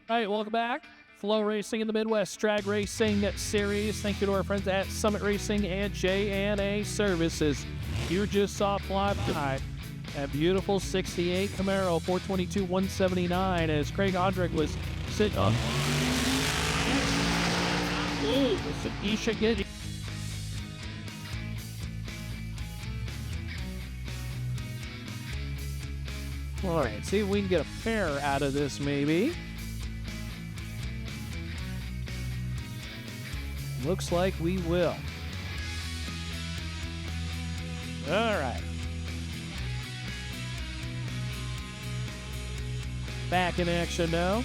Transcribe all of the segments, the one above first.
All right, welcome back. Flow Racing in the Midwest Drag Racing Series. Thank you to our friends at Summit Racing and J&A Services. You just saw fly by a beautiful 68 Camaro 422-179 as Craig Ondrick was sitting on. He should get. All right, see if we can get a pair out of this, maybe. Looks like we will. All right. Back in action now.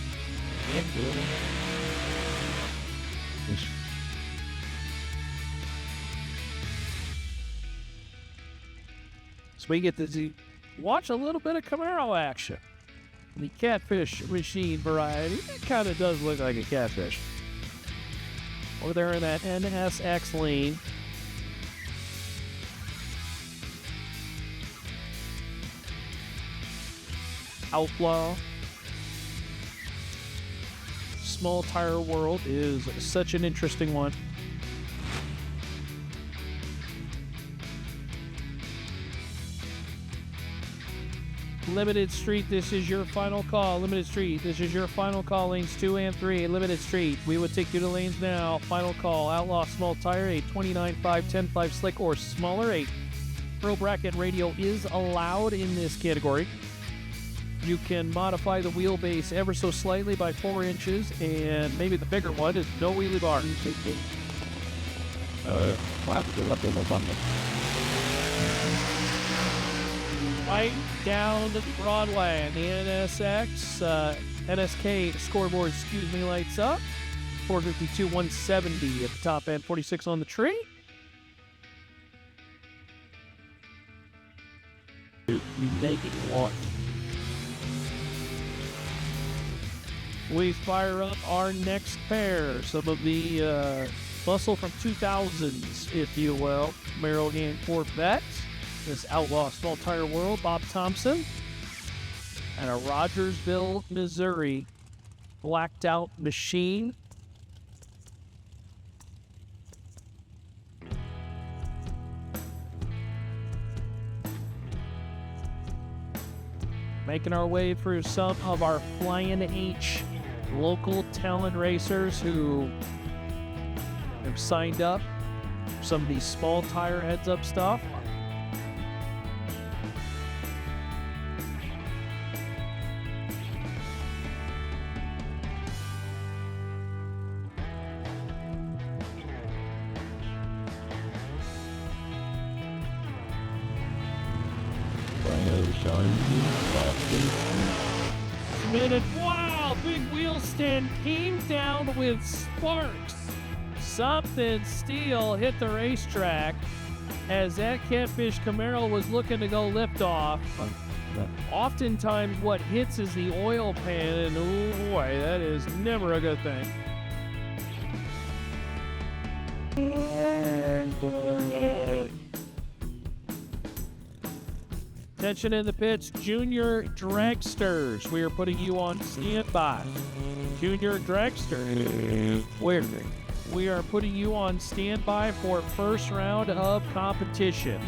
So we get to watch a little bit of Camaro action. The catfish machine variety. It kind of does look like a catfish. Over there in that NSX lane. Outlaw. Small tire world is such an interesting one. Limited Street, this is your final call. Limited Street, this is your final call. Lanes 2 and 3. Limited Street, we would take you to lanes now. Final call. Outlaw small tire, a 29.5, 10.5 slick or smaller. A pro bracket radio is allowed in this category. You can modify the wheelbase ever so slightly by 4 inches, and maybe the bigger one is no wheelie bar. Right down the Broadway, and the NSK scoreboard, lights up. 452, 170 at the top end, 46 on the tree. We fire up our next pair, some of the muscle from 2000s, if you will. Camaro and Corvette. This Outlaw Small Tire World, Bob Thompson. And a Rogersville, Missouri blacked out machine. Making our way through some of our Flying H local talent racers who have signed up for some of these small tire heads-up stuff. Minute, wow, big wheel stand came down with sparks. Something steel hit the racetrack as that catfish Camaro was looking to go lift off. Oftentimes what hits is the oil pan, and oh boy, that is never a good thing. Attention in the pits, Junior Dragsters. We are putting you on standby. Junior Dragsters. We are putting you on standby for first round of competition.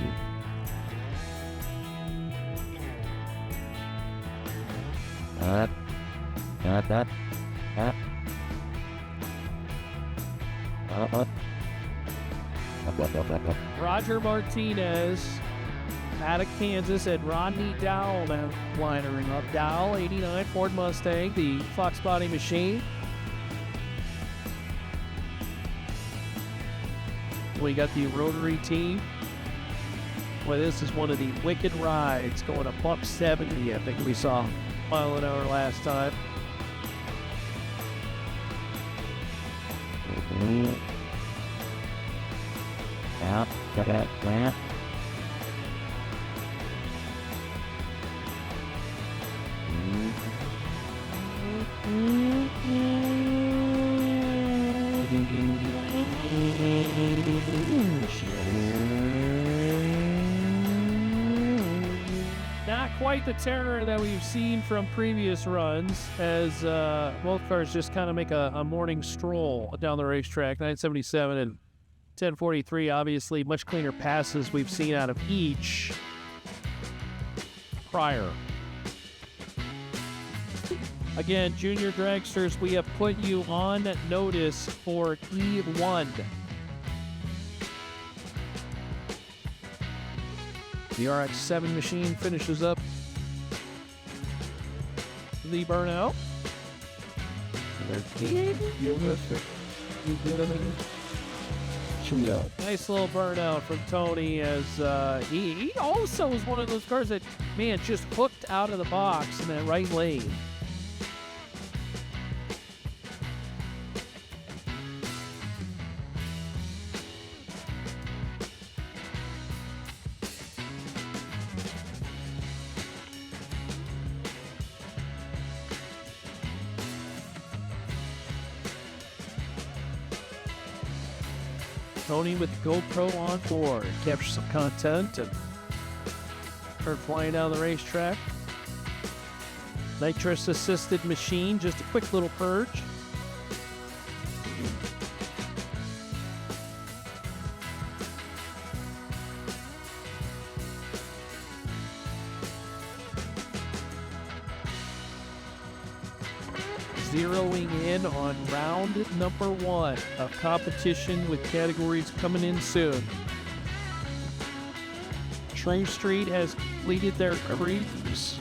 Roger Martinez out of Kansas, and Rodney Dowell now linering up. Dowell, 89 Ford Mustang, the Fox Body machine. We got the rotary team. Well, this is one of the wicked rides, going a buck 70. I think we saw mile an hour last time. Not quite the terror that we've seen from previous runs, as both cars just kind of make a morning stroll down the racetrack. 977 and 1043, obviously much cleaner passes we've seen out of each prior. Again, junior dragsters, we have put you on notice for E1. The RX-7 machine finishes up the burnout. Nice little burnout from Tony, as he also was one of those cars that, man, just hooked out of the box in that right lane. Tony with the GoPro on board, capture some content and start flying down the racetrack. Nitrous assisted machine, just a quick little purge. Zeroing in on round number 1 of competition with categories coming in soon. True Street has completed their creeps.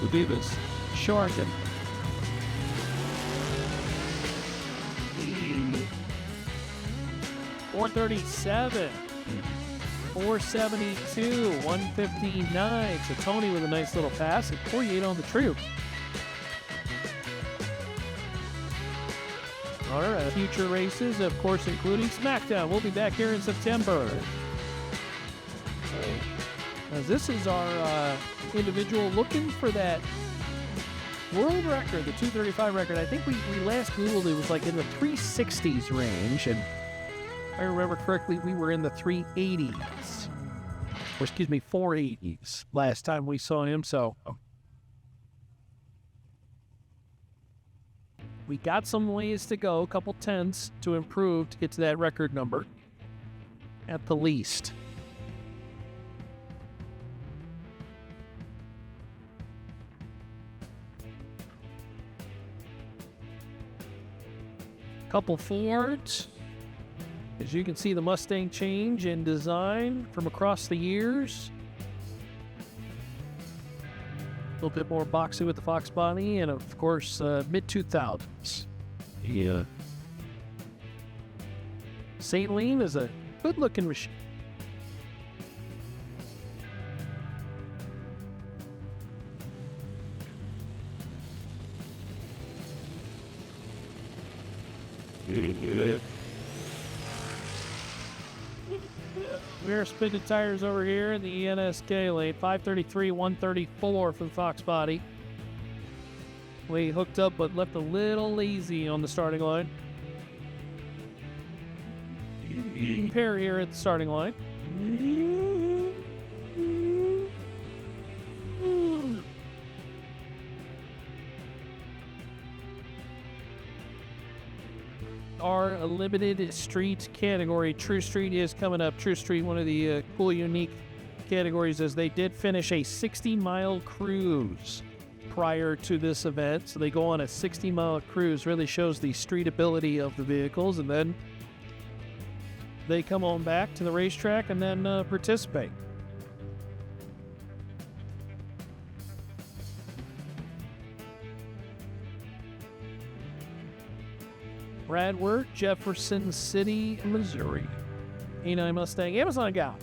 Ubibas, Sharkin. .437, 472, 159. So Tony with a nice little pass and 48 on the troop. All right, future races, of course, including SmackDown. We'll be back here in September. As this is our individual looking for that world record, the 235 record. I think we last Googled it was like in the 360s range, and if I remember correctly, we were in the 380s. Or excuse me, 480s last time we saw him, so... We got some ways to go, a couple tenths to improve to get to that record number, at the least. Couple Fords. As you can see, the Mustang change in design from across the years. A little bit more boxy with the Fox body, and of course, mid-2000s. Yeah. St. Lean is a good-looking machine. We're spinning tires over here in the NSK lane. 533, 134 for the Fox body. We hooked up but left a little lazy on the starting line. Pair here at the starting line. Our limited street category. True Street is coming up. True Street, one of the cool, unique categories, as they did finish a 60-mile cruise prior to this event. So they go on a 60-mile cruise. Really shows the street ability of the vehicles, and then they come on back to the racetrack and then participate. Bradford, Jefferson City, Missouri. A9 Mustang, Amazon guy.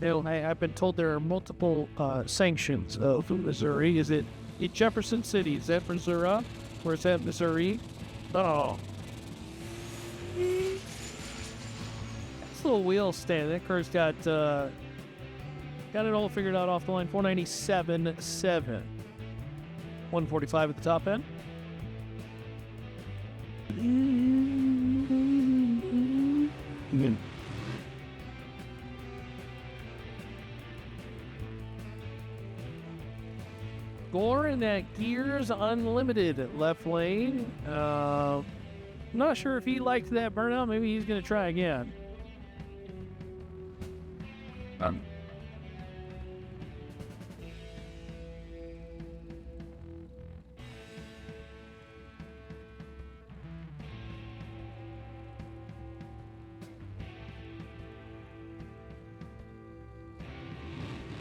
Now, I've been told there are multiple sanctions of Missouri. Is it in Jefferson City? Is that Missouri? Or is that Missouri? Oh. This little wheel stand. That car's got it all figured out off the line. 497.7. 145 at the top end. Gore in that Gears Unlimited left lane. Not sure if he liked that burnout. Maybe he's going to try again.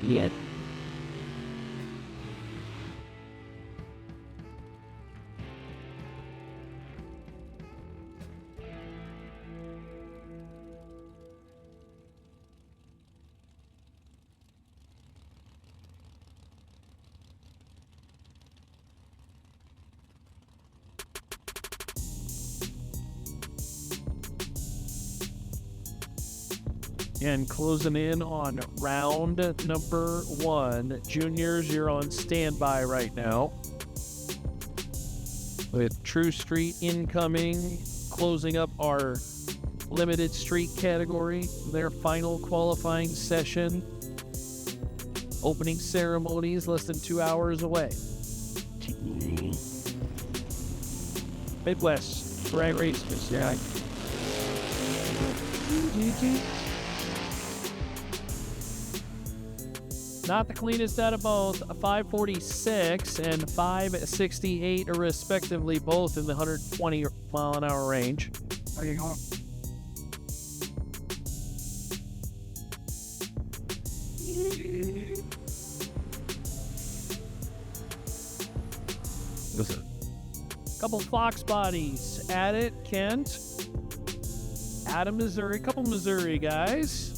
Yeah. And closing in on round number 1. Juniors, you're on standby right now. With True Street incoming, closing up our limited street category, their final qualifying session. Opening ceremonies less than 2 hours away. Midwest drag races. Yeah. Not the cleanest out of both. 546 and 568 respectively, both in the 120 mile an hour range. There you go. Couple Fox bodies at it. Kent, out of Missouri, couple Missouri guys.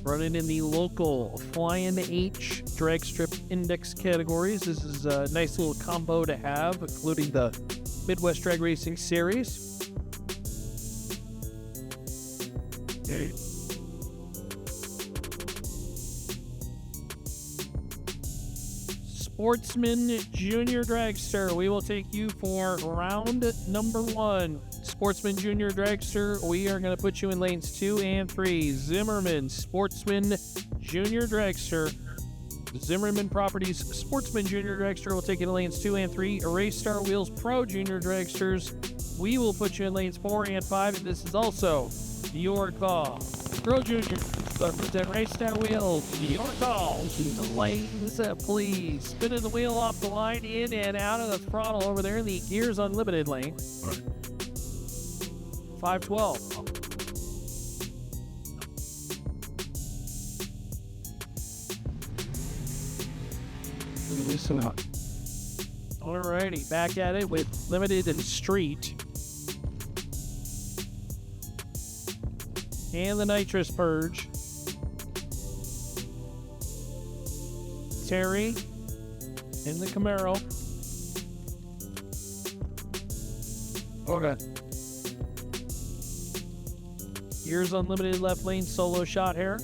Running in the local Flying H drag strip index categories. This is a nice little combo to have, including the Midwest Drag Racing Series. Okay. Sportsman Junior Dragster, we will take you for round number 1. Sportsman Junior Dragster, we are going to put you in lanes 2 and 3. Zimmerman Sportsman Junior Dragster. Zimmerman Properties Sportsman Junior Dragster will take you to lanes 2 and 3. Race Star Wheels Pro Junior Dragsters, we will put you in lanes 4 and 5. And this is also your call. Pro Junior, represent Race Star Wheels, your call. Lanes, please. Spinning the wheel off the line, in and out of the throttle over there in the Gears Unlimited lane. 512. Listen up. Alrighty, back at it with Limited and Street. And the Nitrous Purge. Terry in the Camaro. Okay. Gears Unlimited left lane solo shot here.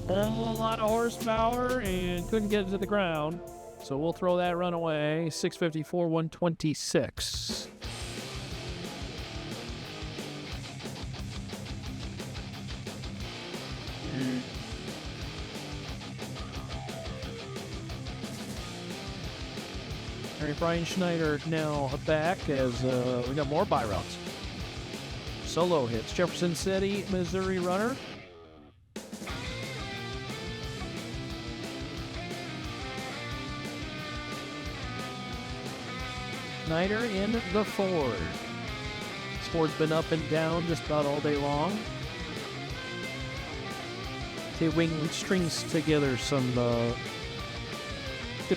A lot of horsepower and couldn't get it to the ground. So we'll throw that run away. 654, 126. Brian Schneider now back as we got more buy routes. Solo hits. Jefferson City, Missouri runner. Schneider in the Ford. This Ford's been up and down just about all day long. They wing strings together some good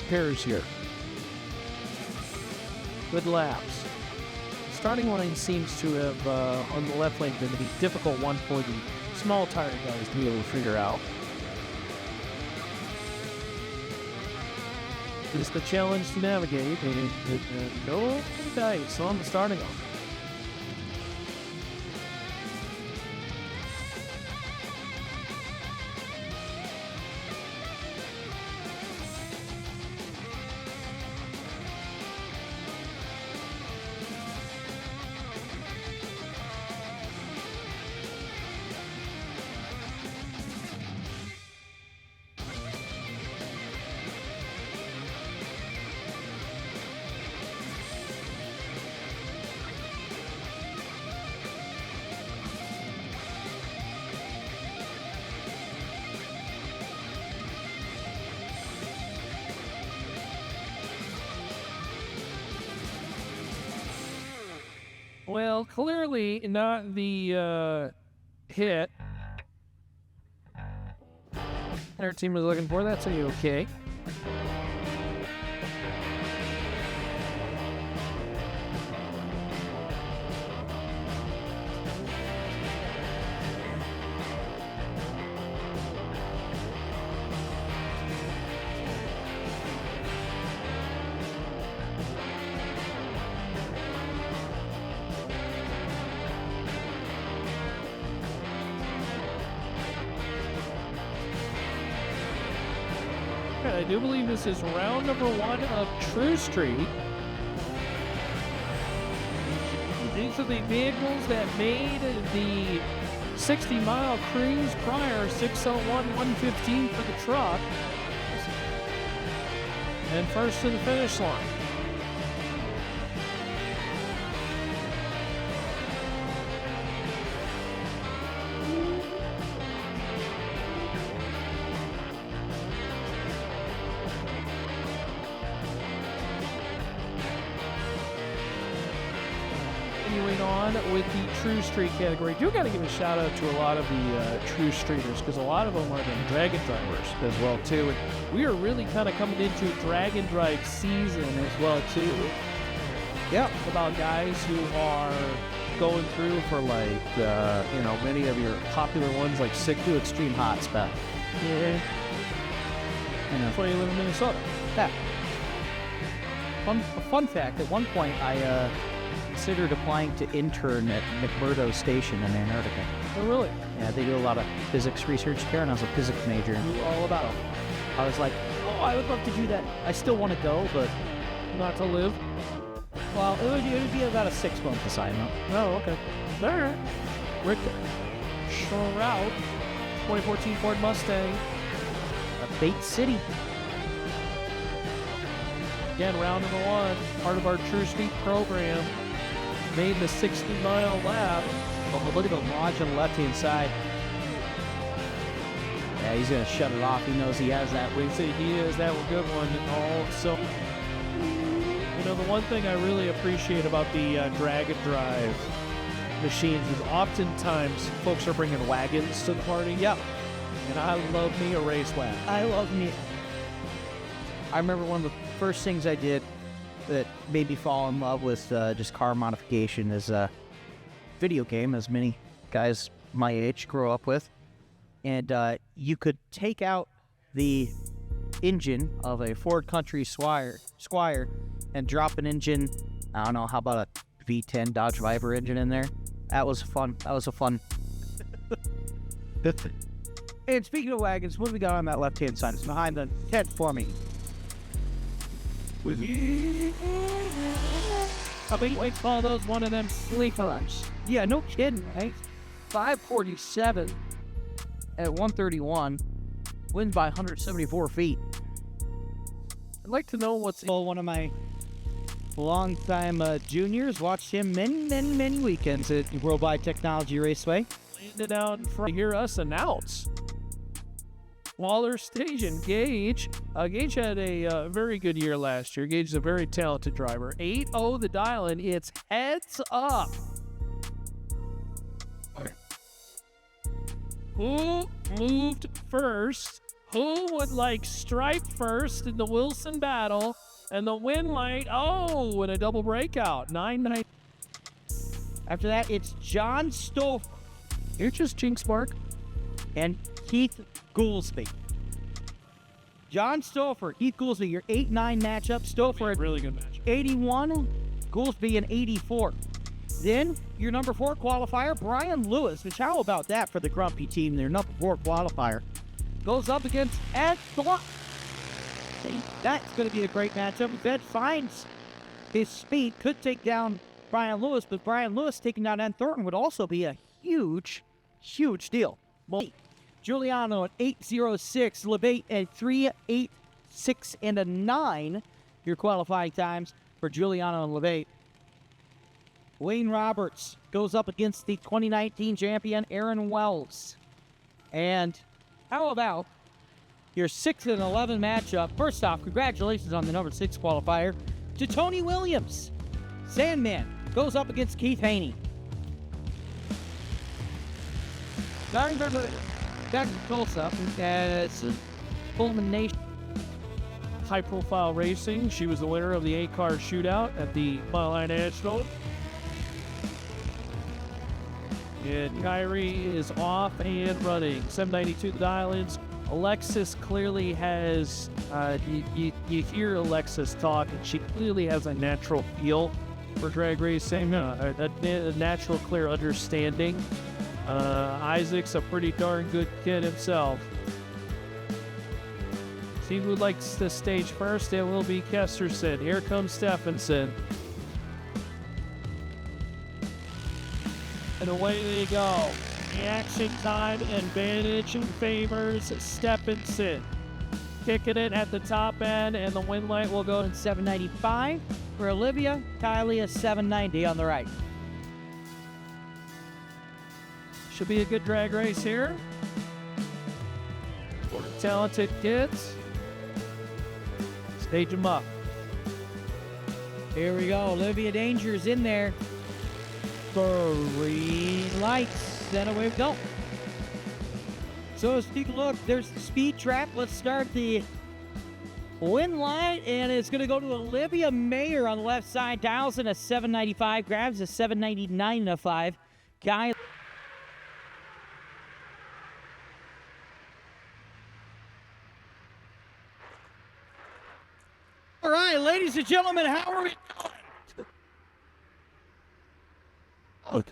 pairs here. Good laps. The starting line seems to have, on the left lane, been a difficult one for the small tire guys to be able to figure out. It's the challenge to navigate, and no dice on the starting line. Well, clearly not the hit our team was looking for. That's okay. I do believe this is round number 1 of True Street. These are the vehicles that made the 60-mile cruise prior, 6:01:115 for the truck, and first to the finish line. Continuing on with the True Street category, do got to give a shout out to a lot of the True Streeters, because a lot of them are the Dragon drivers as well too. And we are really kind of coming into Dragon Drive season as well too. Yeah, about guys who are going through for like many of your popular ones like Sick to Extreme Hot Spec. Yeah. That's why you live in Minnesota. Yeah. A fun fact, at one point I considered applying to intern at McMurdo Station in Antarctica. Oh, really? Yeah, they do a lot of physics research there, and I was a physics major. All about it. I was like, oh, I would love to do that. I still want to go, but... Not to live? Well, it would be about a 6-month assignment. Oh, okay. All right. Rick Shroud, 2014 Ford Mustang. Bait City. Again, round number 1, part of our True Street program. Made the 60-mile lap. Oh, look at the launch on the left-hand side. Yeah, he's going to shut it off. He knows he has that. We say he is that good one. Also, the one thing I really appreciate about the Dragon Drive machines is oftentimes folks are bringing wagons to the party. Yep. And I love me a race wagon. I love me. I remember one of the first things I did that made me fall in love with just car modification is a video game, as many guys my age grow up with. And you could take out the engine of a Ford Country Squire and drop an engine, I don't know, how about a V10 Dodge Viper engine in there? That was fun. That was a fun. And speaking of wagons, what do we got on that left-hand side? It's behind the tent for me. I mean, we call those one of them sleepers. Yeah, no kidding, right? 547 at 131, wins by 174 feet. I'd like to know what's one of my longtime juniors. Watched him many weekends at Worldwide Technology Raceway. landed out in front. Hear us announce. Waller Station, Gage. Gage had a very good year last year. Gage is a very talented driver. 8-0 the dial, and it's heads up. Okay. Who moved first? Who would like stripe first in the Wilson battle? And the win light, oh, and a double breakout. 9-9. After that, it's John Stouffer. You're just Jinx Mark. And Keith Goolsby. John Stouffer, Keith Goolsby, your 8-9 matchup. Stouffer at Really good match. 81, Goolsby in 84. Then your number 4 qualifier, Brian Lewis, which how about that for the Grumpy team, their number 4 qualifier, goes up against Ed Block. That's going to be a great matchup. If Ed finds his speed, could take down Brian Lewis, but Brian Lewis taking down Ed Thornton would also be a huge deal. Giuliano at 8:06, LeBate at 3:86 and a 9. Your qualifying times for Giuliano and LeBate. Wayne Roberts goes up against the 2019 champion Aaron Wells. And how about your 6 and 11 matchup? First off, congratulations on the number 6 qualifier to Tony Williams. Sandman goes up against Keith Haney. Back to Tulsa, and it's a culmination. High-profile racing. She was the winner of the 8-car shootout at the Mile High National. And Kyrie is off and running. 792 the dial-ins. Alexis clearly has, you hear Alexis talk, and she clearly has a natural feel for drag racing, a natural, clear understanding. Isaac's a pretty darn good kid himself. See who likes the stage first. It will be Kesterson. Here comes Stephenson. And away they go. Action time advantage favors Stephenson. Kicking it at the top end, and the win light will go in 795 for Olivia. Kylie is 790 on the right. Should be a good drag race here. For talented kids. Stage them up. Here we go. Olivia Danger's in there. Green lights. Then away we go. So let's take a look. There's the speed trap. Let's start the win line, and it's going to go to Olivia Mayer on the left side. Dials in a 795, grabs a 799 and a 5. Guy. All right, ladies and gentlemen, how are we doing? Good.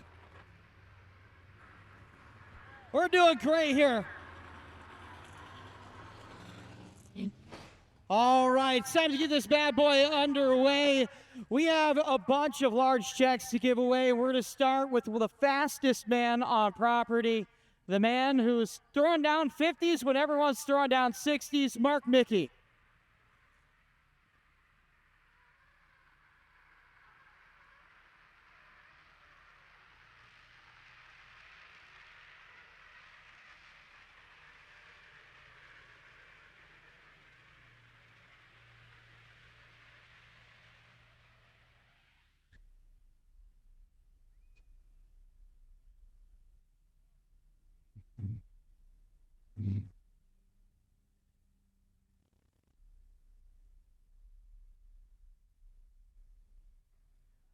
We're doing great here. All right, it's time to get this bad boy underway. We have a bunch of large checks to give away. We're going to start with the fastest man on property, the man who's throwing down 50s when everyone's throwing down 60s, Mark Mickey.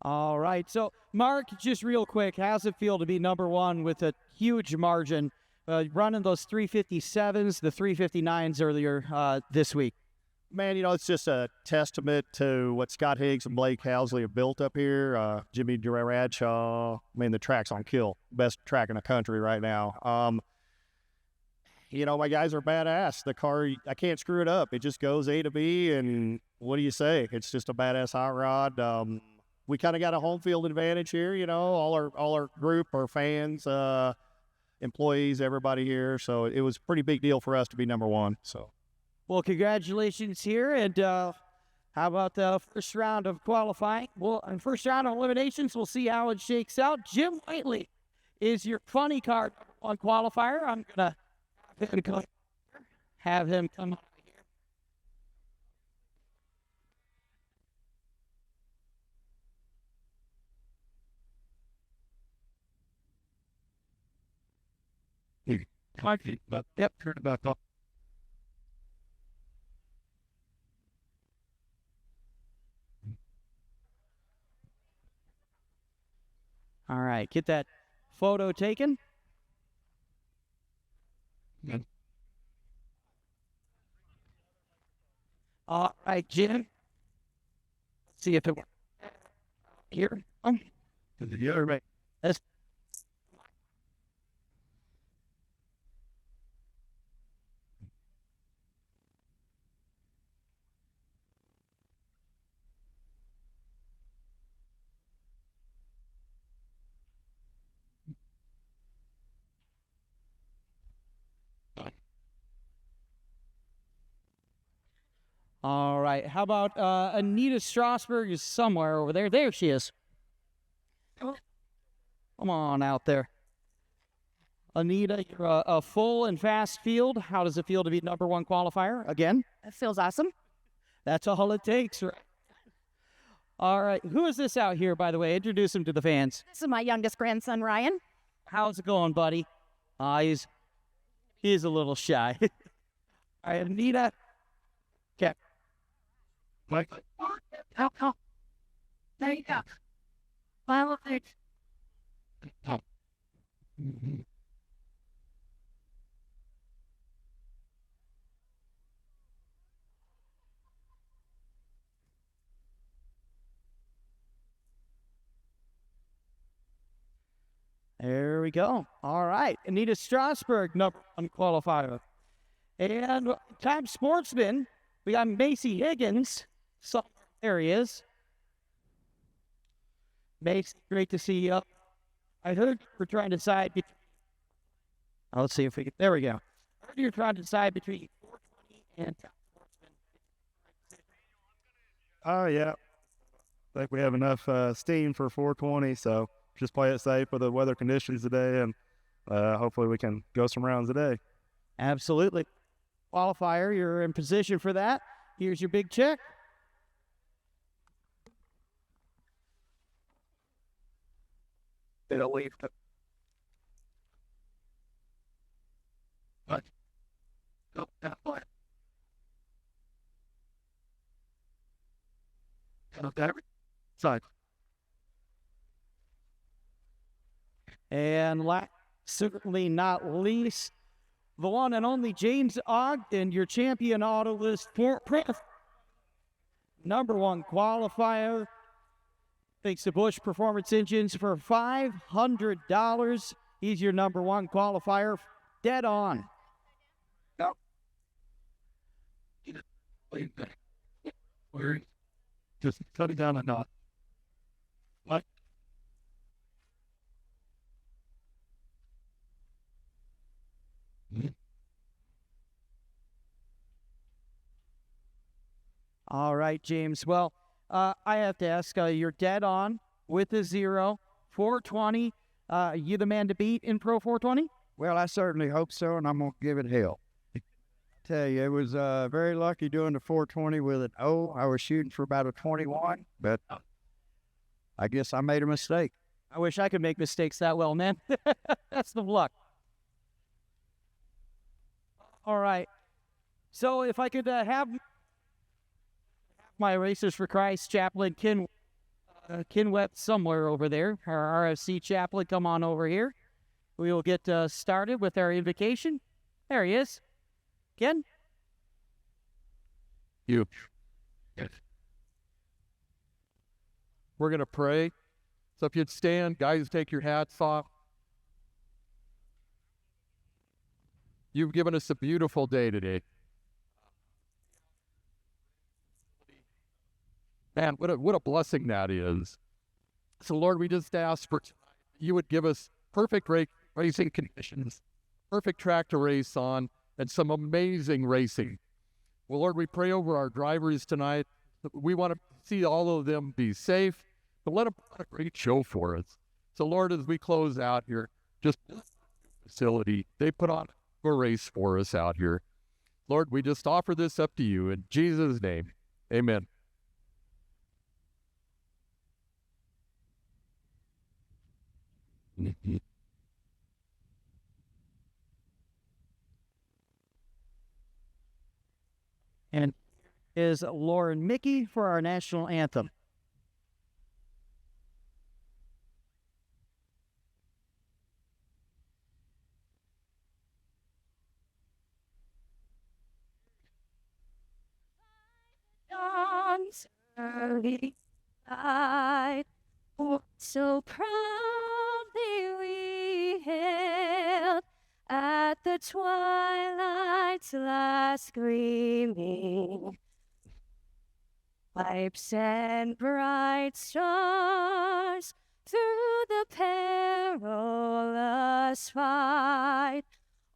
All right, so Mark, just real quick, how's it feel to be number one with a huge margin, running those 357s, the 359s earlier this week? Man, it's just a testament to what Scott Higgs and Blake Housley have built up here. Jimmy Bradshaw, the track's on kill. Best track in the country right now. My guys are badass. The car, I can't screw it up. It just goes A to B, and what do you say? It's just a badass hot rod. We kind of got a home field advantage here, all our group, our fans, employees, everybody here. So it was a pretty big deal for us to be number one. So, well, congratulations here. And how about the first round of qualifying? Well, in first round of eliminations, we'll see how it shakes out. Jim Whiteley is your funny card on qualifier. I'm gonna have him come up. Yep, turn it back up. All right, get that photo taken. Yeah. All right, Jim. Let's see if it works. Here. Yeah, right. That's all right. How about Anita Strasberg is somewhere over there. There she is. Come on out there. Anita, you're a full and fast field. How does it feel to be number one qualifier again? It feels awesome. That's all it takes, right? All right. Who is this out here, by the way? Introduce him to the fans. This is my youngest grandson, Ryan. How's it going, buddy? He's a little shy. All right, Anita. Okay. Mike. How? There you go. Well, Oh. Mm-hmm. There we go. All right. Anita Strasburg, number 1 qualifier. And Time Sportsman, we got Macy Higgins. There he is. Macy, great to see you. I heard we're trying to decide. Let's see if we can. There we go. I heard you're trying to decide between 420 and Time Sportsman. Oh, yeah. I think we have enough steam for 420, so just play it safe with the weather conditions today, and hopefully we can go some rounds today. Absolutely. Qualifier, you're in position for that. Here's your big check. They don't leave. But go that way. Go that side. And certainly not least, the one and only James Ogden, your champion Autolist number 1 qualifier. Thanks to Bush Performance Engines for $500. He's your number 1 qualifier. Dead on. No. Wait back. Where? Just cut it down a knot. What? All right, James. Well, I have to ask, you're dead on with a 0, 420. You the man to beat in Pro 420? Well, I certainly hope so, and I'm going to give it hell. Tell you, it was very lucky doing the 420 with an O. I was shooting for about a 21, but I guess I made a mistake. I wish I could make mistakes that well, man. That's the luck. All right. So if I could have my Racers for Christ chaplain, Kinwet, somewhere over there, our RFC chaplain, come on over here. We will get started with our invocation. There he is. Ken? You. Yes. We're going to pray. So if you'd stand, guys, take your hats off. You've given us a beautiful day today. Man, what a blessing that is. So, Lord, we just ask for tonight, you would give us perfect racing conditions, perfect track to race on, and some amazing racing. Well, Lord, we pray over our drivers tonight. We want to see all of them be safe, but let them put on a great show for us. So, Lord, as we close out here, just bless the facility. They put on a race for us out here. Lord, we just offer this up to you in Jesus' name. Amen. And is Lauren Mickey for our national anthem. Dawn's early light, so proudly we hailed at the twilight's last gleaming. Pipes and bright stars through the perilous fight,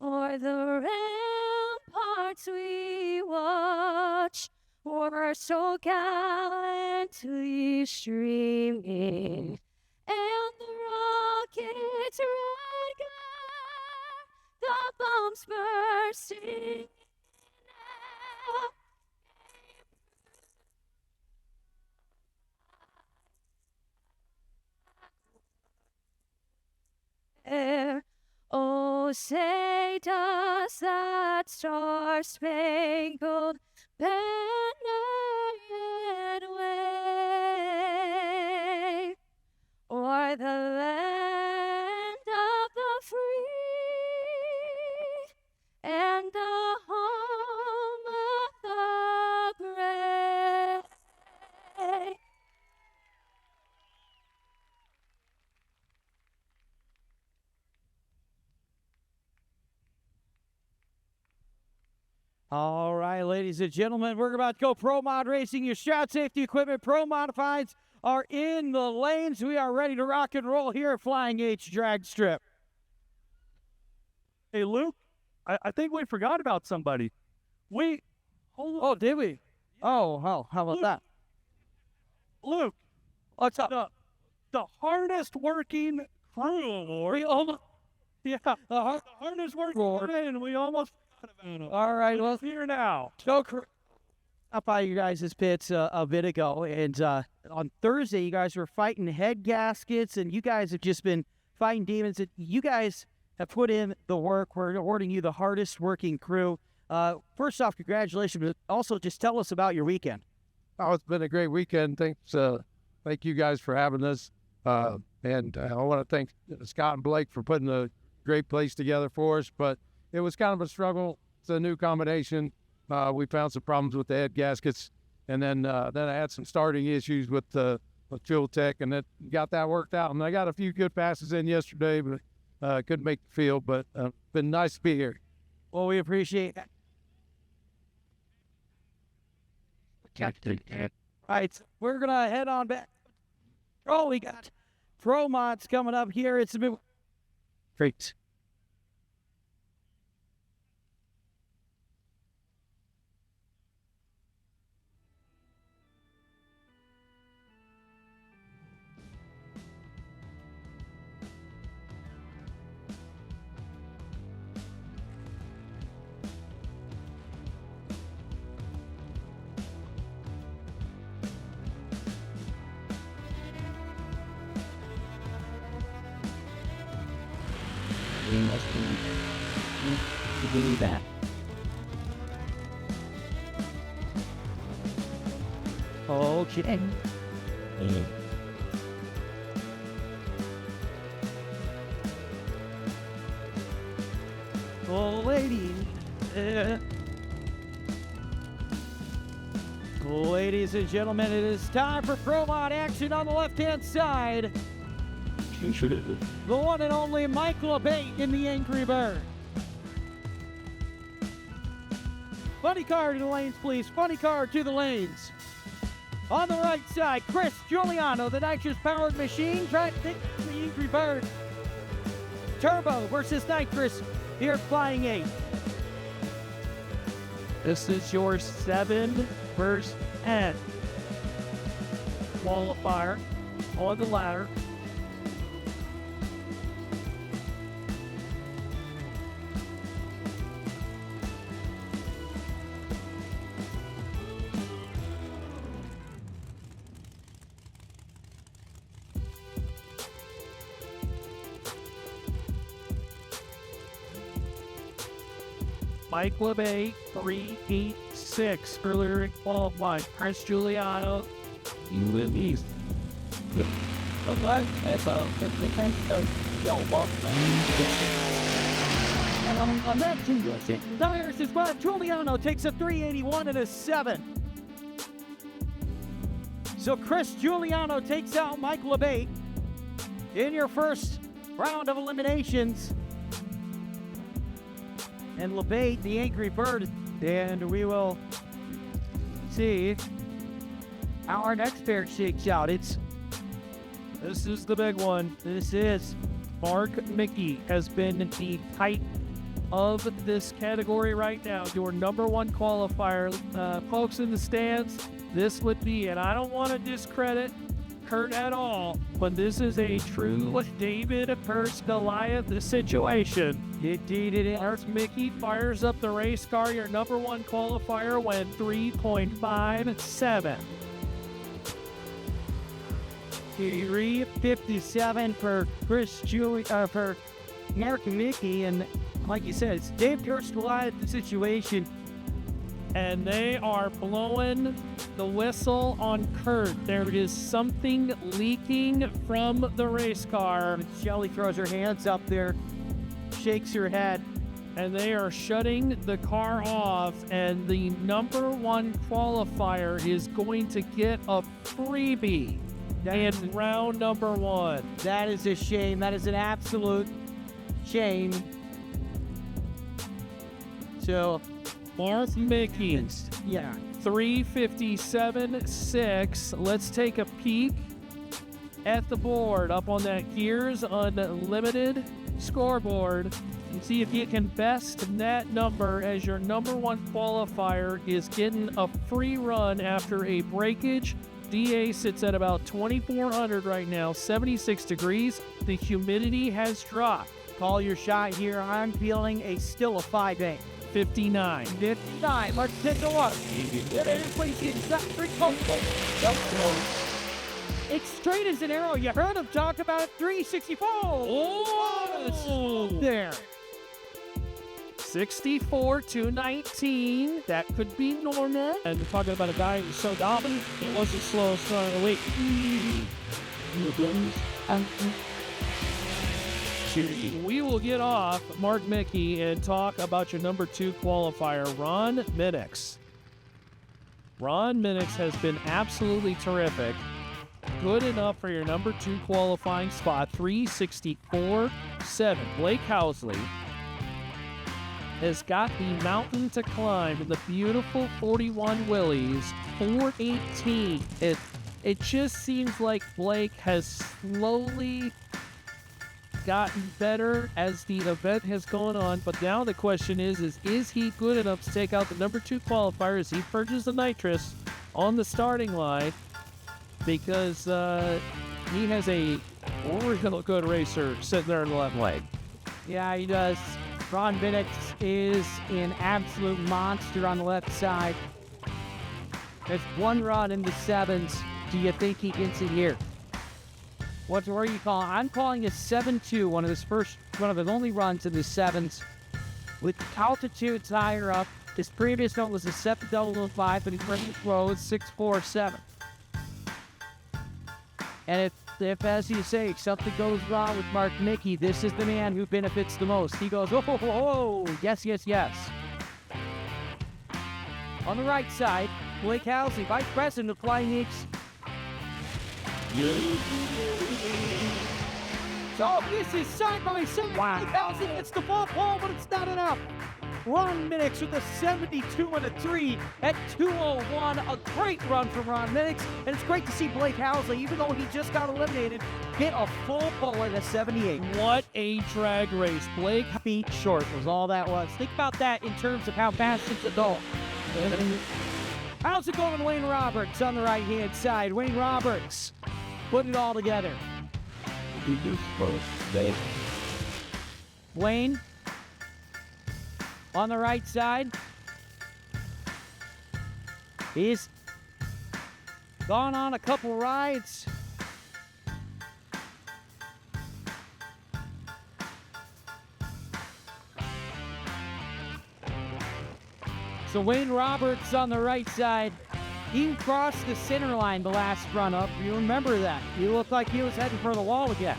o'er the ramparts we watch, were so gallantly streaming, and the rocket's red glare, the bombs bursting out. air. Oh, say does that star-spangled banner yet wave o'er the land of the free and the home of the great. All right, ladies and gentlemen, we're about to go Pro Mod Racing. Your Stroud Safety Equipment Pro Modifieds are in the lanes. We are ready to rock and roll here at Flying H Drag Strip. Hey, Luke, I think we forgot about somebody. Oh, did we? Oh, how about Luke. that? Luke, What's up? the hardest working crew award. The hardest working Award. and we almost forgot about him. All right, well, Here now. so up by you guys' pits a bit ago, and on Thursday, you guys were fighting head gaskets, and you guys have just been fighting demons. You guys have put in the work. We're awarding you the hardest working crew. First off, congratulations, but also just tell us about your weekend. Oh, it's been a great weekend. Thank you guys for having us. And I want to thank Scott and Blake for putting a great place together for us. But it was kind of a struggle. It's a new combination. We found some problems with the head gaskets, and then I had some starting issues with Fuel Tech, and that got that worked out. And I got a few good passes in yesterday, but couldn't make the field. But been nice to be here. Well, we appreciate that. Right, we're going to head on back. Oh, we got Pro Mods coming up here. It's a bit great. That. Okay. Oh, lady. Ladies and gentlemen, it is time for Pro Mod action on the left-hand side. The one and only Mike LeBate in the Angry Bird. Funny car to the lanes, please. Funny car to the lanes. On the right side, Chris Giuliano, the Nitrous-powered machine, trying to take the Angry Bird. Turbo versus Nitrous here at Flying 8. This is your 7 versus N qualifier on the ladder. Mike LeBay, 386. Earlier in qualifying, Chris Giuliano, East. On that Tires is what Giuliano takes a 381 and a 7. So Chris Giuliano takes out Mike LeBate in your first round of eliminations. And LeBate, the Angry Bird, and we will see how our next pair shakes out. This is the big one. This is Mark Mickey has been the titan of this category right now. Your number one qualifier. Folks in the stands, this would be, and I don't want to discredit Kurt at all, but this is a true David versus Goliath situation. indeed it is. Mark Mickey fires up the race car. Your number one qualifier went 3.57. 357 for Chris Mark Mickey, and like you said, it's Dave Kirstwald at the situation. And they are blowing the whistle on Kurt. There is something leaking from the race car. Shelly throws her hands up there, shakes her head. And they are shutting the car off, and the number one qualifier is going to get a freebie in round number one. That is a shame. That is an absolute shame. So, Mark Mickey, yeah. 357.6. Let's take a peek at the board up on that Gears Unlimited scoreboard and see if you can best that number, as your number one qualifier is getting a free run after a breakage. DA sits at about 2,400 right now, 76 degrees. The humidity has dropped. Call your shot here. I'm feeling still a 5-8. 59. 59. Let's take a look. It's straight as an arrow. You heard him talk about 364. Oh! There. 64 to 19. That could be normal. And we're talking about a guy who's so dominant, it wasn't slow start of the week. We will get off Mark Mickey and talk about your number two qualifier, Ron Minix. Ron Minix has been absolutely terrific. Good enough for your number two qualifying spot, 364.7. Blake Housley has got the mountain to climb in the beautiful 41 Willys, 418. It just seems like Blake has slowly gotten better as the event has gone on, but now the question is he good enough to take out the number two qualifier as he purges the Nitrous on the starting line? Because he has a real good racer sitting there in the left leg. Yeah, he does. Ron Minix is an absolute monster on the left side. There's one run in the sevens. Do you think he gets it here? What are you calling? I'm calling a 7-2, one of his only runs in the sevens. With altitudes higher up, his previous note was a 7.5, but he currently throws 6.47. And if, as you say, something goes wrong with Mark Mickey, this is the man who benefits the most. He goes, oh, yes. On the right side, Blake Housley, Vice President of Flying Eats. So this is side by side. Wow. Blake Housley gets the ball, but it's not enough. Ron Minix with a 72 and a 3 at 2:01. A great run from Ron Minix. And it's great to see Blake Housley, even though he just got eliminated, hit a full pull at a 78. What a drag race. Blake Feet short was all that was. Think about that in terms of how fast it's a goal. How's it going, Wayne Roberts on the right-hand side? Wayne Roberts, put it all together. Wayne, on the right side, he's gone on a couple rides. So Wayne Roberts on the right side, he crossed the center line the last run up. You remember that. He looked like he was heading for the wall again.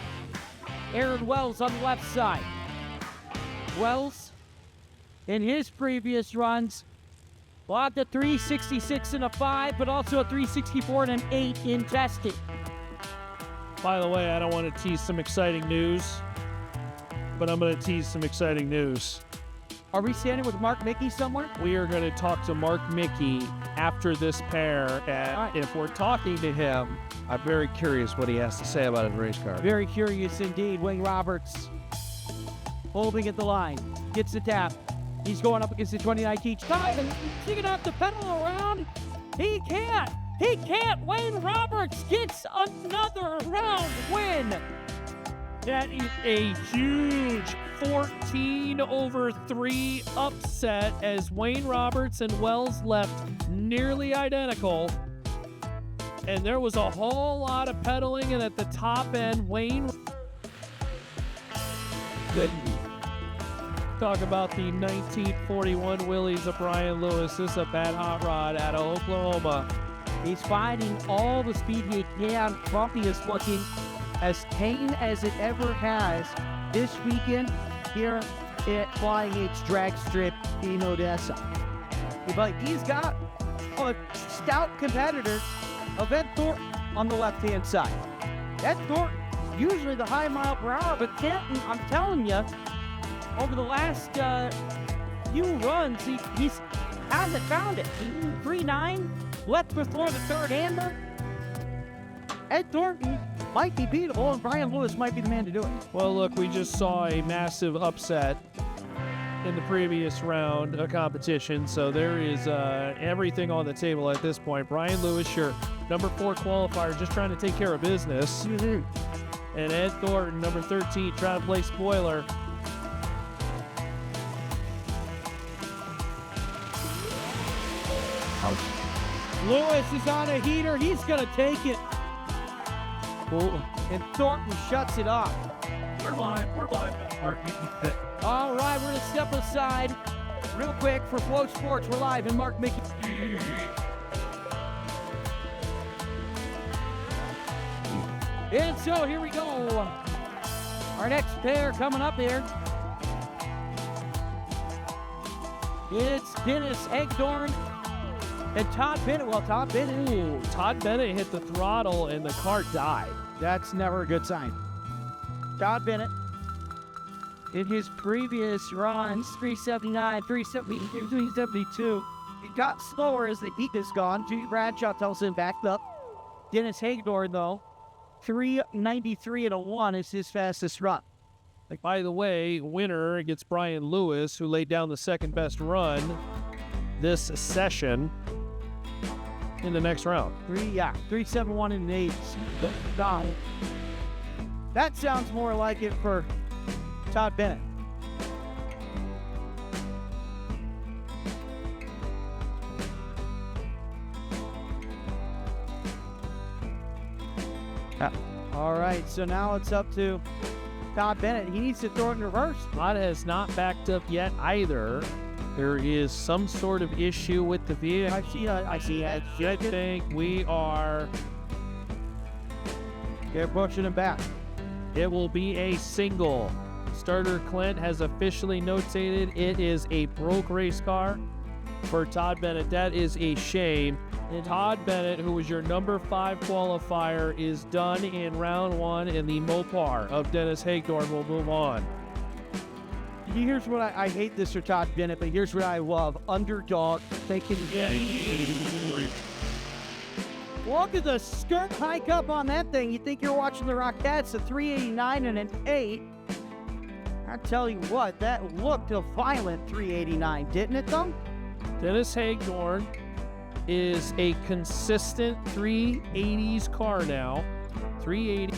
Aaron Wells on the left side. Wells, in his previous runs, logged a 366 and a 5, but also a 364 and an 8 in testing. By the way, I don't want to tease some exciting news, but I'm going to tease some exciting news. Are we standing with Mark Mickey somewhere? We are going to talk to Mark Mickey after this pair, and if we're talking to him, I'm very curious what he has to say about his race car. Very curious indeed. Wayne Roberts holding at the line, gets the tap. He's going up against the 2019 time, and he's going to have to pedal around. He can't. Wayne Roberts gets another round win. That is a huge 14/3 upset as Wayne Roberts and Wells left nearly identical. And there was a whole lot of pedaling, and at the top end, Wayne Good. Talk about the 1941 Willys of Brian Lewis. This is a bad hot rod out of Oklahoma. He's finding all the speed he can. Bumpy is looking as tame as it ever has this weekend here at Flying H Drag Strip in Odessa. But he's got a stout competitor of Ed Thornton on the left-hand side. Ed Thornton, usually the high mile per hour, but Thornton, I'm telling you, over the last few runs, he hasn't found it. 3.9 left before the third hander. Ed Thornton might be beatable, and Brian Lewis might be the man to do it. Well, look, we just saw a massive upset in the previous round of competition, so there is everything on the table at this point. Brian Lewis, your number 4 qualifier, just trying to take care of business. And Ed Thornton, number 13, trying to play spoiler. Lewis is on a heater. He's going to take it. And Thornton shuts it off. We're live. All right, we're going to step aside real quick for Flow Sports. We're live, and Mark Mickey. And so here we go. Our next pair coming up here. It's Dennis Hagdorn and Todd Bennett. Well, Todd Bennett. Ooh, Todd Bennett hit the throttle and the car died. That's never a good sign. Todd Bennett, in his previous runs, 379, 372, 372, he got slower as the heat is gone. Judy Bradshaw tells him backed up. Dennis Hagdorn, though, 393 and a 1 is his fastest run. Like, by the way, winner against Brian Lewis, who laid down the second best run this session in the next round. 371 and an 8. That sounds more like it for Todd Bennett. All right, so now it's up to Todd Bennett. He needs to throw it in reverse. Todd has not backed up yet either. There is some sort of issue with the vehicle. I see it. I think we are. They're pushing him back. It will be a single. Starter Clint has officially notated it is a broke race car for Todd Bennett. That is a shame. And Todd Bennett, who was your number 5 qualifier, is done in round 1, and the Mopar of Dennis Hagdorn will move on. Here's what I hate this for Todd Bennett, but here's what I love. Underdog. They can look at the skirt hike up on that thing. You think you're watching the Rockettes, a 389 and an 8. I tell you what, that looked a violent 389, didn't it, though? Dennis Hagdorn is a consistent 380s car now. 380.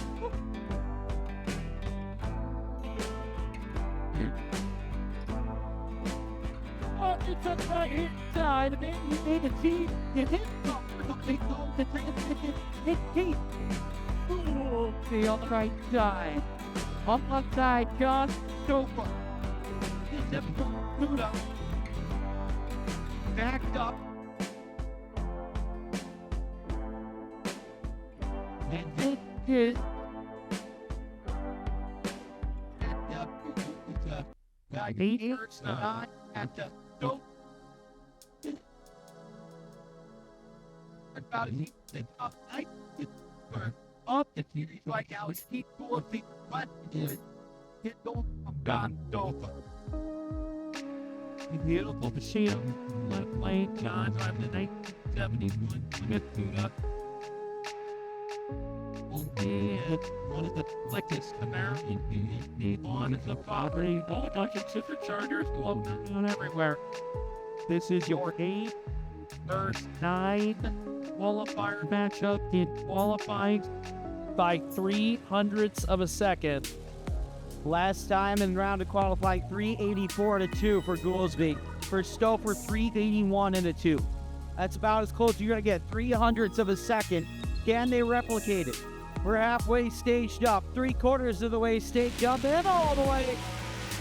Oh, it's a right inside, and then you need to see you hit the outside side. On one side, John, so far. Backed up. And this is meters not at the dope. About it, up night, up the series like how it's keep 4 feet, what is it? Don't gone over. Beautiful machine, playing John on the 1971 Smith Tuna. One of the quickest American PhD on the property. All a bunch of superchargers floating on everywhere. This is your 8 versus 9 qualifier matchup in qualifying by 0.03 of a second. Last time in round of qualifying, 384 and a 2 for Goolsby. For Stouffer, 381 and a 2. That's about as close as you're going to get. 0.03 of a second. Can they replicate it? We're halfway staged up, 3/4 of the way staged up, and all the way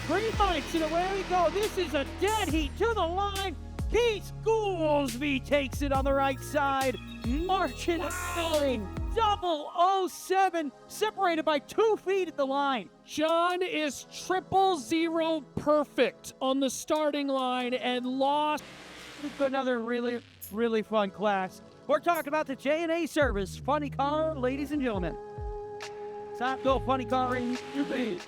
Green lights, and away we go. This is a dead heat to the line. Pete Goolsby takes it on the right side. Marching going. 007, separated by 2 feet at the line. John is 000 perfect on the starting line and lost. Another really, really fun class. We're talking about the J&A service. Funny car, ladies and gentlemen. Time to go funny car in your face.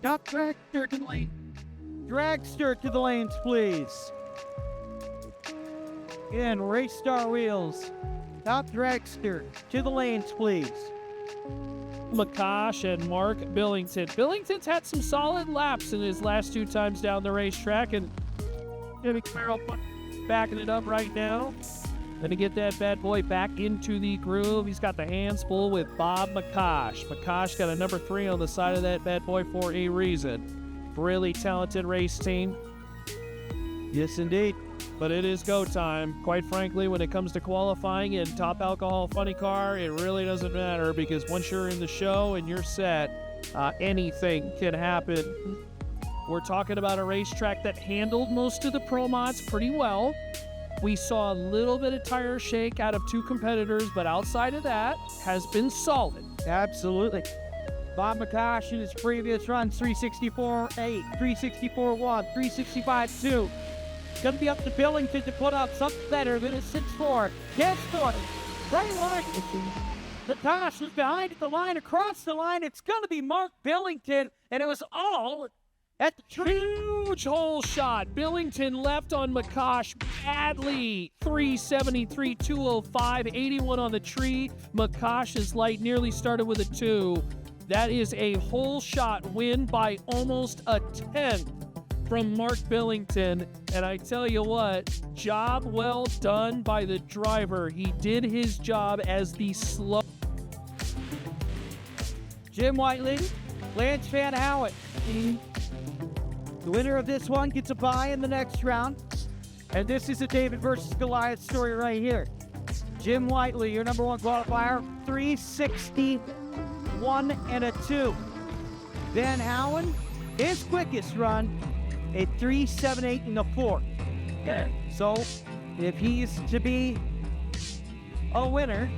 Top tractor to the lane. Dragster to the lanes, please. Again, Race Star Wheels. Top dragster to the lanes, please. McCosh and Mark Billington. Billington's had some solid laps in his last 2 times down the racetrack, and Jimmy Carroll backing it up right now. Gonna get that bad boy back into the groove. He's got the hands full with Bob McCosh. McCosh got a number 3 on the side of that bad boy for a reason. Really talented race team. Yes, indeed. But it is go time. Quite frankly, when it comes to qualifying in top alcohol funny car, it really doesn't matter, because once you're in the show and you're set, anything can happen. We're talking about a racetrack that handled most of the pro mods pretty well. We saw a little bit of tire shake out of 2 competitors, but outside of that, has been solid. Absolutely. Bob McCosh in his previous runs, 364.8, 364.1, 365.2. Going to be up to Billington to put out something better than a 6.4. Guess what? Right line. The Tosh was behind at the line, across the line. It's going to be Mark Billington, and it was all at the tree. Huge hole shot. Billington left on McCosh badly. 373, 205, 81 on the tree. McCosh's light nearly started with a 2. That is a hole shot win by almost a 10th from Mark Billington. And I tell you what, job well done by the driver. He did his job as the slow. Jim Whiteley, Lance Van Howitt. The winner of this one gets a bye in the next round. And this is a David versus Goliath story right here. Jim Whiteley, your number 1 qualifier, 361 and a 2. Van Howen, his quickest run, a 378 and a 4. So, if he's to be a winner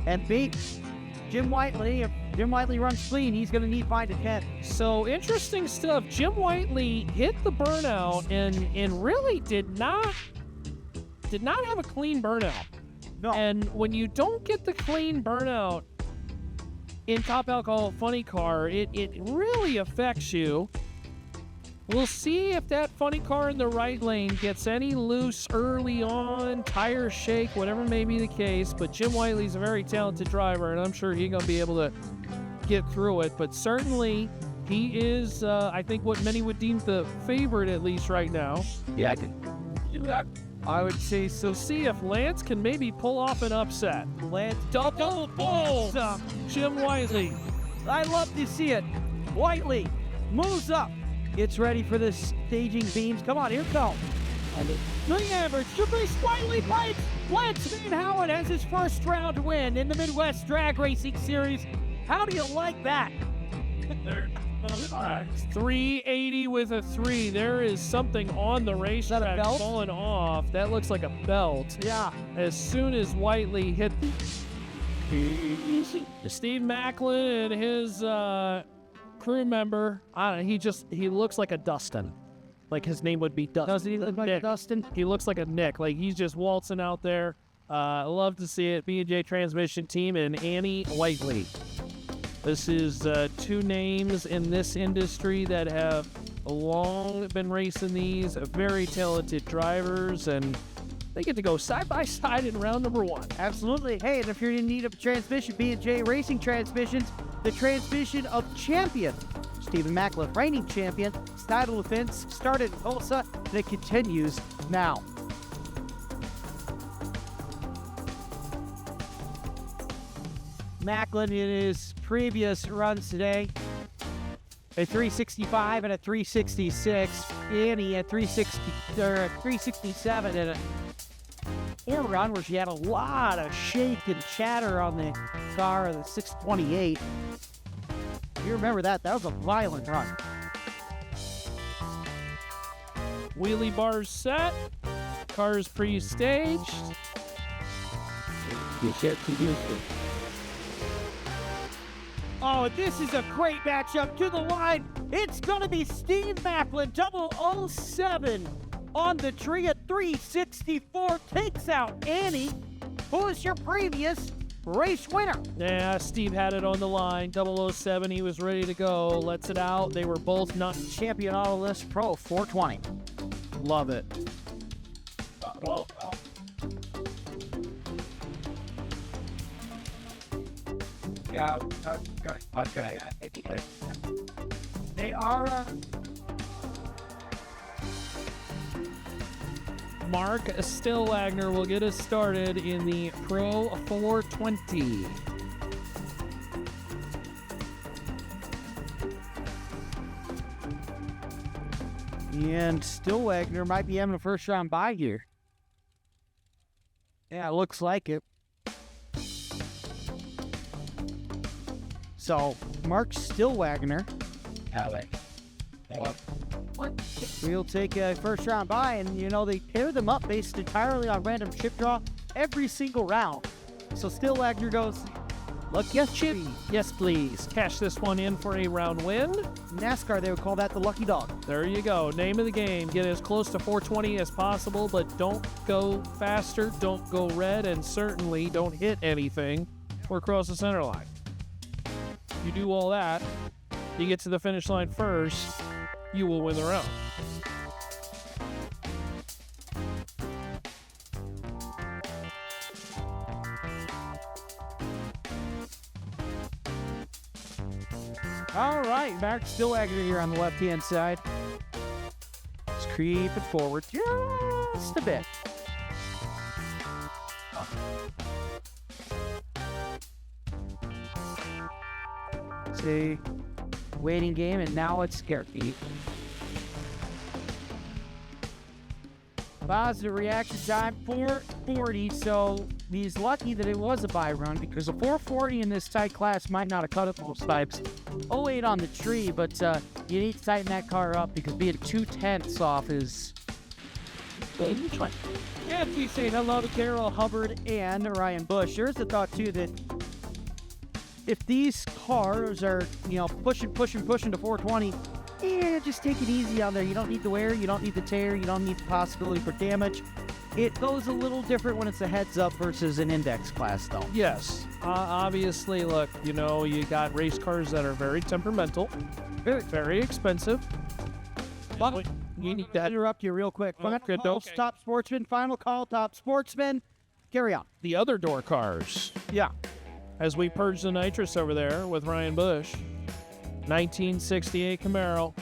and beat Jim Whiteley, if Jim Whiteley runs clean, he's going to need 5 to 10. So interesting stuff. Jim Whiteley hit the burnout and really did not have a clean burnout. No. And when you don't get the clean burnout in top alcohol funny car, it really affects you. We'll see if that funny car in the right lane gets any loose early on, tire shake, whatever may be the case. But Jim Whiteley's a very talented driver, and I'm sure he's going to be able to get through it. But certainly, he is, I think, what many would deem the favorite, at least right now. Yeah, I would say so. See if Lance can maybe pull off an upset. Lance Double bull! Jim Whiteley. I love to see it. Whiteley moves up. Gets ready for the staging beams. Come on, here it goes. The average, Travis Whiteley fights. Lance Van Howen has his first round win in the Midwest Drag Racing Series. How do you like that? 380 with a 3. There is something on the racetrack belt? falling off. That looks like a belt. Yeah. As soon as Whiteley hit Steve Macklin and his crew member, he looks like a Dustin. Like his name would be Dustin. Does he look like Nick. Dustin? He looks like a Nick. Like he's just waltzing out there. I love to see it. B&J Transmission Team and Annie Whiteley. This is 2 names in this industry that have long been racing these. Very talented drivers, and they get to go side by side in round number 1. Absolutely. Hey, and if you're in need of a transmission, B&J Racing Transmissions, the transmission of champion. Stephen Macklin, reigning champion. His title defense started in Tulsa, and it continues now. Macklin in his previous runs today, a 365 and a 366. Annie at 367 and a tail run where she had a lot of shake and chatter on the car of the 628. You remember that? That was a violent run. Wheelie bars set. Cars pre-staged. Oh, this is a great matchup to the line. It's going to be Steve Macklin, 007 on the tree at 364. Takes out Annie, who is your previous race winner. Yeah, Steve had it on the line. 007, he was ready to go. Lets it out. They were both not. Champion Auto List Pro 420. Love it. They are. Mark Stillwagner will get us started in the Pro 420. And Stillwagner might be having a first round bye here. Yeah, it looks like it. So, Mark Stillwagner we'll take a first round bye, and they pair them up based entirely on random chip draw every single round. So Stillwagner goes, Look, yes, Chip. Yes, please. Cash this one in for a round win. NASCAR, they would call that the lucky dog. There you go. Name of the game. Get as close to 420 as possible, but don't go faster, don't go red, and certainly don't hit anything or cross the center line. You do all that, you get to the finish line first, you will win the round. All right, Mark Stillwagner here on the left-hand side. Let's creep it forward just a bit. It's a waiting game, and now it's scaredy. Positive reaction time, 440, so he's lucky that it was a bye run because a 440 in this tight class might not have cut it most types. 08 on the tree, but you need to tighten that car up because being 2/10 off is... And we say hello to Carol Hubbard and Ryan Bush. There's the thought, too, that if these cars are, pushing to 420, just take it easy on there. You don't need the wear, you don't need the tear, you don't need the possibility for damage. It goes a little different when it's a heads-up versus an index class, though. Yes. Obviously, look, you got race cars that are very temperamental, very expensive. But you need to interrupt you real quick. Okay. Top Sportsman, final call, Top Sportsman. Carry on. The other door cars. Yeah. As we purge the nitrous over there with Ryan Bush. 1968 Camaro.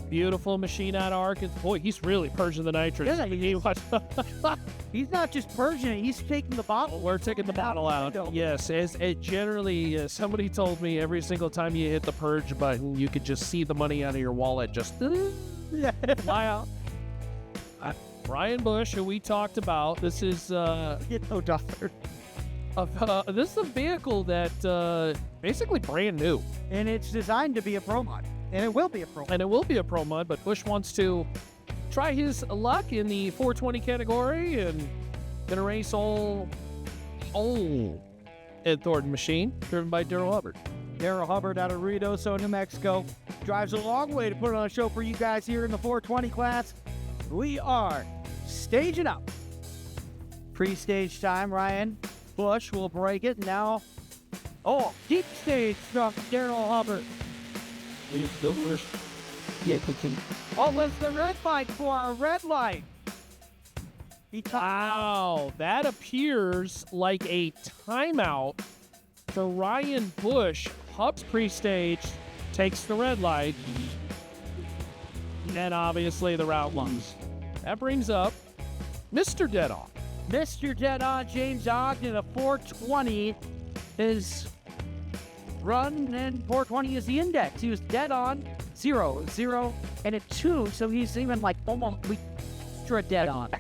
Beautiful machine out of Arkansas. Boy, he's really purging the nitrous. Yeah, he's not just purging it, he's taking the bottle. We're taking the bottle out. Yes, as it generally, somebody told me every single time you hit the purge button, you could just see the money out of your wallet just fly out. Ryan Bush, who we talked about, this is Get no dollar. this is a vehicle that basically brand new. And it's designed to be a pro mod. And it will be a pro mod. But Bush wants to try his luck in the 420 category and gonna race all Ed Thornton machine, driven by Daryl Hubbard. Daryl Hubbard out of Ruidoso, New Mexico. Drives a long way to put it on a show for you guys here in the 420 class. We are staging up. Pre-stage time, Ryan Bush will break it. Now, deep stage from Daryl Hubbard. Let's the red light for a red light. Wow, that appears like a timeout to Ryan Bush. Hubbs pre-stage takes the red light, and obviously the route lungs. That brings up Mr. Dead On. Mr. Dead On, James Ogden, a 420 is run, and 420 is the index. He was dead on, 0, 0, and a 2, so he's even like almost extra dead on.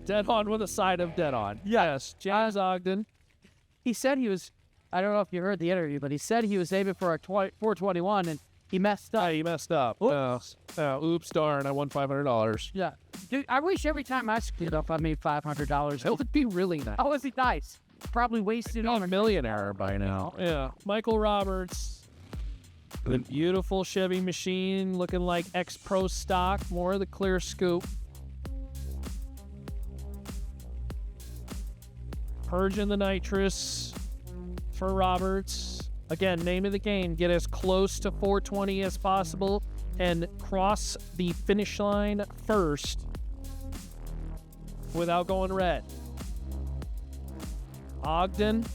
Dead on with a side of dead on. Yes, James Ogden. He said he was, I don't know if you heard the interview, but he said he was aiming for a 421 and he messed up. Yeah, he messed up. Oops. Oops, darn, I won $500. Yeah. Dude, I wish every time I screwed up I made $500. That would be really nice. Oh, is he nice? Probably wasted I'm on a millionaire by now. Yeah. Michael Roberts. The beautiful Chevy machine looking like X-Pro stock. More of the clear scoop. Purging the nitrous for Roberts. Again, name of the game, get as close to 420 as possible and cross the finish line first without going red. Ogden,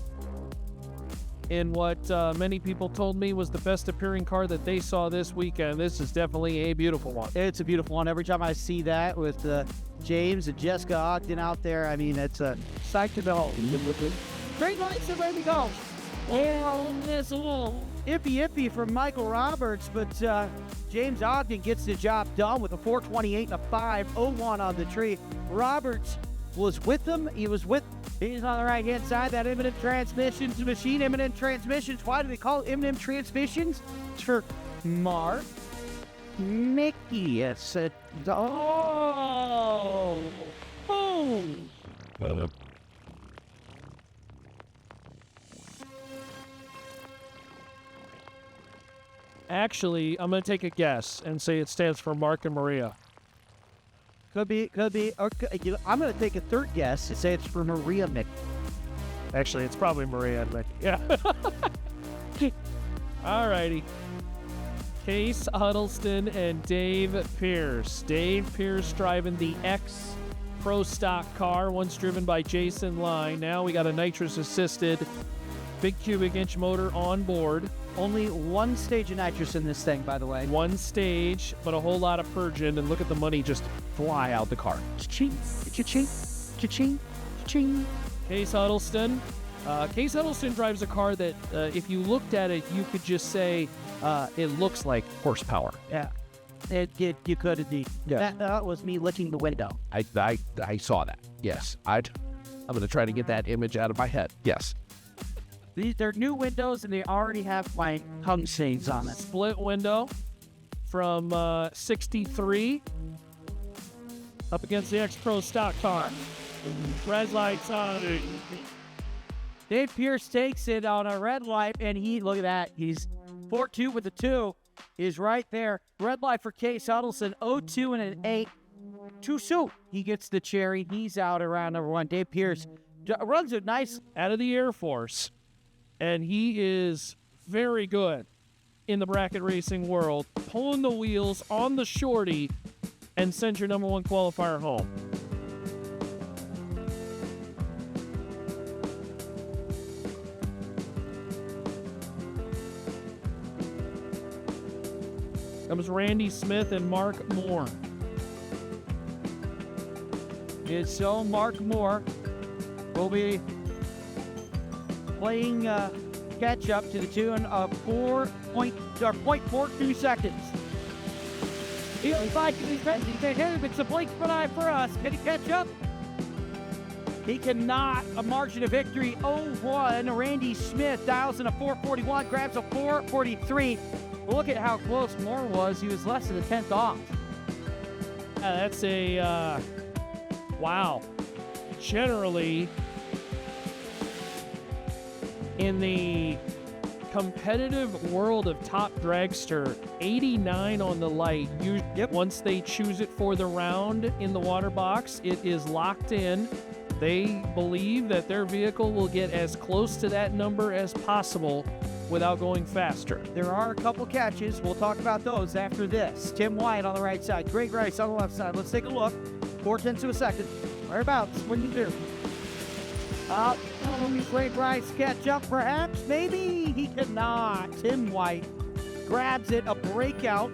in what many people told me was the best appearing car that they saw this weekend. This is definitely a beautiful one. It's a beautiful one. Every time I see that with James and Jessica Ogden out there, I mean, it's a sight to behold. Great lights and ready to go. Ippy from Michael Roberts, but James Ogden gets the job done with a 428 and a 501 on the tree. Roberts was with him. He's on the right-hand side. That Imminent Transmissions machine. Imminent Transmissions. Why do they call it Imminent Transmissions? It's for Mark Mickey. It's a... Oh! Boom! Actually, I'm going to take a guess and say it stands for Mark and Maria. Could be. Okay, I'm going to take a third guess and say it's for Maria Mickey. Actually, it's probably Maria and Mickey. Yeah. All righty. Case Huddleston and Dave Pierce. Dave Pierce driving the X Pro Stock car, once driven by Jason Line. Now we got a nitrous-assisted big cubic inch motor on board. Only one stage of nitrous in this thing, by the way. One stage, but a whole lot of purging, and look at the money just fly out the car. Cha-ching, cha-ching, cha-ching, cha-ching. Case Huddleston. Case Huddleston drives a car that, if you looked at it, you could just say it looks like horsepower. Yeah. You could indeed. Yeah. That was me licking the window. I saw that. Yes. I'm going to try to get that image out of my head. Yes. They're new windows, and they already have my tongue stains on it. Split window from 63 up against the X Pro stock car. Red lights on. Dave Pierce takes it on a red light, and look at that. He's 4-2 with the 2. Is right there. Red light for Case Huddleston, 0-2 and an 8. Too soon. He gets the cherry. He's out around number 1. Dave Pierce runs it nice. Out of the Air Force. And he is very good in the bracket racing world, pulling the wheels on the shorty and sends your number 1 qualifier home. Comes Randy Smith and Mark Moore. It's so Mark Moore will be playing catch up to the tune of 0.42 seconds. Feels like he's ready. It's a blink of an eye for us. Can he catch up? He cannot. A margin of victory 0-1. Randy Smith dials in a 441, grabs a 443. Look at how close Moore was. He was less than a tenth off. That's a wow. Generally, in the competitive world of top dragster, 89 on the light. Once they choose it for the round in the water box, it is locked in. They believe that their vehicle will get as close to that number as possible without going faster. There are a couple catches. We'll talk about those after this. Tim White on the right side, Greg Rice on the left side. Let's take a look. 4/10 to a second. Whereabouts? What do you do? Greg Rice catch up perhaps? Maybe he cannot. Tim White grabs it, a breakout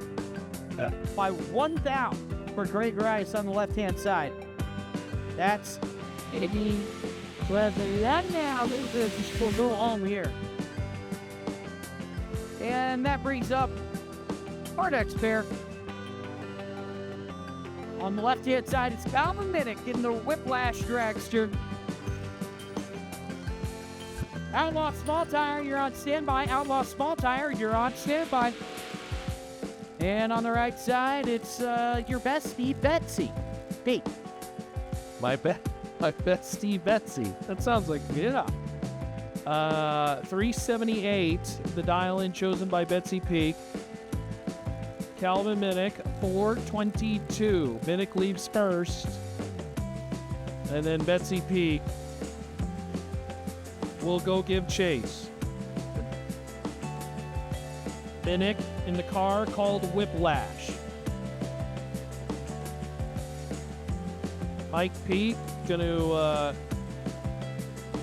by 1,000 for Greg Rice on the left-hand side. That's that now. We'll go home here. And that brings up our next pair. On the left-hand side, it's Calvin Minnick in the Whiplash dragster. Outlaw Small Tire, you're on standby. Outlaw Small Tire, you're on standby. And on the right side, it's your bestie, Betsy. Pete. My bestie Betsy. That sounds like, yeah. 378, the dial-in chosen by Betsy Peak. Calvin Minnick, 422. Minnick leaves first. And then Betsy Peak will go give chase. Minnick in the car called Whiplash. Mike Peak gonna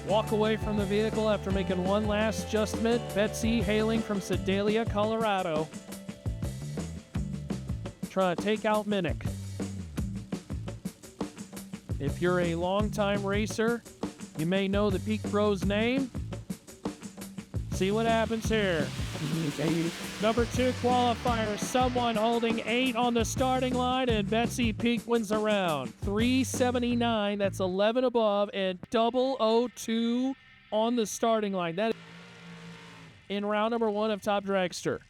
walk away from the vehicle after making one last adjustment. Betsy hailing from Sedalia, Colorado, trying to take out Minnick. If you're a longtime racer, you may know the Peak Bros name. See what happens here. Number 2 qualifier, someone holding 8 on the starting line, and Betsy Peak wins the round. 379, that's 11 above, and 002 on the starting line. That is in round number 1 of Top Dragster.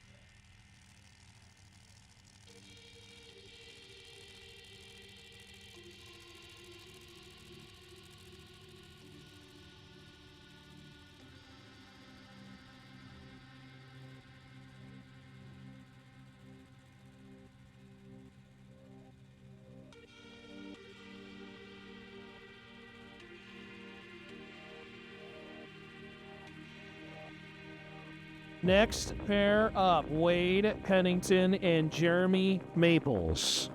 Next pair up, Wade Pennington and Jeremy Maples.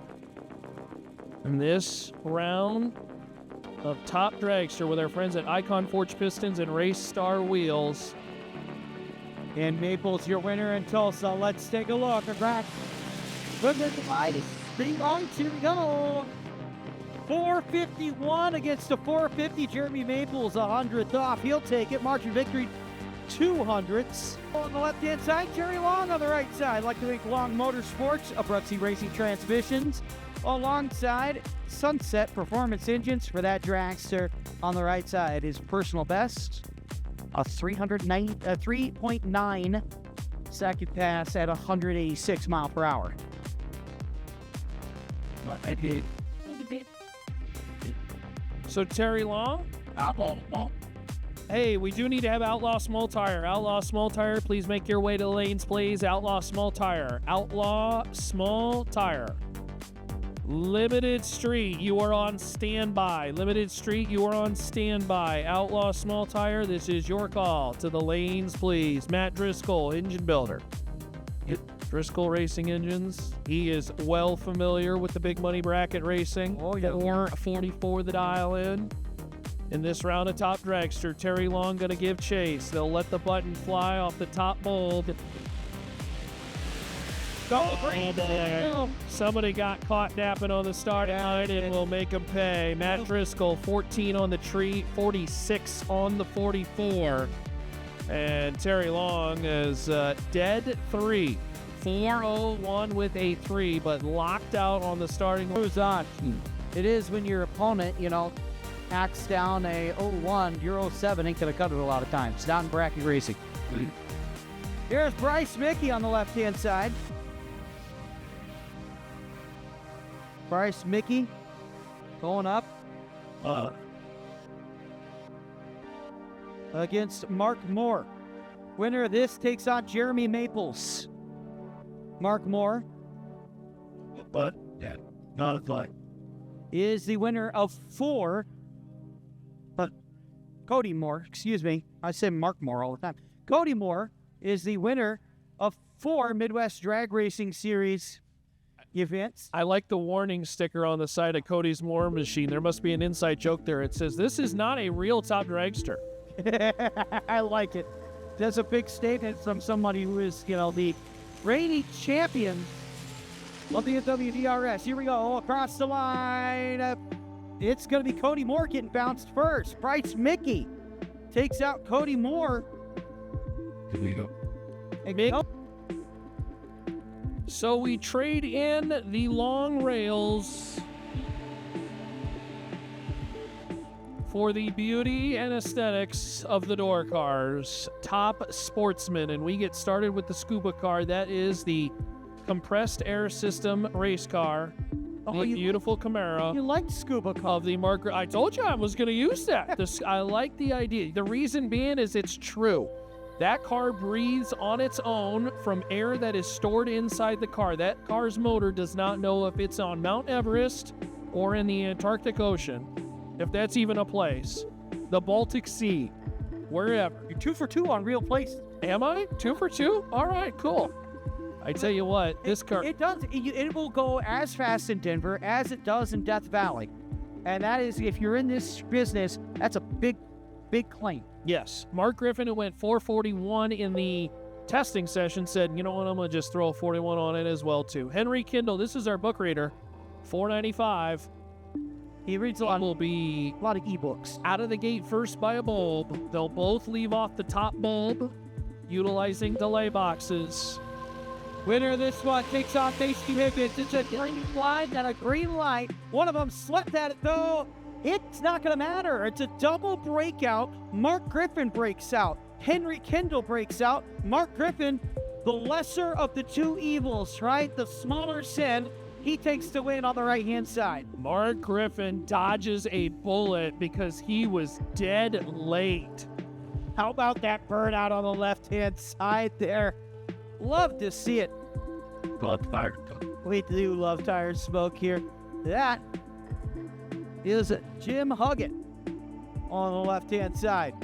In this round of Top Dragster with our friends at Icon Forge Pistons and Race Star Wheels. And Maples, your winner in Tulsa. Let's take a look. Congrats. Look at the fight. Bring on, here we go. 451 against the 450. Jeremy Maples, 100th off. He'll take it. Margin victory, 200ths. On the left-hand side, Jerry Long on the right side. Like to thank Long Motorsports, Abruzzi Racing Transmissions, alongside Sunset Performance Engines for that dragster. On the right side, his personal best, a 3.9 second pass at 186 mile per hour. So Terry Long? Hey, we do need to have Outlaw Small Tire. Outlaw Small Tire, please make your way to the lanes, please. Outlaw Small Tire. Outlaw Small Tire. Limited Street, you are on standby. Limited Street, you are on standby. Outlaw Small Tire, this is your call. To the lanes, please. Matt Driscoll, engine builder. Driscoll Racing Engines. He is well familiar with the big money bracket racing. Oh, yeah. 444 the dial in. In this round of Top Dragster, Terry Long going to give chase. They'll let the button fly off the top mold. Somebody got caught napping on the start line and will make him pay. Matt Driscoll, 14 on the tree, 46 on the 44. And Terry Long is dead 3. 401 with a 3, but locked out on the starting line. Who's on? It is when your opponent, hacks down a 01, your 07 ain't going to cut it a lot of times. Not in bracket racing. Here's Bryce Mickey on the left-hand side. Bryce Mickey going up against Mark Moore. Winner of this takes on Jeremy Maples. Mark Moore. But, yeah, not a fight. Is the winner of 4. Cody Moore, excuse me. I say Mark Moore all the time. Cody Moore is the winner of 4 Midwest Drag Racing Series events. I like the warning sticker on the side of Cody's Moore machine. There must be an inside joke there. It says, "This is not a real Top Dragster." I like it. That's a big statement from somebody who is, the reigning champion of the WDRS. Here we go, across the line. It's going to be Cody Moore getting bounced first. Bryce Mickey takes out Cody Moore. Here we go. So we trade in the long rails for the beauty and aesthetics of the door cars, Top Sportsman, and we get started with the Scuba car. That is the compressed air system race car. Oh, The beautiful Camaro You like scuba car? of the Mark. I told you I was going to use that. I like the idea. The reason being is it's true. That car breathes on its own from air that is stored inside the car. That car's motor does not know if it's on Mount Everest or in the Antarctic Ocean, if that's even a place. The Baltic Sea, wherever. You're 2 for 2 on real places. Am I? 2 for 2? All right, cool. I tell you what, this car. It does. It will go as fast in Denver as it does in Death Valley. And that is, if you're in this business, that's a big, big claim. Yes. Mark Griffin, who went 441 in the testing session, said, you know what, I'm going to just throw a 41 on it as well, too. Henry Kindle, this is our book reader, 495. He reads a It lot, will be a lot of ebooks. out of the gate first by a bulb. They'll both leave off the top bulb, utilizing delay boxes. Winner of this one takes on base two hits. It's a green flag and a green light. One of them swept at it, though. It's not going to matter. It's a double breakout. Mark Griffin breaks out. Henry Kendall breaks out. Mark Griffin, the lesser of the two evils, right? The smaller sin. He takes the win on the right-hand side. Mark Griffin dodges a bullet because he was dead late. How about that burnout on the left-hand side there? Love to see it. We do love tire smoke here. That is Jim Huggett on the left-hand side.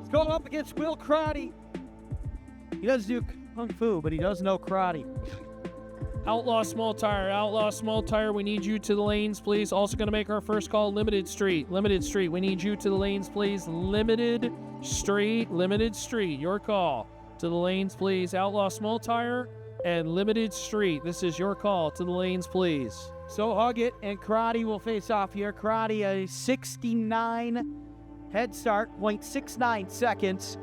He's going up against Will Crotty. He doesn't do kung fu, but he does know karate. Outlaw Small Tire, we need you to the lanes, please. Also going to make our first call, Limited Street, we need you to the lanes, please. Limited Street, your call. To the lanes, please. Outlaw Small Tire and Limited Street. This is your call. To the lanes, please. So Huggett and Karate will face off here. Karate a 69 head start, 0.69 seconds.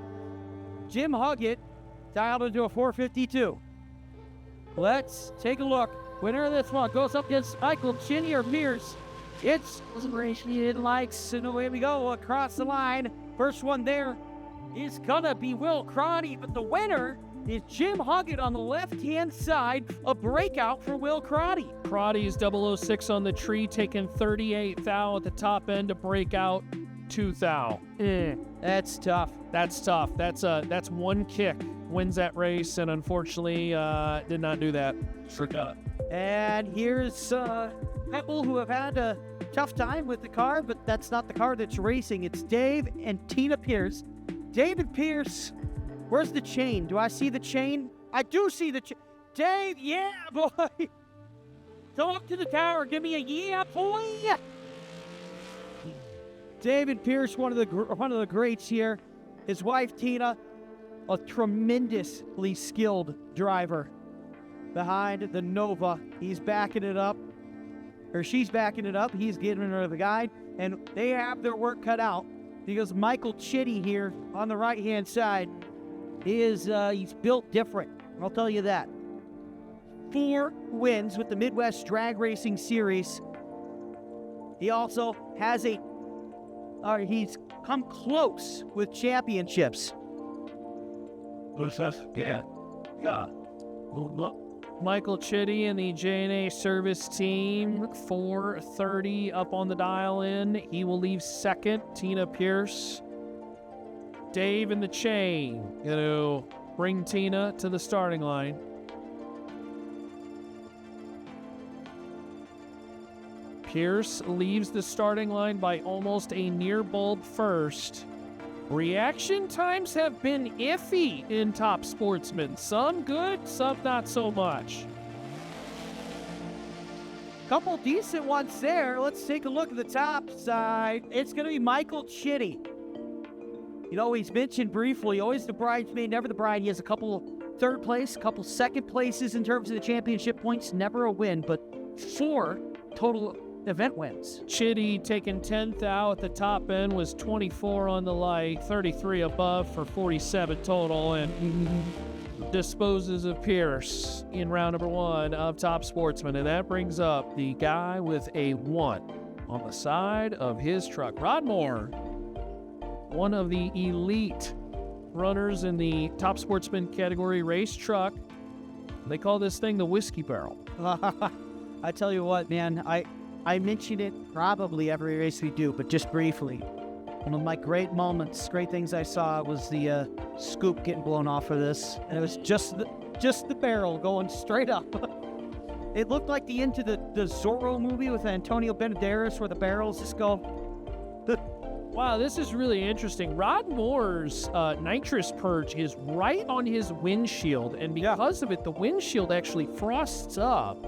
Jim Huggett dialed into a 452. Let's take a look. Winner of this one goes up against Michael Chinny or Pierce. It's it likes, and away we go across the line. First one there is gonna be Will Crotty, but the winner is Jim Huggett on the left-hand side. A breakout for Will Crotty. Crotty's 006 on the tree, taking 38 thou at the top end to break out 2 thou. That's tough. That's one kick. Wins that race, and unfortunately did not do that. Forgot. And here's people who have had a tough time with the car, but that's not the car that's racing. It's Dave and Tina Pierce. David Pierce, where's the chain? Do I see the chain? I do see the chain. Dave, yeah, boy. Talk to the tower. Give me a yeah, boy. David Pierce, one of the greats here. His wife Tina, a tremendously skilled driver behind the Nova. He's backing it up, or she's backing it up. He's giving her the guide, and they have their work cut out. Because Michael Chitty here on the right-hand side is he's built different. I'll tell you that. 4 wins with the Midwest Drag Racing Series. He also has he's come close with championships. What's that? Yeah. Michael Chitty and the J&A service team, 430 up on the dial in. He will leave second. Tina Pierce. Dave in the chain. Gonna bring Tina to the starting line. Pierce leaves the starting line by almost a near bulb first. Reaction times have been iffy in Top Sportsman. Some good, some not so much. Couple decent ones there. Let's take a look at the top side. It's going to be Michael Chitty. You know, he's mentioned briefly, always the bridesmaid, never the bride. He has a couple third place, a couple second places in terms of the championship points. Never a win, but 4 total event wins. Chitty taking 10th thou at the top end, was 24 on the light, 33 above for 47 total, and disposes of Pierce in round number 1 of Top Sportsman. And that brings up the guy with a 1. on the side of his truck. Rod Moore, one of the elite runners in the top sportsman category race truck. They call this thing the whiskey barrel. I tell you what, man, I mention it probably every race we do, but just briefly. One of my great moments, great things I saw was the scoop getting blown off of this, and it was just the barrel going straight up. It looked like the end to the Zorro movie with Antonio Banderas, where the barrels just go. Wow, this is really interesting. Rod Moore's nitrous purge is right on his windshield, and because of it, the windshield actually frosts up.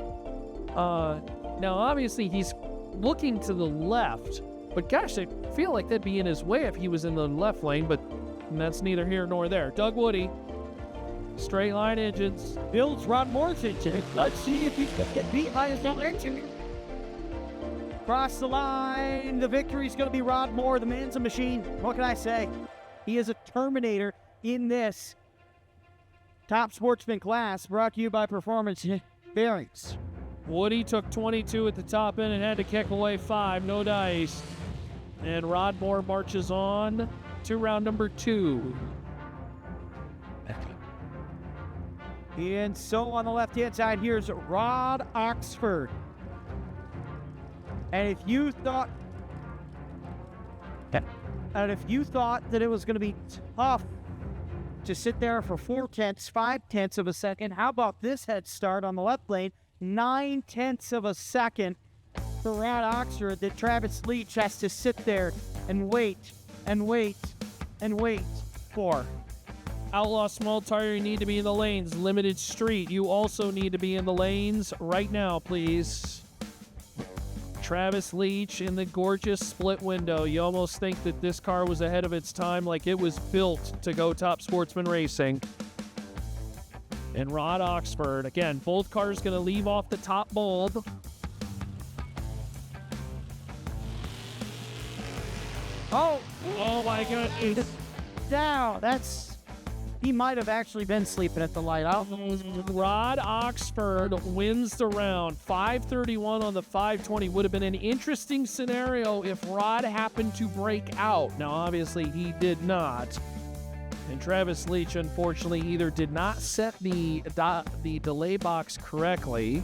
Now, obviously, he's looking to the left, but gosh, I feel like that'd be in his way if he was in the left lane, but that's neither here nor there. Doug Woody, straight line engines. Builds Rod Moore's engine. Let's see if he can get beat by his own engine. Cross the line. The victory's going to be Rod Moore. The man's a machine. What can I say? He is a Terminator in this top sportsman class, brought to you by Performance Bearings. Woody took 22 at the top end and had to kick away 5, no dice. And Rod Moore marches on to round number 2. And so on the left-hand side, here's Rod Oxford. And if you thought that it was going to be tough to sit there for 5/10 of a second, how about this head start on the left lane? 9/10 of a second for Rod Oxford that Travis Leach has to sit there and wait and wait and wait for. Outlaw small tire, you need to be in the lanes. Limited street, you also need to be in the lanes right now, please. Travis Leach in the gorgeous split window. You almost think that this car was ahead of its time, like it was built to go top sportsman racing. And Rod Oxford, again, both cars going to leave off the top bulb. Oh my God. Down. He might have actually been sleeping at the light. Rod Oxford wins the round. 5:31 on the 5:20 would have been an interesting scenario if Rod happened to break out. Now, obviously, he did not. And Travis Leach, unfortunately, either did not set the delay box correctly,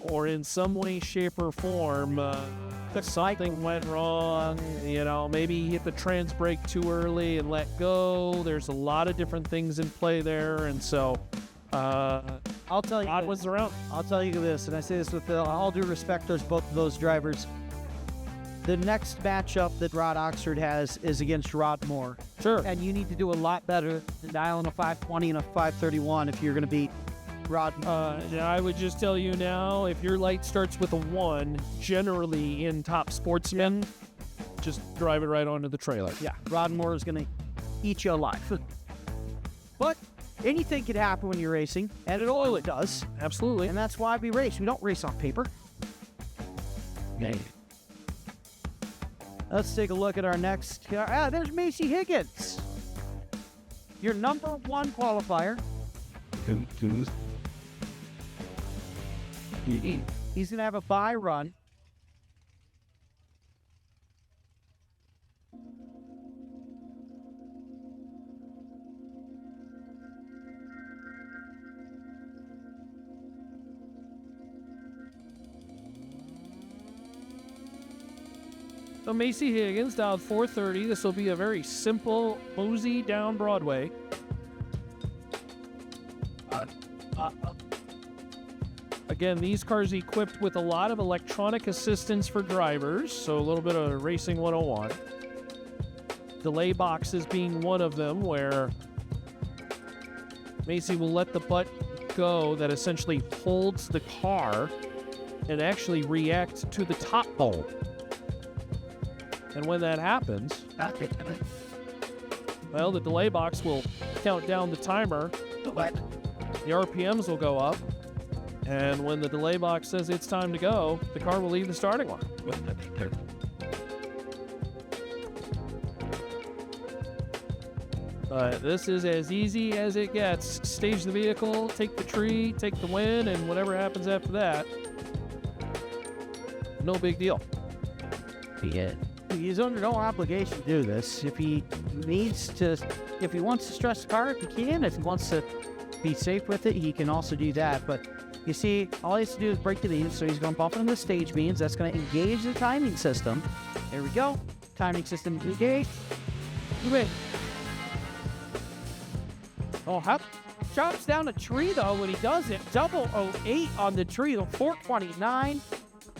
or in some way, shape, or form, something went wrong. You know, maybe he hit the trans brake too early and let go. There's a lot of different things in play there, and so I'll tell you. Rod wins the round. I'll tell you this, and I say this with all due respect to both of those drivers. The next matchup that Rod Oxford has is against Rod Moore. Sure. And you need to do a lot better than dialing a 520 and a 531 if you're going to beat Rod. I would just tell you now, if your light starts with a 1, generally in top sportsmen, just drive it right onto the trailer. Yeah, Rod Moore is going to eat you alive. But anything can happen when you're racing, and it does. Absolutely. And that's why we race. We don't race on paper. Okay. Let's take a look at our next car. There's Macy Higgins, your number 1 qualifier. He's going to have a bye run. So Macy Higgins down 430. This will be a very simple mosey down Broadway. Again, these cars equipped with a lot of electronic assistance for drivers, so a little bit of Racing 101. Delay boxes being one of them, where Macy will let the button go that essentially holds the car and actually react to the top bulb. And when that happens, well, the delay box will count down the timer, the RPMs will go up, and when the delay box says it's time to go, the car will leave the starting line. This is as easy as it gets. Stage the vehicle, take the tree, take the win, and whatever happens after that, no big deal. He's under no obligation to do this. If he wants to stress the car, he can. If he wants to be safe with it, he can also do that. But you see, all he has to do is break the leaves. So he's going to bump into the stage beams. That's going to engage the timing system. There we go. Timing system engaged. Wait. Oh, how drops down a tree though when he does it. 008 on the tree. The 429.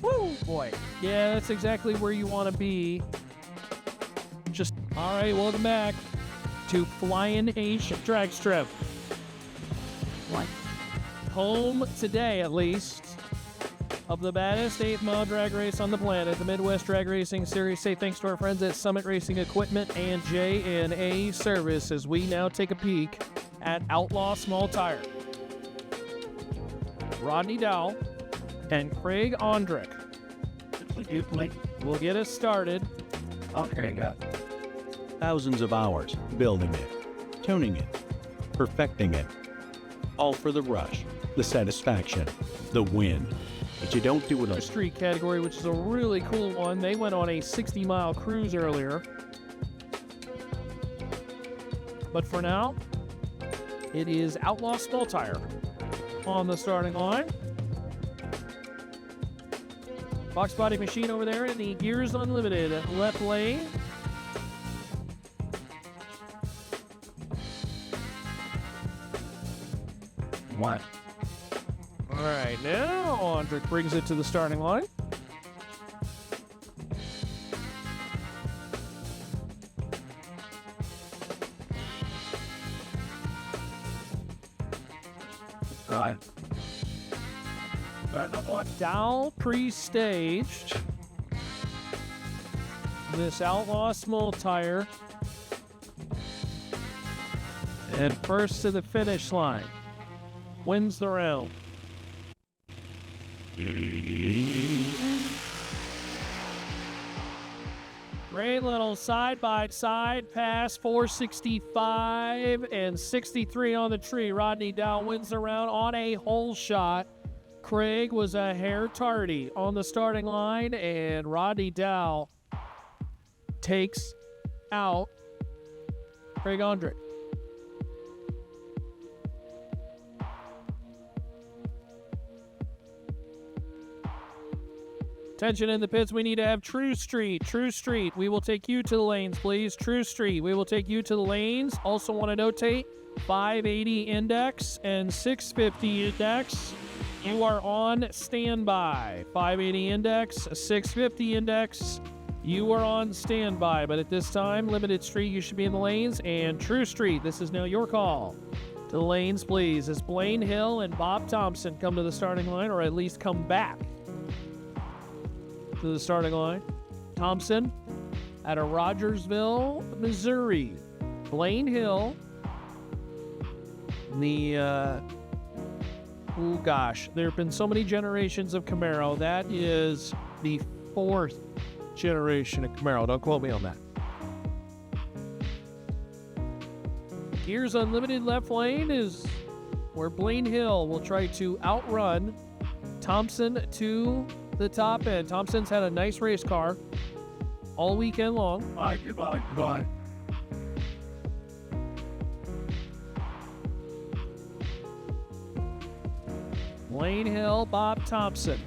Woo, boy. Yeah, that's exactly where you want to be. All right, welcome back to Flying H Drag Strip. What? Home today, at least, of the baddest 8-mile drag race on the planet, the Midwest Drag Racing Series. Say thanks to our friends at Summit Racing Equipment and J&A Service as we now take a peek at Outlaw Small Tire. Rodney Dow and Craig Ondrick will get us started. Okay, got it. Thousands of hours building it, tuning it, perfecting it. All for the rush, the satisfaction, the win. But you don't do it The on street category, which is a really cool one. They went on a 60-mile cruise earlier. But for now, it is Outlaw Small Tire on the starting line. Box body machine over there in the Gears Unlimited left lane. what? All right, now Ondrick brings it to the starting line. God. Dow pre-staged this Outlaw Small Tire. And first to the finish line. Wins the round. Great little side-by-side pass, 465 and 63 on the tree. Rodney Dow wins the round on a hole shot. Craig was a hair tardy on the starting line, and Rodney Dow takes out Craig Ondrick. Attention in the pits, we need to have True Street. True Street, we will take you to the lanes, please. True Street, we will take you to the lanes. Also want to notate 580 index and 650 index. You are on standby. 580 index, 650 index. You are on standby. But at this time, Limited Street, you should be in the lanes. And True Street, this is now your call. To the lanes, please. As Blaine Hill and Bob Thompson come to the starting line, or at least come back to the starting line. Thompson out of Rogersville, Missouri. Blaine Hill. Oh gosh, there have been so many generations of Camaro. That is the 4th generation of Camaro. Don't quote me on that. Gears Unlimited left lane is where Blaine Hill will try to outrun Thompson to the top end. Thompson's had a nice race car all weekend long. Goodbye. Blaine Hill, Bob Thompson.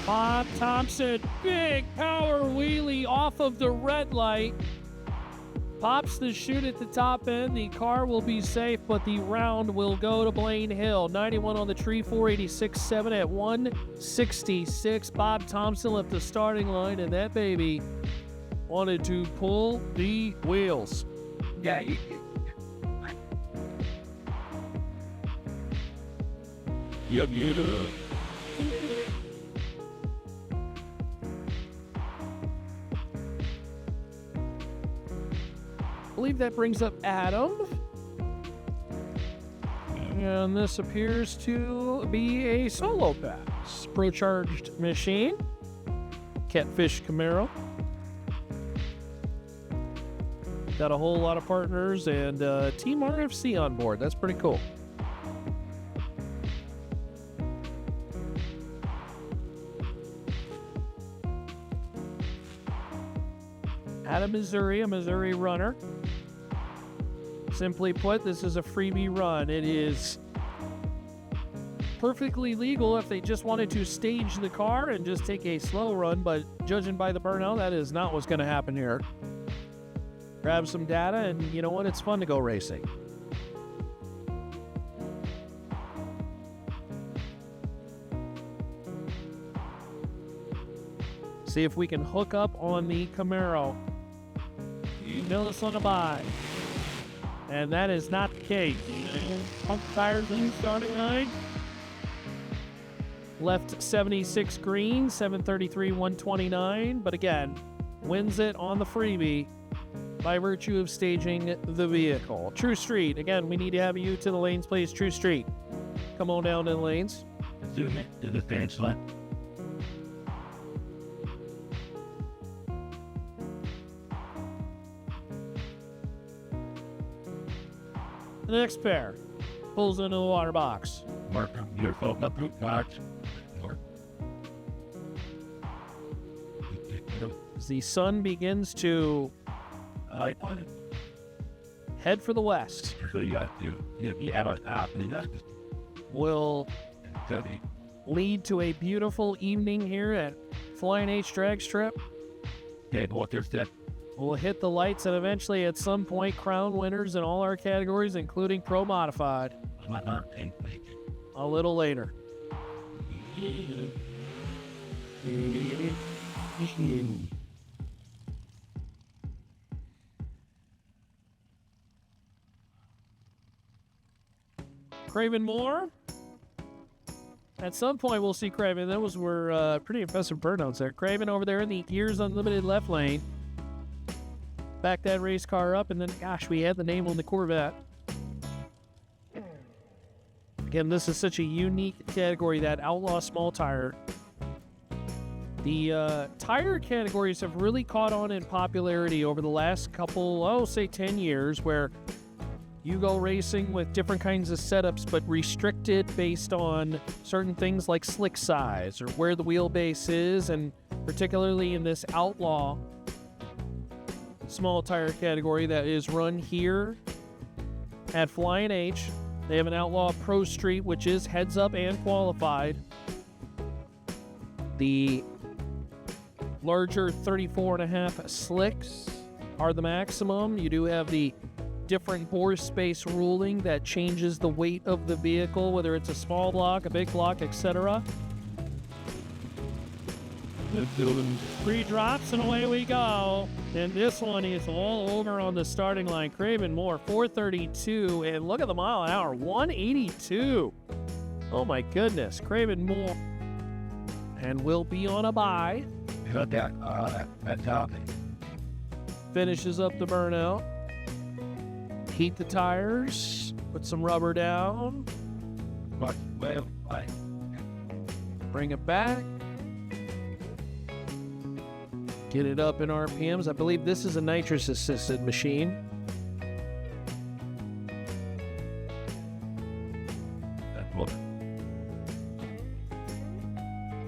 Bob Thompson, big power wheelie off of the red light. Pops the chute at the top end. The car will be safe, but the round will go to Blaine Hill. 91 on the tree, 486.7 at 166. Bob Thompson left the starting line, and that baby wanted to pull the wheels. Yeah. Yep. I believe that brings up Adam. And this appears to be a solo pass. Pro-charged machine. Catfish Camaro. Got a whole lot of partners and Team RFC on board. That's pretty cool. out of Missouri, a Missouri runner. Simply put, this is a freebie run. It is perfectly legal if they just wanted to stage the car and just take a slow run, but judging by the burnout, that is not what's going to happen here. Grab some data, and you know what? It's fun to go racing. See if we can hook up on the Camaro. Millis on the by. And that is not the case. Pump tires in starting line. Left 76 green, 733, 129. But again, wins it on the freebie by virtue of staging the vehicle. True Street. Again, we need to have you to the lanes, please. True Street. Come on down to the lanes. Zoom in to the finish line. The next pair pulls into the water box. Mark your phone up root box. As the sun begins to head for the west, will lead to a beautiful evening here at Flying H Drag Strip. We'll hit the lights and eventually at some point crown winners in all our categories, including Pro Modified. A little later. Craven Moore. At some point we'll see Craven. Those were pretty impressive burnouts there. Craven over there in the Gears Unlimited left lane. Back that race car up, and then, gosh, we had the name on the Corvette. Again, this is such a unique category, that Outlaw Small Tire. The tire categories have really caught on in popularity over the last couple, say 10 years, where you go racing with different kinds of setups, but restricted based on certain things like slick size or where the wheelbase is, and particularly in this Outlaw small tire category that is run here at Flying H. They have an Outlaw Pro Street, which is heads up and qualified. The larger 34.5 slicks are the maximum. You do have the different bore space ruling that changes the weight of the vehicle, whether it's a small block, a big block, etc. 3 drops and away we go. And this one is all over on the starting line. Craven Moore, 432, and look at the mile an hour, 182. Oh my goodness, Craven Moore. And we'll be on a bye. Finishes up the burnout. Heat the tires. Put some rubber down. Bring it back. Get it up in RPMs. I believe this is a nitrous assisted machine.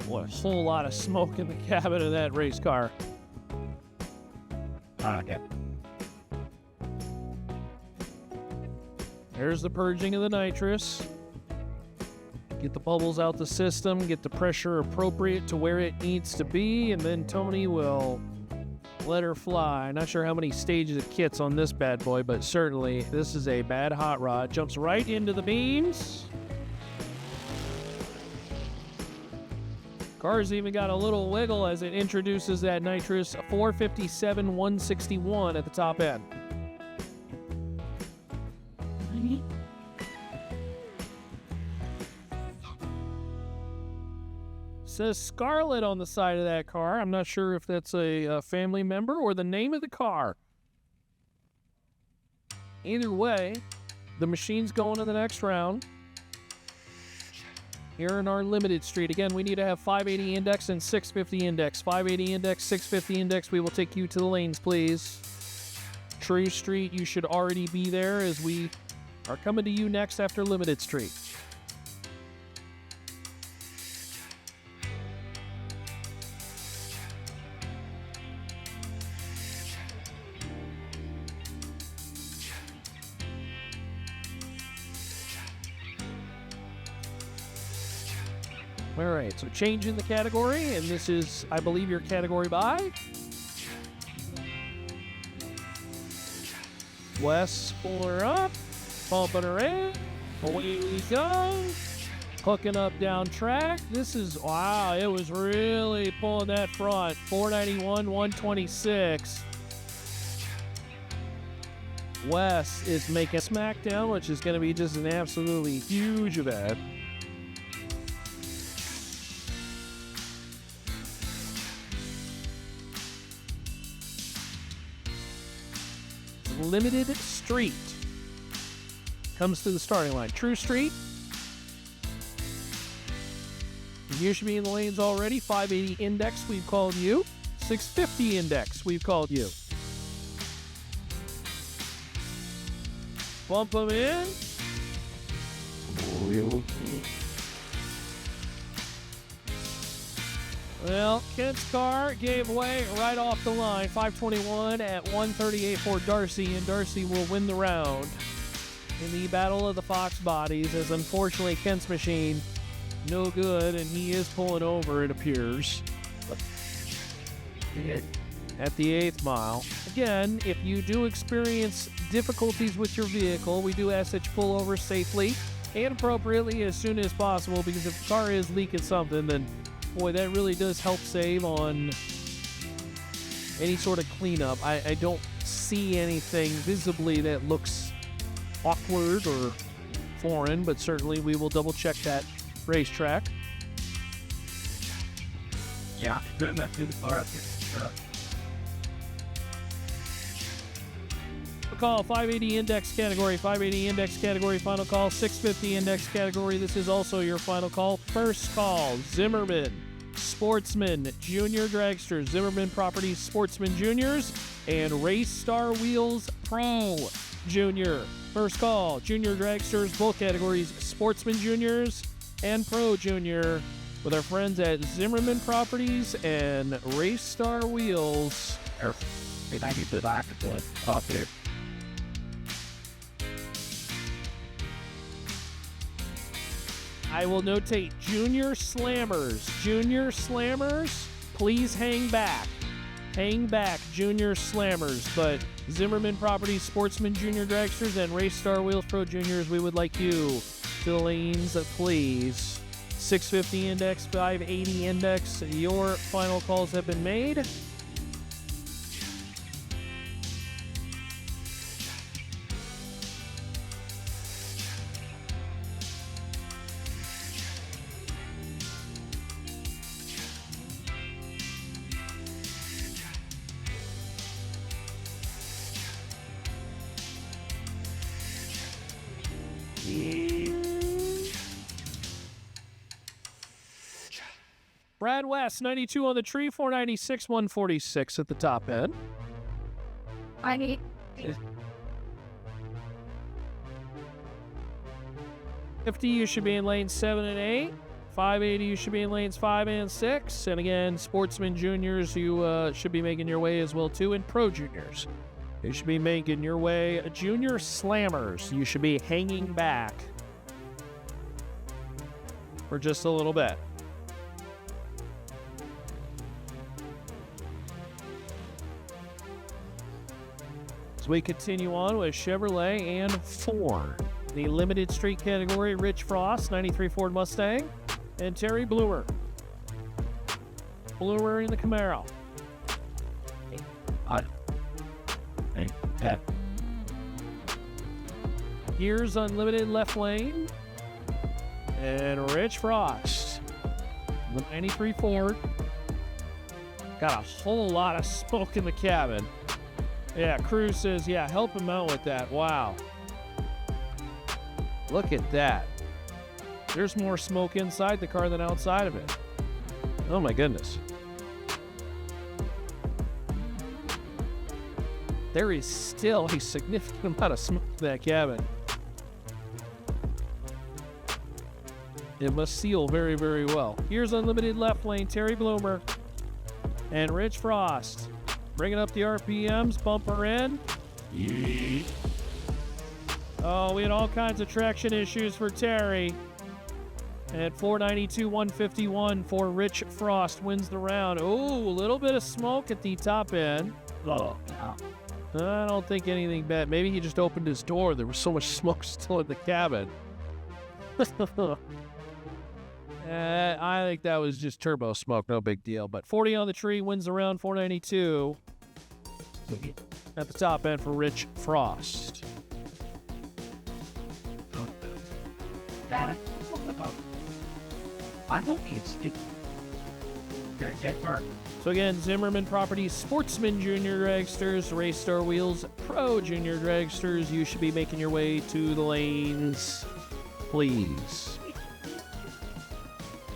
What a whole lot of smoke in the cabin of that race car. There's the purging of the nitrous. Get the bubbles out the system, get the pressure appropriate to where it needs to be, and then Tony will let her fly. Not sure how many stages of kits on this bad boy, but certainly this is a bad hot rod. Jumps right into the beams. Car's even got a little wiggle as it introduces that nitrous 457 161 at the top end. Says Scarlet on the side of that car. I'm not sure if that's a family member or the name of the car. Either way, the machine's going to the next round. Here in our limited street. Again, we need to have 580 index and 650 index. 580 index, 650 index. We will take you to the lanes, please. True Street, you should already be there as we are coming to you next after limited street. All right, so changing the category, and this is, I believe, your category by. Wes pulling her up, pumping her in. Away we go. Hooking up down track. This is, wow, it was really pulling that front. 491, 126. Wes is making smackdown, which is going to be just an absolutely huge event. Limited Street comes to the starting line. True Street. You should be in the lanes already. 580 index, we've called you. 650 index, we've called you. Bump them in. Well, Kent's car gave way right off the line. 521 at 138 for Darcy, and Darcy will win the round in the Battle of the Fox Bodies, as unfortunately Kent's machine, no good, and he is pulling over, it appears, at the 8th mile. Again, if you do experience difficulties with your vehicle, we do ask that you pull over safely and appropriately as soon as possible, because if the car is leaking something, then boy, that really does help save on any sort of cleanup. I don't see anything visibly that looks awkward or foreign, but certainly we will double check that racetrack. Yeah. Call 580 index category, 580 index category, final call, 650 index category. This is also your final call. First call, Zimmerman Sportsman Junior Dragsters, Zimmerman Properties Sportsman Juniors, and Race Star Wheels Pro Junior. First call, Junior Dragsters, both categories, Sportsman Juniors and Pro Junior, with our friends at Zimmerman Properties and Race Star Wheels. I will notate Junior Slammers. Junior Slammers, please hang back. Hang back, Junior Slammers. But Zimmerman Properties, Sportsman Junior Dragsters, and Race Star Wheels Pro Juniors, we would like you to the lanes, please. 650 index, 580 index. Your final calls have been made. Brad West, 92 on the tree, 496, 146 at the top end. I need 50, you should be in lanes 7 and 8. 580, you should be in lanes 5 and 6. And again, Sportsman Juniors, you should be making your way as well, too. And Pro Juniors, you should be making your way. Junior Slammers, you should be hanging back for just a little bit. As we continue on with Chevrolet and Ford. The limited street category, Rich Frost, 93 Ford Mustang, and Terry Bloomer. Bloomer in the Camaro. Gears Unlimited left lane. And Rich Frost. The 93 Ford. Got a whole lot of smoke in the cabin. Yeah, Cruz says, yeah, help him out with that. Wow. Look at that. There's more smoke inside the car than outside of it. Oh my goodness. There is still a significant amount of smoke in that cabin. It must seal very, very well. Here's Unlimited left lane, Terry Bloomer and Rich Frost. Bringing up the RPMs, bumper in. Oh, we had all kinds of traction issues for Terry. At 492, 151 for Rich Frost wins the round. Oh, a little bit of smoke at the top end. Oh, no. I don't think anything bad. Maybe he just opened his door. There was so much smoke still in the cabin. I think that was just turbo smoke. No big deal. But 40 on the tree wins the round. 492 at the top end for Rich Frost. I don't need stick. Get burnt. So again, Zimmerman Properties, Sportsman Junior Dragsters, Race Star Wheels, Pro Junior Dragsters. You should be making your way to the lanes, please.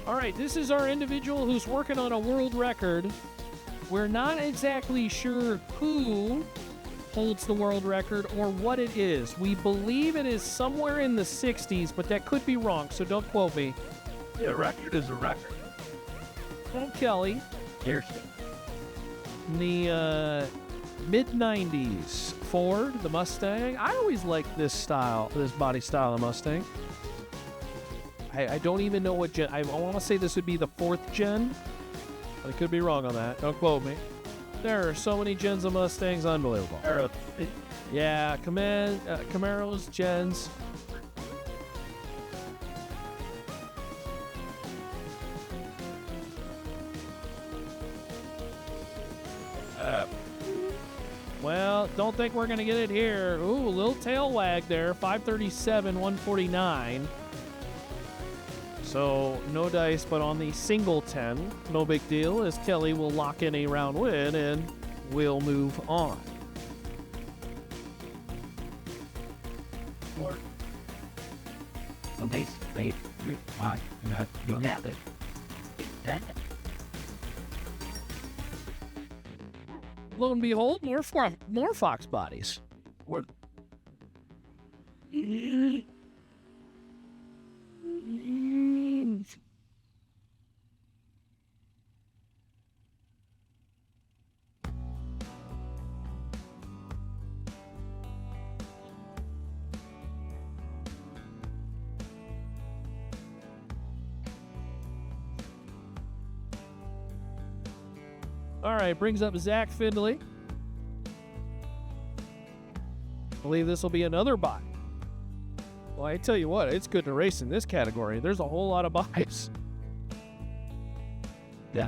All right, this is our individual who's working on a world record. We're not exactly sure who holds the world record or what it is. We believe it is somewhere in the 60s, but that could be wrong, so don't quote me. Yeah, a record is a record. Paul Kelly. Here's In the mid-90s, Ford, the Mustang. I always liked this body style of Mustang. I don't even know what gen. I want to say this would be the 4th gen. I could be wrong on that. Don't quote me. There are so many gens of Mustangs, unbelievable. Yeah, Camaros, gens. Well, don't think we're going to get it here. Ooh, a little tail wag there. 537, 149. So, no dice, but on the single 10, no big deal, as Kelly will lock in a round win, and we'll move on. Lo and behold, more Fox bodies. All right, brings up Zach Findlay. I believe this will be another buy. Well, I tell you what, it's good to race in this category. There's a whole lot of buys. Yeah.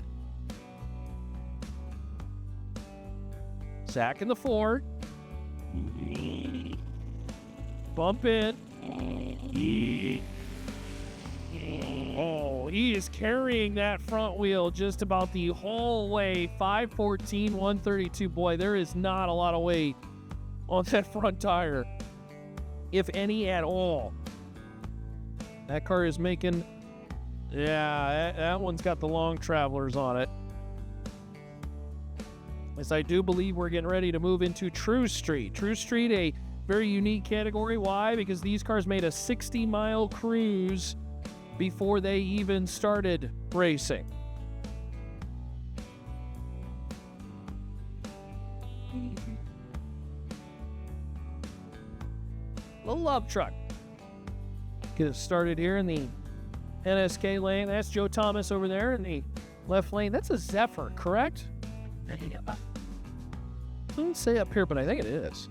Zach in the Ford. Bump in. Oh, he is carrying that front wheel just about the whole way. 514, 132. Boy, there is not a lot of weight on that front tire, if any at all. That car is making, yeah, that one's got the long travelers on it. Yes, I do believe we're getting ready to move into True Street. True Street, a very unique category. Why? Because these cars made a 60-mile cruise before they even started racing. The love truck. Get it started here in the NSK lane. That's Joe Thomas over there in the left lane. That's a Zephyr, correct? Doesn't say up here, but I think it is.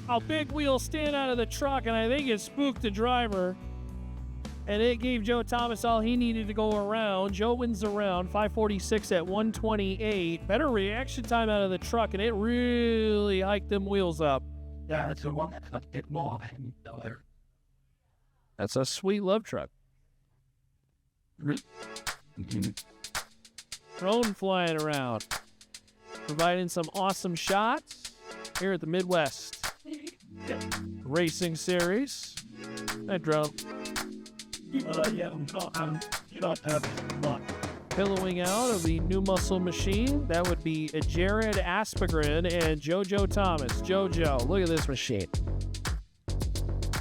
A big wheel stand out of the truck, and I think it spooked the driver. And it gave Joe Thomas all he needed to go around. Joe wins the round, 546 at 128. Better reaction time out of the truck, and it really hiked them wheels up. Yeah, that's the one that's a bit more. That's a sweet love truck. Drone flying around, providing some awesome shots here at the Midwest Racing Series. That drone. Yeah, I'm not having luck. Pillowing out of the new muscle machine, that would be Jared Aspegren and JoJo Thomas. JoJo, look at this machine.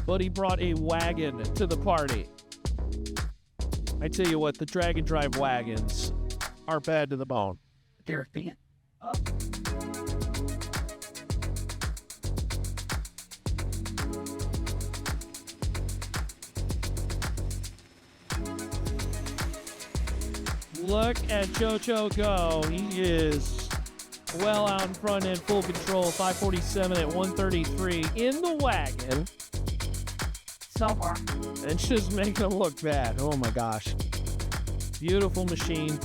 But he brought a wagon to the party. I tell you what, the drag and drive wagons are bad to the bone. They're a fan. Look at JoJo go. He is well out in front and full control. 547 at 133 in the wagon. So far. And just make them look bad. Oh my gosh. Beautiful machine.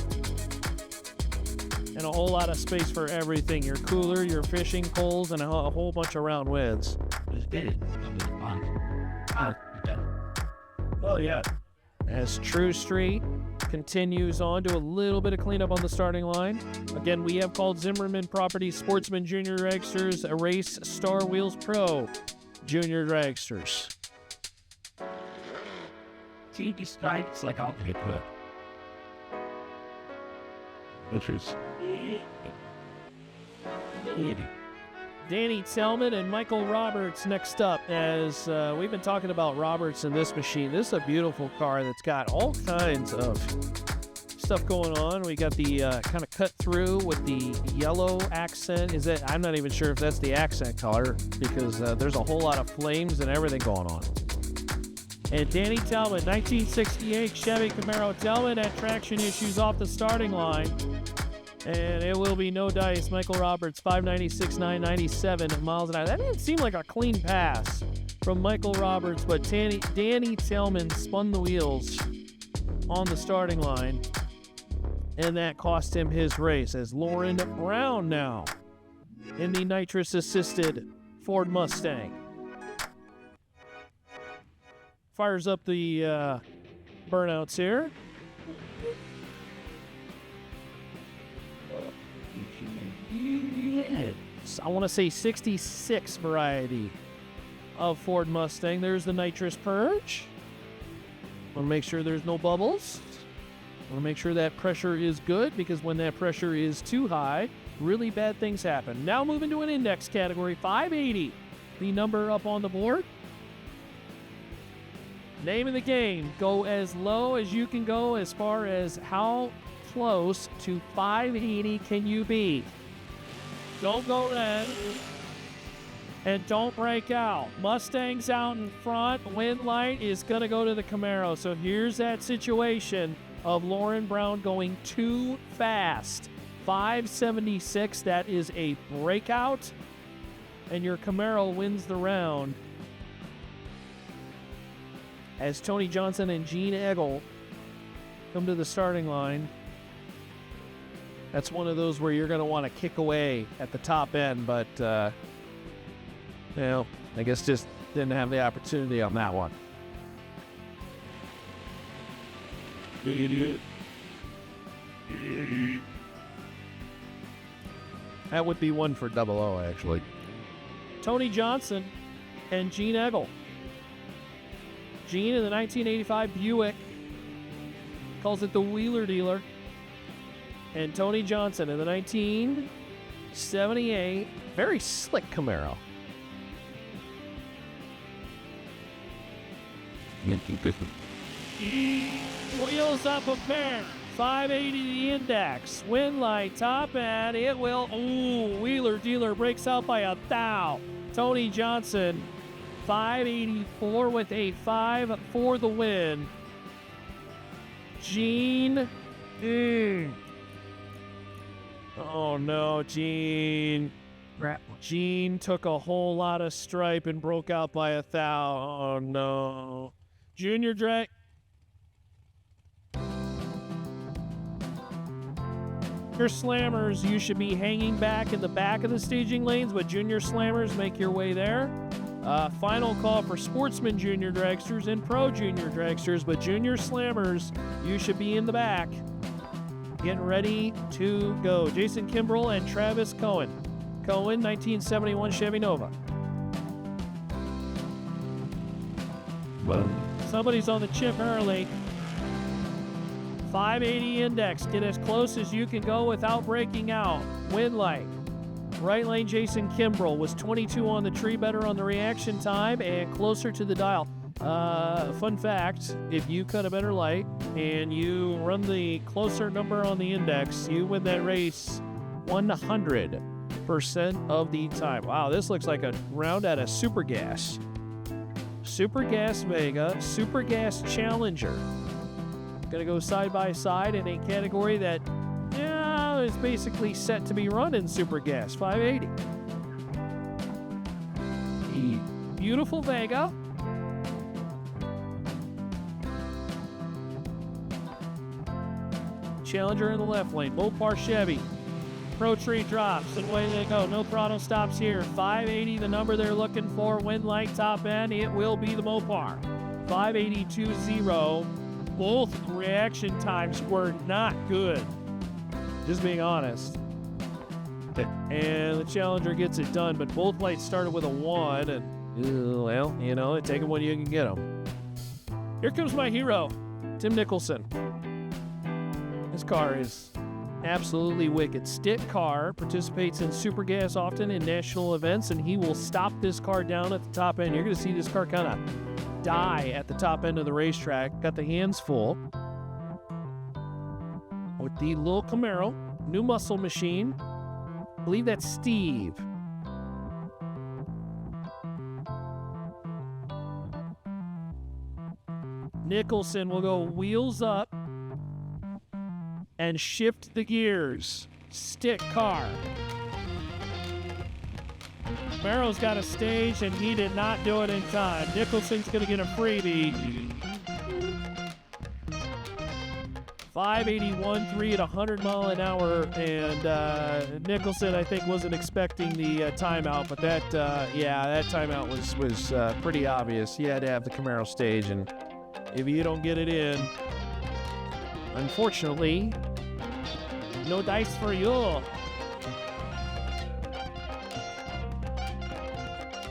And a whole lot of space for everything. Your cooler, your fishing poles, and a whole bunch of round widths. Oh, yeah. As True Street continues on to a little bit of cleanup on the starting line. Again, we have called Zimmerman Properties Sportsman Junior Dragsters a Race Star Wheels Pro Junior Dragsters. See, these stripes like all the good. Nitrous. Danny Tellman and Michael Roberts next up. As we've been talking about Roberts in this machine, this is a beautiful car that's got all kinds of stuff going on. We got the kind of cut through with the yellow accent. Is that? I'm not even sure if that's the accent color because there's a whole lot of flames and everything going on. And Danny Tellman, 1968 Chevy Camaro. Tellman had traction issues off the starting line. And it will be no dice. Michael Roberts, 596, 997 miles an hour. That didn't seem like a clean pass from Michael Roberts, but Danny Tellman spun the wheels on the starting line, and that cost him his race. As Lauren Brown now in the nitrous-assisted Ford Mustang fires up the burnouts here. I want to say 66 variety of Ford Mustang. There's the nitrous purge. Want to make sure there's no bubbles. Want to make sure that pressure is good, because when that pressure is too high, really bad things happen. Now moving to an index category, 580. The number up on the board. Name of the game, go as low as you can go as far as how close to 580 can you be. Don't go red. And don't break out. Mustang's out in front. Wind light is going to go to the Camaro. So here's that situation of Lauren Brown going too fast. 576, that is a breakout. And your Camaro wins the round. As Tony Johnson and Gene Eggle come to the starting line. That's one of those where you're going to want to kick away at the top end, but, I guess just didn't have the opportunity on that one. That would be one for 00, actually. Tony Johnson and Gene Eggle. Gene in the 1985 Buick calls it the Wheeler Dealer. And Tony Johnson in the 1978 very slick Camaro. Wheels up a pair. 580 the index. Wind light top end. It will. Wheeler Dealer breaks out by a thou. Tony Johnson, 584 with a 5 for the win. Gene. Oh no, Gene. Gene took a whole lot of stripe and broke out by a thou. Oh no. Junior Drag. Junior Slammers, you should be hanging back in the back of the staging lanes, but Junior Slammers, make your way there. Final call for Sportsman Junior Dragsters and Pro Junior Dragsters, but Junior Slammers, you should be in the back. Getting ready to go. Jason Kimbrell and Travis Cohen. Cohen, 1971 Chevy Nova. Somebody's on the chip early. 580 index. Get as close as you can go without breaking out. Wind light. Right lane Jason Kimbrell was 22 on the tree, better on the reaction time and closer to the dial. Fun fact, if you cut a better light and you run the closer number on the index, you win that race 100% of the time. Wow, this looks like a round at a Super Gas. Super Gas Vega, Super Gas Challenger. Gonna go side by side in a category that is basically set to be run in Super Gas 580. Beautiful Vega. Challenger in the left lane. Mopar Chevy. Pro Tree drops and away they go. No throttle stops here. 580, the number they're looking for. Wind light top end. It will be the Mopar. 582.0. Both reaction times were not good. Just being honest. And the Challenger gets it done, but both lights started with a 1, and, well, you know, take them when you can get them. Here comes my hero, Tim Nicholson. This car is absolutely wicked. Stick car, participates in Super Gas often in national events, and he will stop this car down at the top end. You're going to see this car kind of die at the top end of the racetrack. Got the hands full with the little Camaro, new muscle machine. I believe that's Steve. Nicholson will go wheels up and shift the gears. Stick car. Camaro's got a stage, and he did not do it in time. Nicholson's going to get a freebie. 581.3 at 100 mile an hour, and Nicholson, I think, wasn't expecting the timeout, but that timeout was pretty obvious. He had to have the Camaro stage, and if you don't get it in, unfortunately, no dice for you.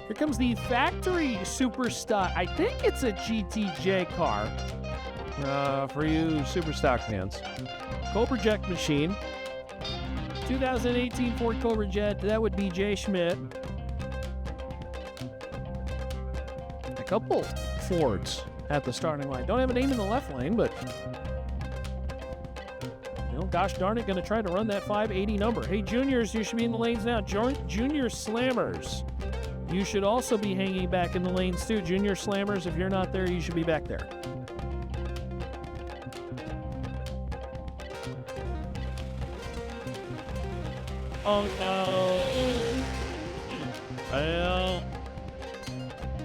Here comes the factory super stock. I think it's a GTJ car. For you super stock fans. Cobra Jet machine. 2018 Ford Cobra Jet. That would be Jay Schmidt. A couple Fords at the starting line. Don't have a name in the left lane, but gosh darn it, going to try to run that 580 number. Hey, juniors, you should be in the lanes now. Junior slammers, you should also be hanging back in the lanes too. Junior slammers, if you're not there, you should be back there. Oh no. Well,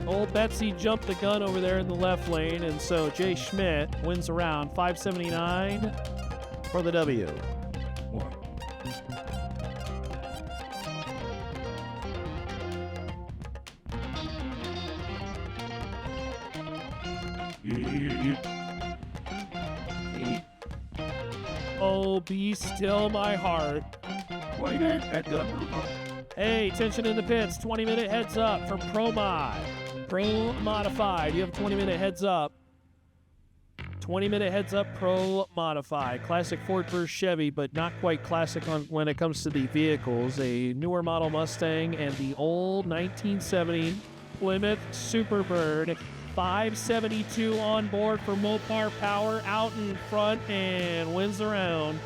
old Betsy jumped the gun over there in the left lane, and so Jay Schmidt wins around 579 for the W. Oh, be still my heart. Hey, tension in the pits. 20-minute heads up for Pro Modified. You have a 20-minute heads up. 20-minute heads up Pro Modified. Classic Ford vs. Chevy, but not quite classic when it comes to the vehicles. A newer model Mustang and the old 1970 Plymouth Superbird. 572 on board for Mopar Power out in front and wins the round.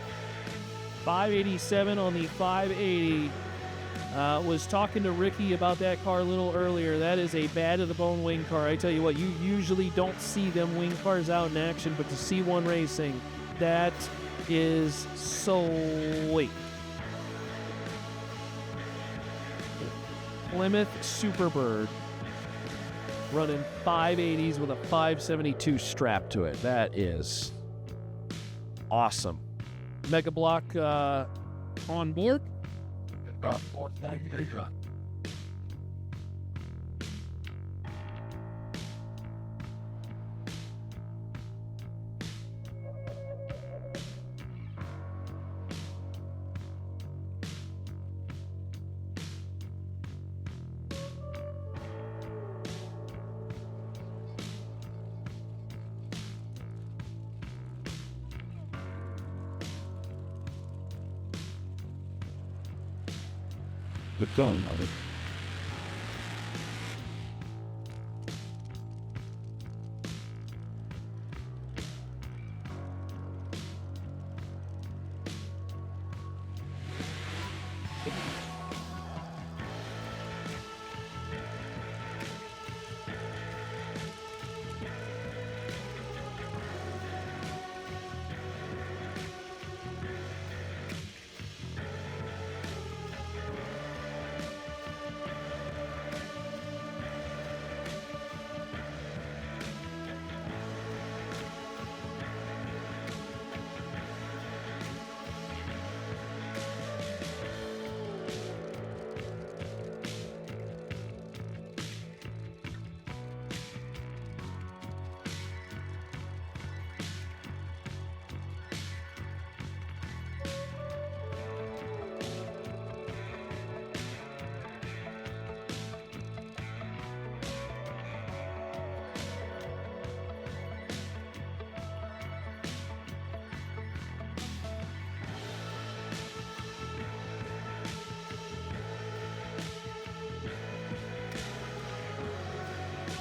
587 on the 580. Was talking to Ricky about that car a little earlier. That is a bad-to-the-bone wing car. I tell you what, you usually don't see them wing cars out in action, but to see one racing, that is sweet. Plymouth Superbird running 580s with a 572 strap to it. That is awesome. Mega Block on board. the gun of it.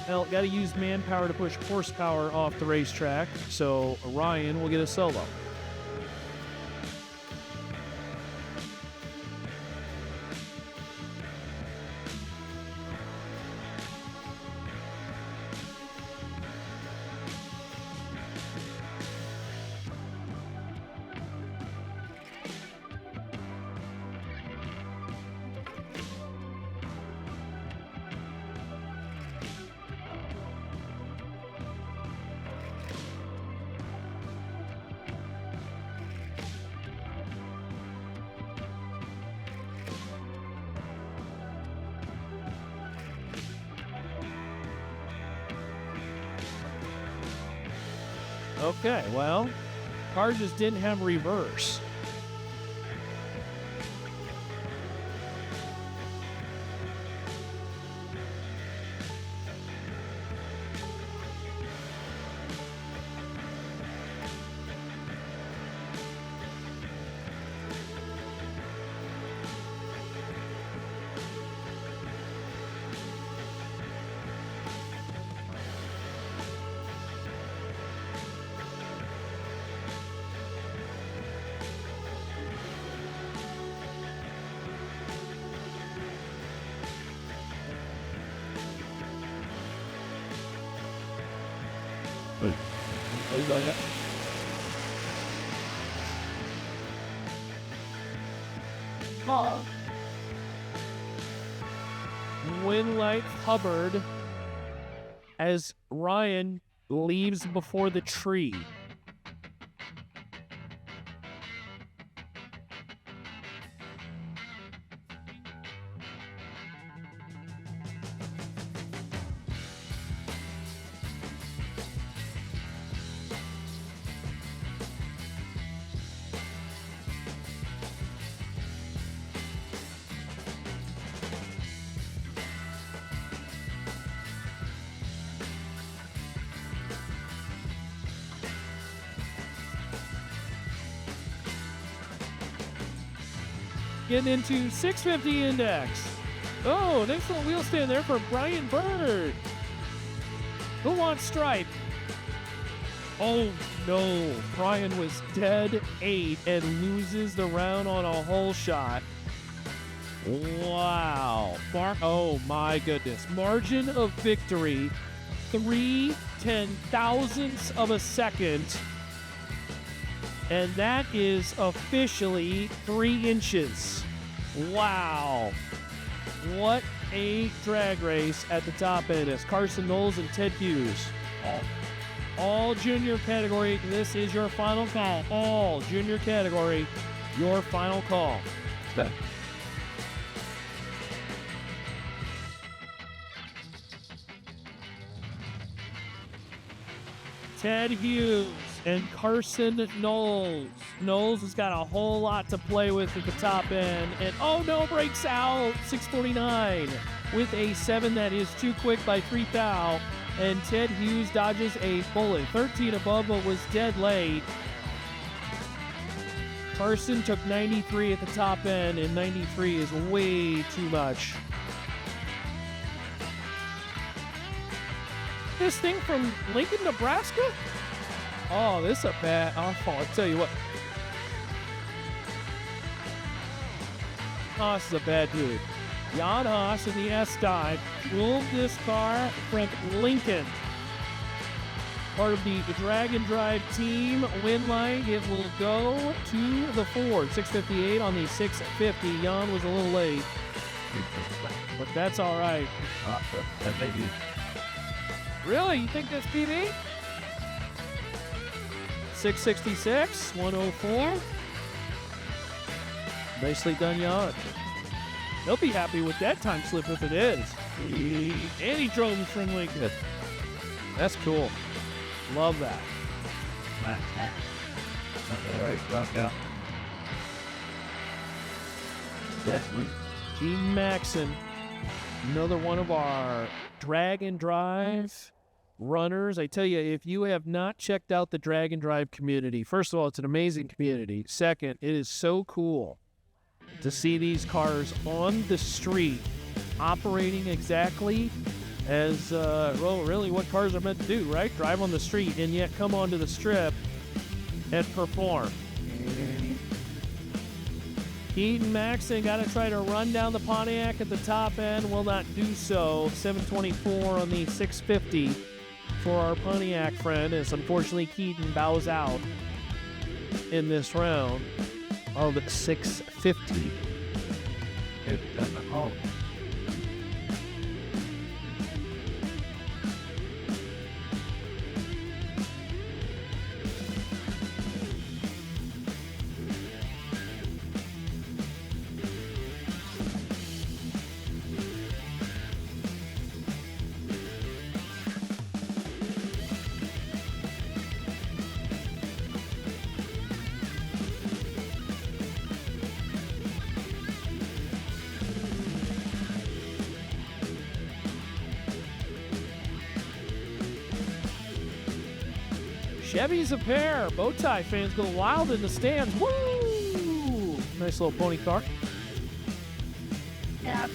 Well, got to use manpower to push horsepower off the racetrack, so Ryan will get a solo. Okay, well, car just didn't have reverse. Winlight Hubbard as Ryan leaves before the tree. Getting into 650 index. Oh, an excellent wheel stand there for Brian Bird. Who wants stripe? Oh no, Brian was dead 8 and loses the round on a hole shot. Wow. Oh my goodness. Margin of victory, 3/10,000ths of a second. And that is officially 3 inches. Wow. What a drag race at the top end as Carson Knowles and Ted Hughes. All junior category, this is your final call. All junior category, your final call. Ted Hughes and Carson Knowles. Knowles has got a whole lot to play with at the top end. And oh no, breaks out. 649 with a 7 that is too quick by 3 thou. And Ted Hughes dodges a bullet. 13 above but was dead late. Carson took 93 at the top end, and 93 is way too much. This thing from Lincoln, Nebraska? Oh, this is a bad. Oh, I'll tell you what. Haas is a bad dude. Jan Haas in the S-Dive drove this car from Lincoln. Part of the drag and drive team. Win line, it will go to the Ford. 658 on the 650. Jan was a little late, but that's all right. Really? You think that's PB? 666, 104. Nicely done, Jan. They'll be happy with that time slip if it is. And he drove from Lincoln. That's cool. Love that. Gene Maxon, another one of our drag and drive runners. I tell you, if you have not checked out the drag and drive community, first of all, it's an amazing community. Second, it is so cool to see these cars on the street operating exactly as, well, really what cars are meant to do, right? Drive on the street and yet come onto the strip and perform. Keaton Maxon got to try to run down the Pontiac at the top end. Will not do so. 724 on the 650 for our Pontiac friend, as unfortunately Keaton bows out in this round of 650. Chevy's a pair. Bowtie fans go wild in the stands. Woo! Nice little pony car. Yeah.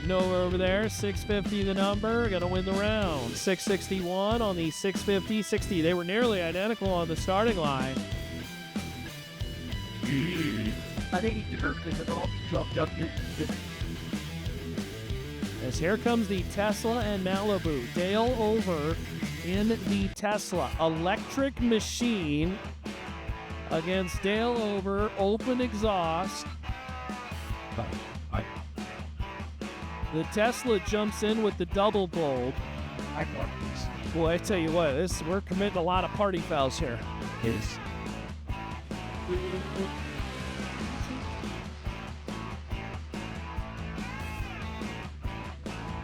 Nowhere over there. 650 the number. Gonna win the round. 661 on the 650. 60. They were nearly identical on the starting line. I think he dropped up here. As here comes the Tesla and Malibu. Dale over in the Tesla. Electric machine against Dale over. Open exhaust. The Tesla jumps in with the double bulb. Boy, I tell you what, we're committing a lot of party fouls here.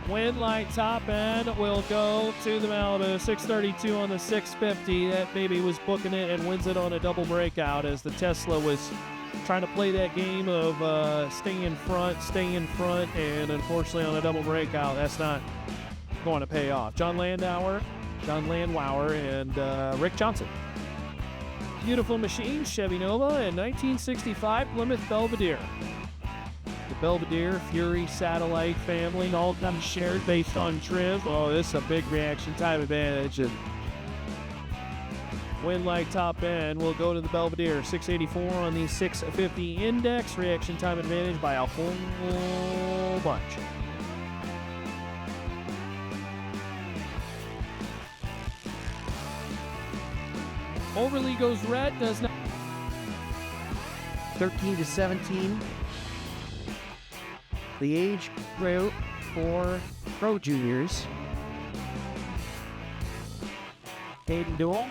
Wind light top end will go to the Malibu. 632 on the 650. That baby was booking it and wins it on a double breakout as the Tesla was trying to play that game of stay in front, and unfortunately on a double breakout, that's not going to pay off. John Landauer, and Rick Johnson. Beautiful machine, Chevy Nova, and 1965 Plymouth Belvedere. The Belvedere Fury satellite family, all done shared based on trim. Oh, this is a big reaction time advantage. And wind light top end will go to the Belvedere. 684 on the 650 index. Reaction time advantage by a whole bunch. Overly goes red, does not. 13 to 17. The age group for Pro Juniors. Hayden Duel.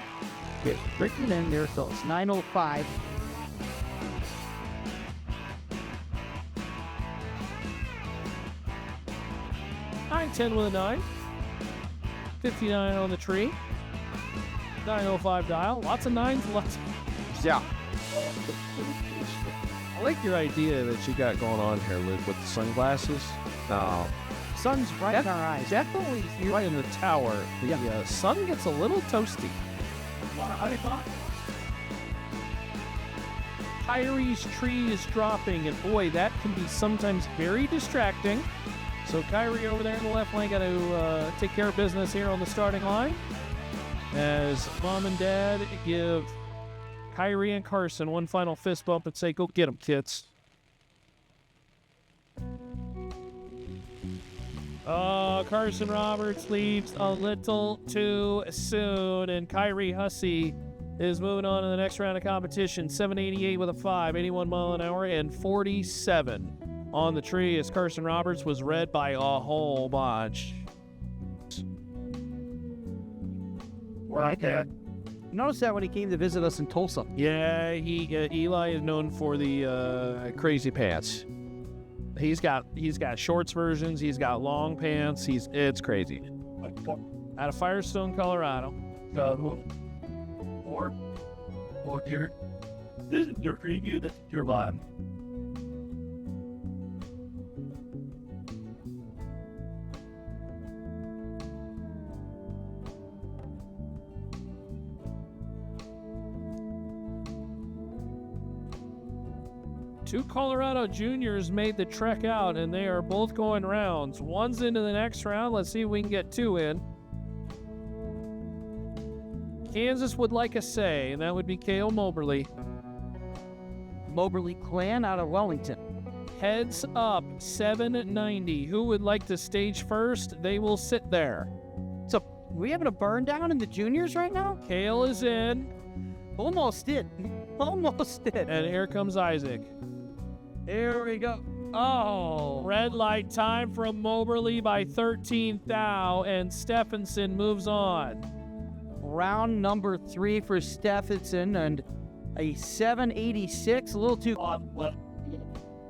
It's written in there, so it's 905. Nine 10 with a 9. 59 on the tree. 905 dial. Lots of nines, lots of... Yeah. I like your idea that you got going on here, Luke, with the sunglasses. sun's right in our eyes. Definitely right in the tower. The sun gets a little toasty. Kyrie's tree is dropping, and boy, that can be sometimes very distracting. So Kyrie over there in the left lane got to take care of business here on the starting line, as mom and dad give Kyrie and Carson one final fist bump and say, "Go get them, kids." Carson Roberts leaves a little too soon, and Kyrie Hussey is moving on to the next round of competition. 788 with a 5, 81 mile an hour, and 47 on the tree, as Carson Roberts was read by a whole bunch. Right there. Notice that when he came to visit us in Tulsa. Yeah, Eli is known for the crazy pants. He's got shorts versions. He's got long pants. It's crazy. Out of Firestone, Colorado. Or here. This is your preview. This is your live. Two Colorado juniors made the trek out, and they are both going rounds. One's into the next round. Let's see if we can get two in. Kansas would like a say, and that would be Cale Moberly. Moberly clan out of Wellington. Heads up, 790. Who would like to stage first? They will sit there. So, we having a burn down in the juniors right now? Cale is in. Almost did. Almost did. And here comes Isaac. Here we go. Oh, red light time from Moberly by 13 thou, and Stephenson moves on. Round number 3 for Stephenson, and a 786, a little too...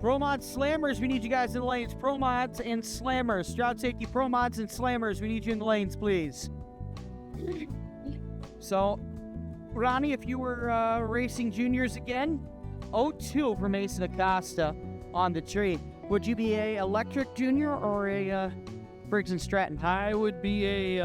Pro-Mod Slammers, we need you guys in the lanes. Pro-Mods and Slammers. Stroud Safety Pro-Mods and Slammers, we need you in the lanes, please. So, Ronnie, if you were racing juniors again, 0-2 for Mason Acosta on the tree. Would you be a electric junior or a Briggs and Stratton? I would be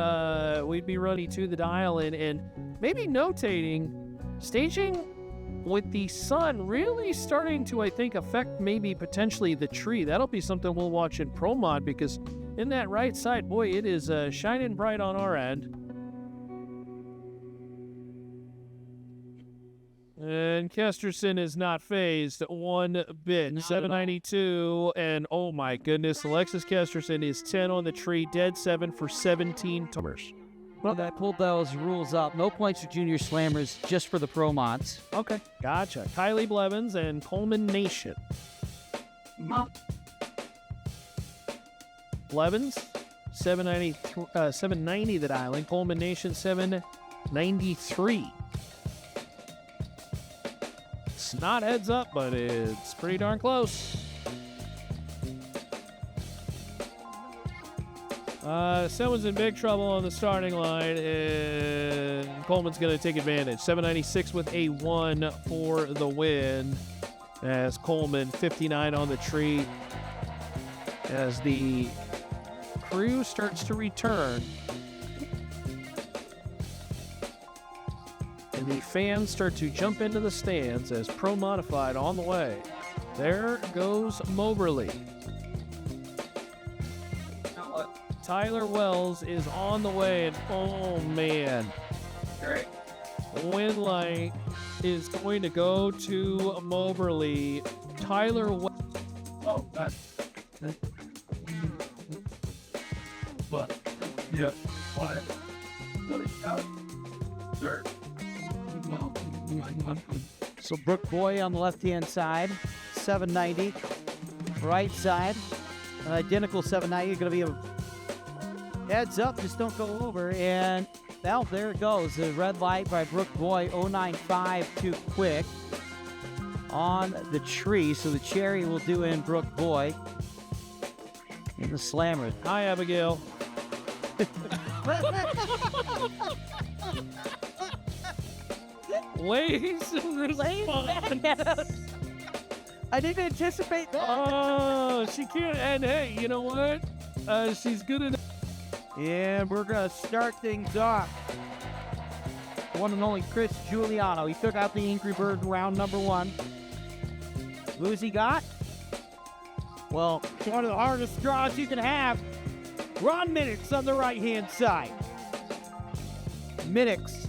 we'd be running to the dial and maybe notating staging with the sun really starting to, I think, affect maybe potentially the tree. That'll be something we'll watch in Pro Mod, because in that right side, boy, it is shining bright on our end. And Kesterson is not phased one bit. 792, and oh my goodness, Alexis Kesterson is 10 on the tree, dead 7 for 17 tumors. Well, I pulled those rules up. No points for junior slammers, just for the pro mods. Okay, gotcha. Kylie Blevins and Coleman Nation. Blevins, 790 the dialing. Coleman Nation, 793. It's not heads up, but it's pretty darn close. Someone's in big trouble on the starting line, and Coleman's going to take advantage. 796 with a 1 for the win, as Coleman 59 on the tree. As the crew starts to return, and the fans start to jump into the stands as Pro Modified on the way. There goes Moberly. Tyler Wells is on the way, and oh man, win light is going to go to Moberly. Tyler Wells. Oh, that's but yeah, what? So Brooke Boy on the left-hand side, 790. Right side, identical 790. Going to be a heads up, just don't go over. And now there it goes. The red light by Brooke Boy, 095 too quick on the tree. So the cherry will do in Brooke Boy. In the slammer. Hi, Abigail. Lays response. I didn't anticipate that. Oh, she can't. And hey, you know what? She's good enough. And we're going to start things off. One and only Chris Giuliano. He took out the Angry Bird in round number 1. Who's he got? Well, one of the hardest draws you can have. Ron Minix on the right-hand side. Minix.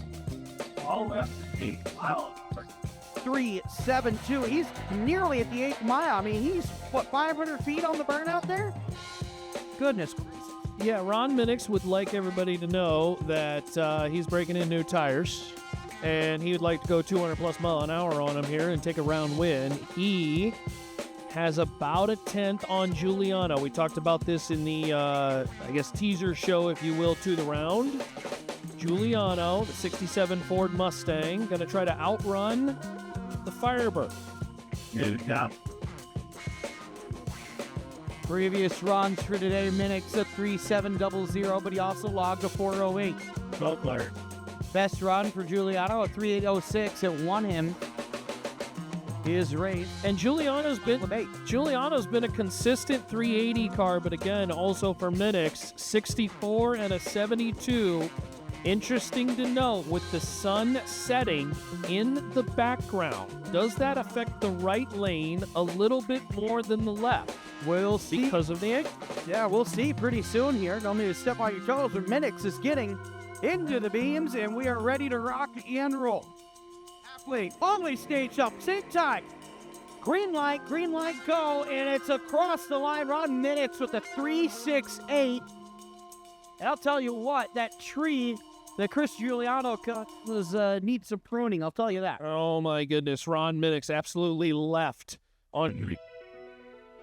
All left 8 miles. 3.72. He's nearly at the 8th mile. I mean, he's, 500 feet on the burnout there? Goodness gracious. Yeah, Ron Minix would like everybody to know that he's breaking in new tires, and he would like to go 200-plus mile an hour on him here and take a round win. He has about a 10th on Giuliano. We talked about this in the, teaser show, if you will, to the round. Giuliano, the 67 Ford Mustang, going to try to outrun the Firebird. Yeah. Previous runs for today, Minix a 3.700, but he also logged a 4.08. Butler. Best run for Giuliano, a 3.806. It won him his race. And Giuliano's been a consistent 380 car, but again, also for Minix, 64 and a 72. Interesting to note, with the sun setting in the background, does that affect the right lane a little bit more than the left? We'll see. Because of the angle? Yeah, we'll see pretty soon here. Don't need to step on your toes, but Minix is getting into the beams, and we are ready to rock and roll. Halfway, only stage up, same time. Green light, go, and it's across the line. Ron Minix with a 3.68. And I'll tell you what, that tree that Chris Giuliano cut needs some pruning, I'll tell you that. Oh my goodness, Ron Minix absolutely left on.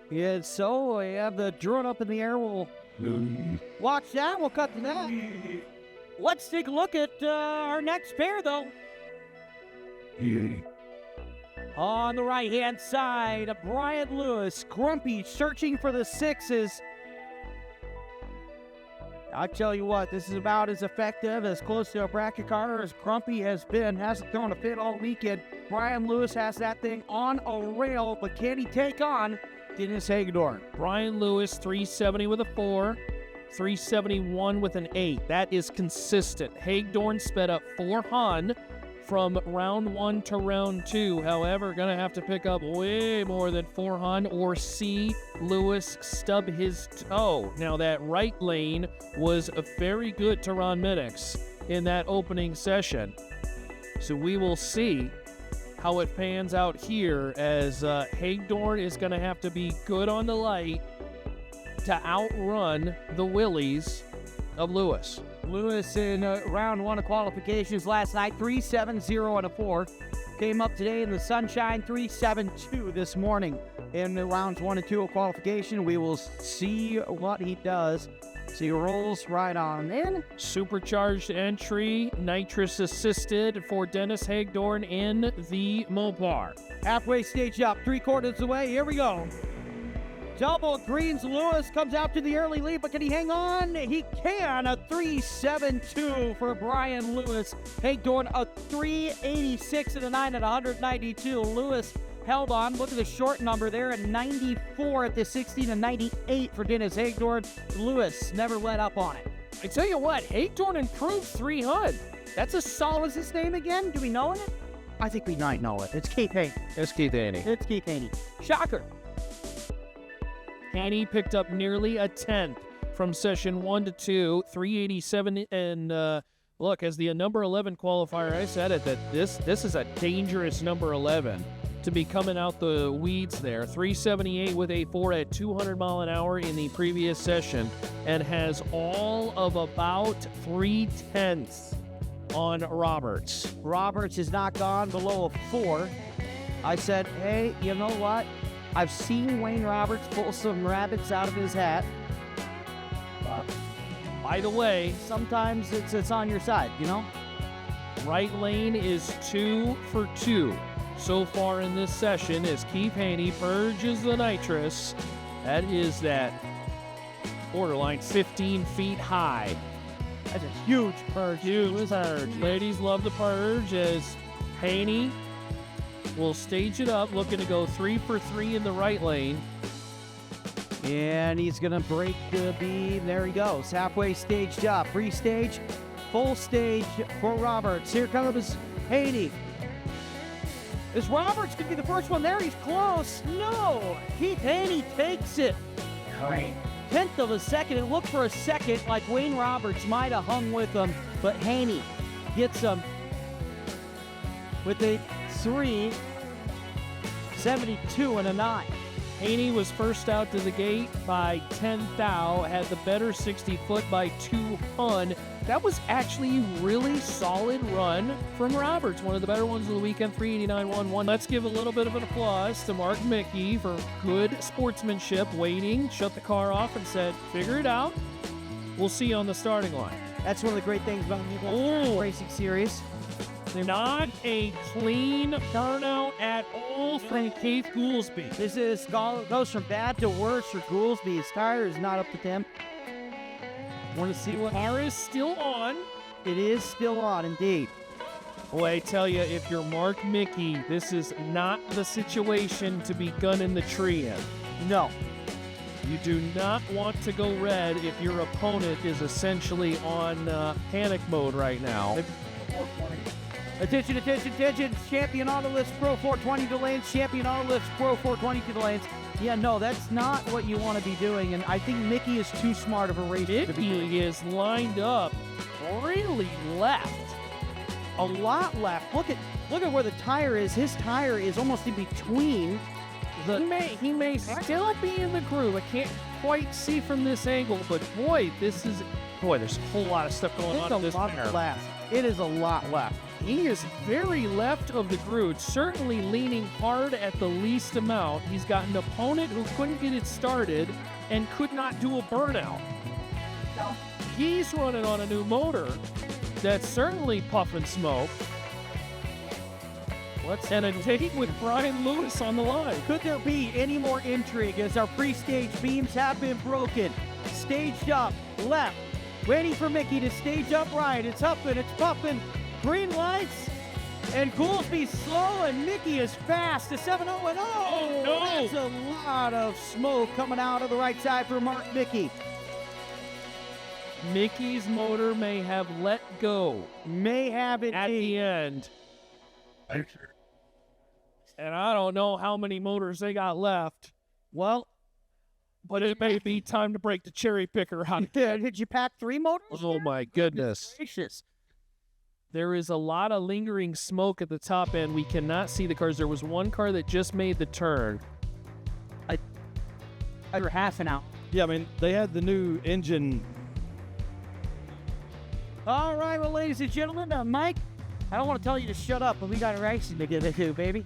Yeah, so we have the drone up in the air. We'll watch that. We'll cut to that. Let's take a look at our next pair, though. On the right-hand side, Brian Lewis, Grumpy, searching for the 6s. I tell you what, this is about as effective, as close to a bracket car as Grumpy has been. Hasn't thrown a fit all weekend. Brian Lewis has that thing on a rail, but can he take on Dennis Hagedorn? Brian Lewis, 370 with a 4, 371 with an 8. That is consistent. Hagedorn sped up 4 hun from round 1 to round 2. However, going to have to pick up way more than 4 hun or see Lewis stub his toe. Now, that right lane was very good to Ron Minix in that opening session. So we will see how it pans out here, as Hagedorn is going to have to be good on the light to outrun the Willies of Lewis. Lewis in round 1 of qualifications last night, 3.70 and a 4. Came up today in the sunshine, 3.72 this morning. In the rounds 1 and 2 of qualification, we will see what he does. So he rolls right on in. Supercharged entry, nitrous assisted for Dennis Hagedorn in the Mopar. Halfway stage up, 3/4 away. Here we go. Double greens. Lewis comes out to the early lead, but can he hang on? He can. A 3.72 for Brian Lewis. Hagedorn a 3.86 and a 9 at 192. Lewis held on. Look at the short number there, a 94 at the 16 and 98 for Dennis Hagedorn. Lewis never let up on it. I tell you what, Hagedorn improved 3 hun. That's a solid. What's his name again? Do we know it? I think we might know it. It's Keith Haney. It's Keith Haney. It's Keith Haney. Shocker. Haney picked up nearly a 10th from session 1 to 2, 387. And look, as the number 11 qualifier, I said it, that this is a dangerous number 11 to be coming out the weeds there. 378 with a 4 at 200 mile an hour in the previous session, and has all of about 3/10 on Roberts. Roberts has not gone below a 4. I said, hey, you know what? I've seen Wayne Roberts pull some rabbits out of his hat. By the way, sometimes it's on your side, you know? Right lane is 2 for 2 so far in this session as Keith Haney purges the nitrous. That is that borderline 15 feet high. That's a huge purge. Huge purge. Ladies love the purge, as Haney will stage it up, looking to go 3 for 3 in the right lane. And he's going to break the beam. There he goes. Halfway staged up. Free stage, full stage for Roberts. Here comes Haney. Is Roberts going to be the first one there? He's close. No. Keith Haney takes it. 1/10 of a second. It looked for a second like Wayne Roberts might have hung with him, but Haney gets him with a 3:72 and a 9. Haney was first out to the gate by 10 thou, had the better 60-foot by 2 hun. That was actually a really solid run from Roberts, one of the better ones of the weekend, 389.11. Let's give a little bit of an applause to Mark Mickey for good sportsmanship, waiting, shut the car off, and said, figure it out. We'll see you on the starting line. That's one of the great things about the racing series. Not a clean turnout at all from Keith Goolsby. This goes from bad to worse for Goolsby. His tire is not up to temp. Want to see what car is still on. It is still on, indeed. Boy, I tell you, if you're Mark Mickey, this is not the situation to be gunning the tree in. No. You do not want to go red if your opponent is essentially on panic mode right now. Attention, attention, attention. Champion Autolist Pro 420 to lanes. Champion Autolist Pro 420 to the lanes. Yeah, no, that's not what you want to be doing, and I think Mickey is too smart of a racer. Mickey is lined up really left. A lot left. Look at where the tire is. His tire is almost in between. He may still be in the groove. I can't quite see from this angle, but boy, there's a whole lot of stuff going on. It's a lot left. It is a lot left. He is very left of the groove, certainly leaning hard at the least amount. He's got an opponent who couldn't get it started and could not do a burnout. He's running on a new motor that's certainly puffing smoke. And a date with Brian Lewis on the line. Could there be any more intrigue as our pre-stage beams have been broken? Staged up, left, waiting for Mickey to stage up right. It's huffing, it's puffing. Green lights, and Goolsby's slow, and Mickey is fast. A 7-0, and oh, no! That's a lot of smoke coming out of the right side for Mark Mickey. Mickey's motor may have let go. May have it at the end. And I don't know how many motors they got left. Well, but it may be time to break the cherry picker out. Did you pack 3 motors? Oh, my goodness. Gracious. There is a lot of lingering smoke at the top end. We cannot see the cars. There was one car that just made the turn. Under half an hour. Yeah, I mean, they had the new engine. All right, well, ladies and gentlemen, Mike, I don't want to tell you to shut up, but we got racing to get into, baby.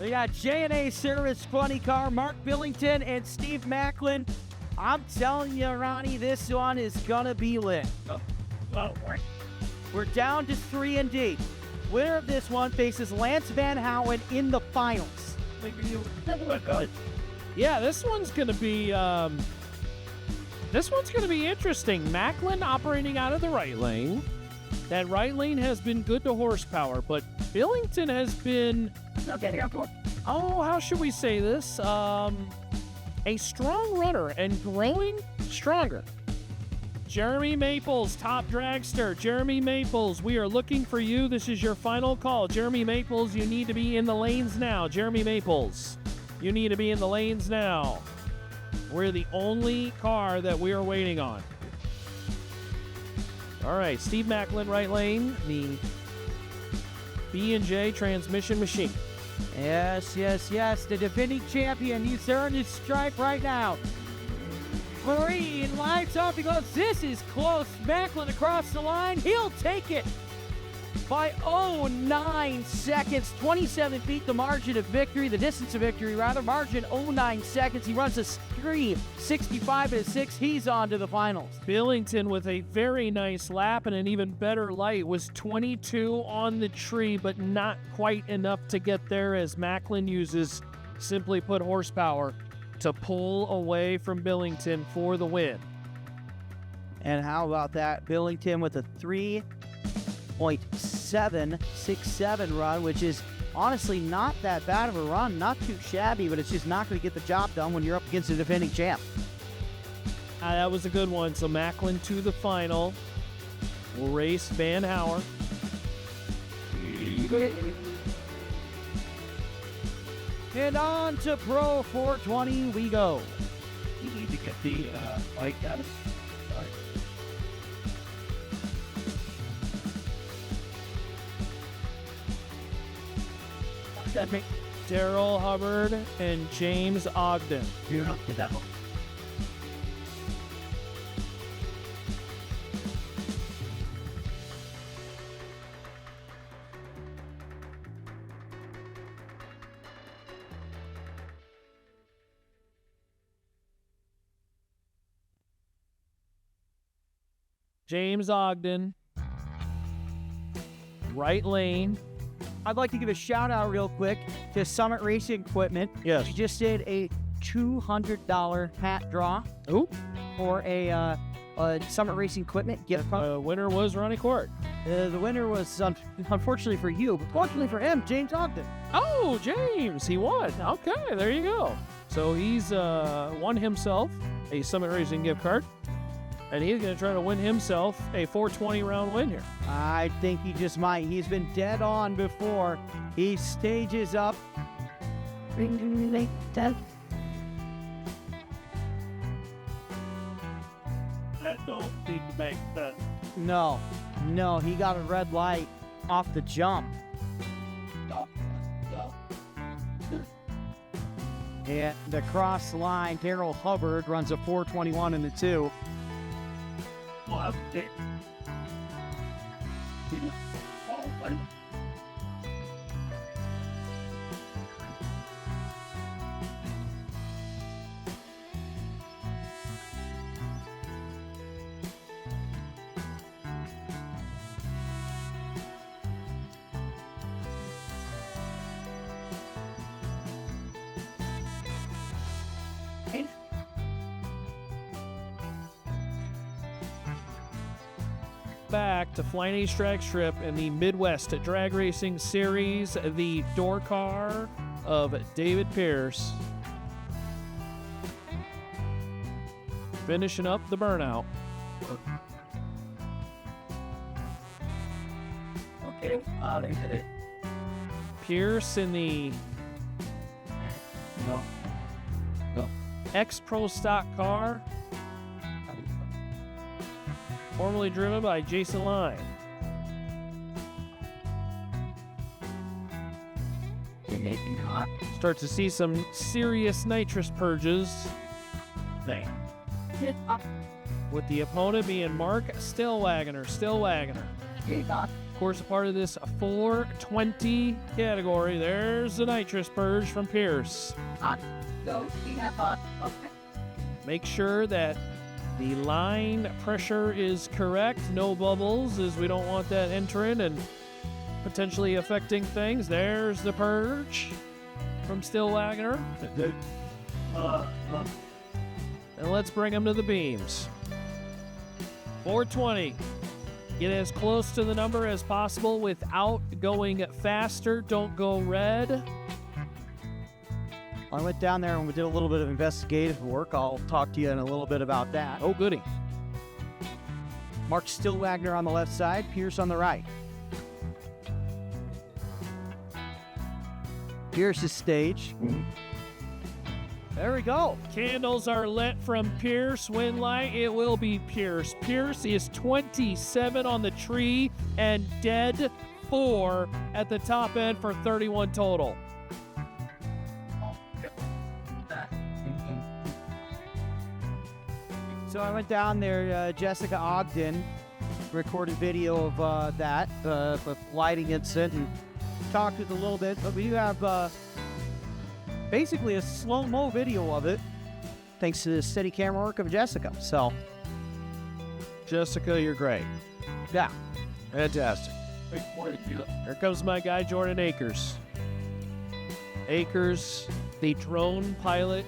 We got J&A Service Funny Car, Mark Billington, and Steve Macklin. I'm telling you, Ronnie, this one is going to be lit. We're down to 3 and D. Winner of this one faces Lance Van Houen in the finals. Yeah, this one's going to be interesting. Macklin operating out of the right lane. That right lane has been good to horsepower, but Billington has been, how should we say this? A strong runner and growing stronger. Jeremy Maples, top dragster. Jeremy Maples, we are looking for you. This is your final call. Jeremy Maples, you need to be in the lanes now. Jeremy Maples, you need to be in the lanes now. We're the only car that we are waiting on. All right, Steve Macklin, right lane, the B&J transmission machine. Yes, yes, yes. The defending champion. He's earned his stripe right now. Green lights up. He goes, this is close. Macklin across the line. He'll take it by 0.9 seconds. 27 feet, the margin of victory. The distance of victory, rather. Margin 0.9 seconds. He runs a 3:65.6. He's on to the finals. Billington with a very nice lap and an even better light was 22 on the tree, but not quite enough to get there as Macklin uses, simply put, horsepower to pull away from Billington for the win. And how about that? Billington with a 3:09 .767 run, which is honestly not that bad of a run. Not too shabby, but it's just not going to get the job done when you're up against a defending champ. That was a good one. So Macklin to the final. Will race Van Hauer. And on to Pro 420 we go. You need to get the bike out of Daryl Hubbard and James Ogden. You're up to that one. James Ogden. Right lane. I'd like to give a shout out real quick to Summit Racing Equipment. Yes. We just did a $200 hat draw Ooh. for a Summit Racing Equipment gift card. Winner was Ronnie Court. The winner was, unfortunately for you, but fortunately for him, James Ogden. Oh, James, he won. Okay, there you go. So he's won himself a Summit Racing gift card, and he's going to try to win himself a 420 round win here. I think he just might. He's been dead on before. He stages up. That don't need to make sense. No, he got a red light off the jump. And the cross line, Daryl Hubbard runs a 421 in the 2. Well, it. Oh, but Back to Flying Ace Drag Strip in the Midwest Drag Racing Series, the door car of David Pierce. Finishing up the burnout. okay, they did it. Pierce in the No. X-Pro stock car, formerly driven by Jason Line. You're making hot Start to see some serious nitrous purges, thing. with the opponent being Mark Stillwagoner. Of course, a part of this 420 category. There's the nitrous purge from Pierce. Go, we have hot. Okay. Make sure that the line pressure is correct. No bubbles, as we don't want that entering and potentially affecting things. There's the purge from Stillwagoner. And let's bring him to the beams. 420. Get as close to the number as possible without going faster. Don't go red. I went down there and we did a little bit of investigative work. I'll talk to you in a little bit about that. Oh, goody. Mark Stillwagoner on the left side, Pierce on the right. Pierce's stage. There we go. Candles are lit from Pierce. Win light, it will be Pierce. Pierce is 27 on the tree and dead 4 at the top end for 31 total. So I went down there, Jessica Ogden recorded video of that, the lighting incident, and talked with a little bit, but we do have basically a slow-mo video of it, thanks to the steady camera work of Jessica. So, Jessica, you're great. yeah. Fantastic. Here comes my guy, Jordan Akers. Akers, the drone pilot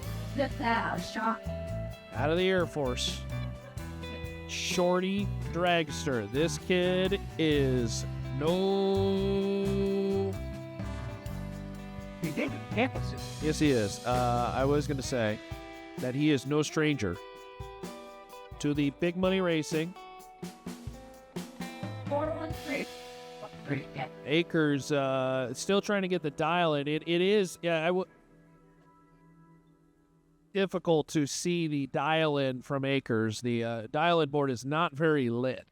out of the Air Force. Shorty dragster. This kid is No. Yes, he is. I was going to say that he is no stranger to the big money racing. Akers still trying to get the dial in. It is, difficult to see the dial in from Akers. The dial in board is not very lit.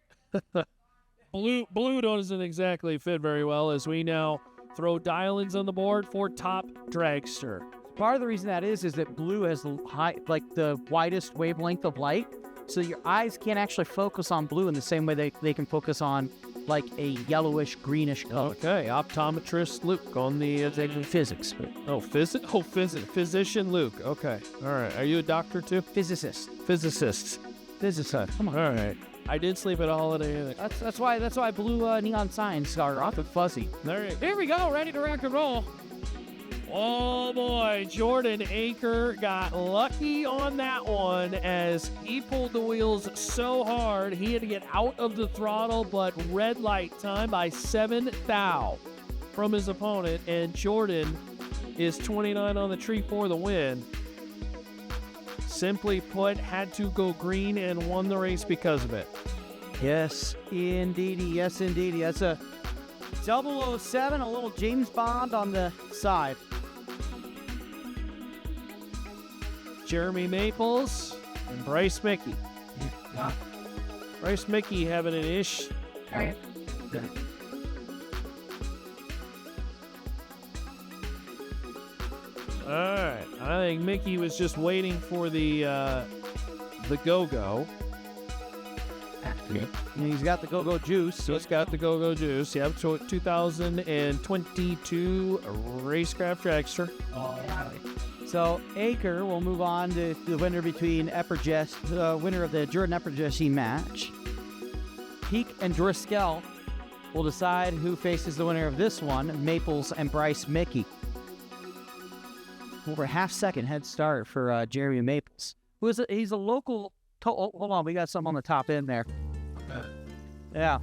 Blue doesn't exactly fit very well as we now throw dial-ins on the board for Top Dragster. Part of the reason that is that blue has the widest wavelength of light, so your eyes can't actually focus on blue in the same way they can focus on like a yellowish, greenish color. Okay, optometrist Luke on the Physics. Physician Luke. Okay, all right. Are you a doctor too? Physicist. Physicist. Come on. All right. I did sleep at a Holiday Inn. That's why blue neon signs are often fuzzy. Here we go, ready to rock and roll. Oh boy, Jordan Aker got lucky on that one as he pulled the wheels so hard he had to get out of the throttle, but red light time by 7 thou from his opponent, and Jordan is 29 on the tree for the win. Simply put, had to go green and won the race because of it. Yes, indeedy. Yes, indeedy. That's a 007, a little James Bond on the side. Jeremy Maples and Bryce Mickey. Bryce Mickey having an ish. Alright, I think Mickey was just waiting for the go-go. And he's got the go-go juice. So it's got the go-go juice. Yep, so 2022 Racecraft Dragster. So Aker will move on to the winner between the winner of the Jordan Epperjesi match. Peak and Driscoll will decide who faces the winner of this one, Maples and Bryce Mickey. Over a half-second head start for Jeremy Maples. He's a local... hold on, we got some on the top end there. Yeah.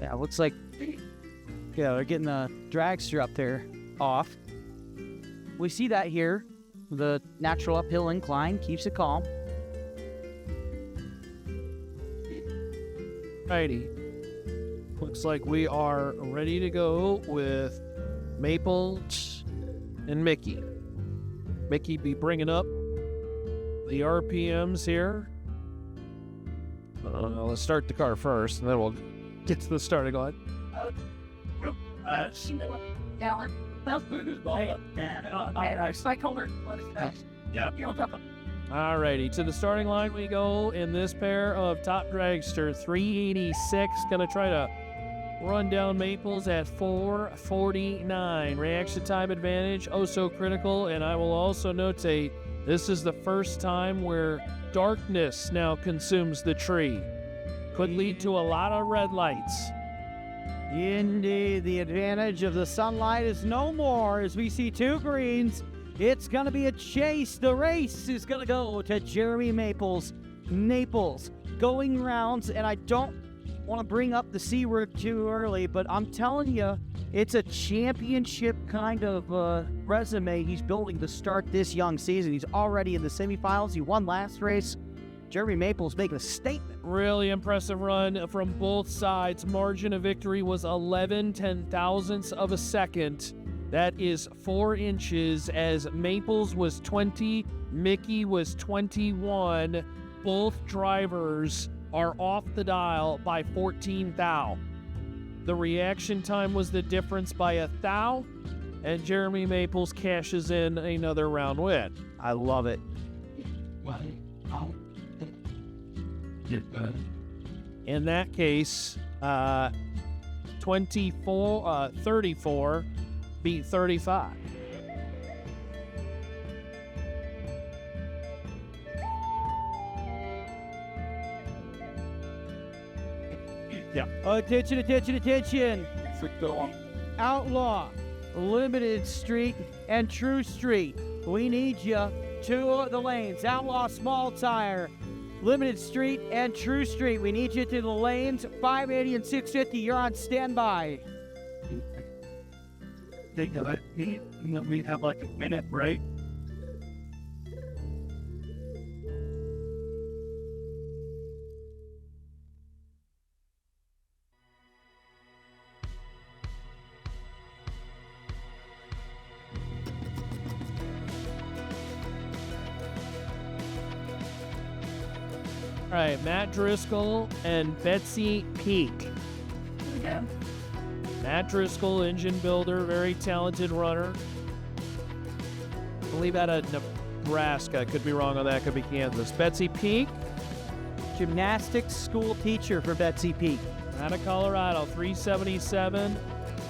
Yeah, looks like... Yeah, they're getting the dragster up there off. We see that here. The natural uphill incline keeps it calm. Righty. Looks like we are ready to go with Maples and Mickey. Mickey be bringing up the RPMs here. Let's start the car first, and then we'll get to the starting line. Alrighty, to the starting line we go in this pair of Top Dragster 386. Gonna try to run down Maples at 449. Reaction time advantage, oh so critical, and I will also notate this is the first time where darkness now consumes the tree. Could lead to a lot of red lights. Indeed, the advantage of the sunlight is no more as we see two greens. It's going to be a chase. The race is going to go to Jeremy Maples. Maples going rounds, and I don't want to bring up the C word too early, but I'm telling you, it's a championship kind of resume he's building to start this young season. He's already in the semifinals. He won last race. Jeremy Maples making a statement. Really impressive run from both sides. Margin of victory was 11 ten-thousandths of a second. That is 4 inches as Maples was 20, Mickey was 21. Both drivers are off the dial by 14 thou. The reaction time was the difference by 1 thou, and Jeremy Maples cashes in another round win. I love it. In that case, 34 beat 35. Yeah. Attention, attention, attention. Outlaw, Limited Street, and True Street. We need you to the lanes. Outlaw small tire. Limited Street and True Street. We need you to the lanes. 580 and 650. You're on standby. Think of it. We have like a minute break. All right, Matt Driscoll and Betsy Peak. Yeah. Matt Driscoll, engine builder, very talented runner. I believe out of Nebraska. Could be wrong on that. Could be Kansas. Betsy Peak, Gymnastics school teacher for Betsy Peak. out of Colorado, 377.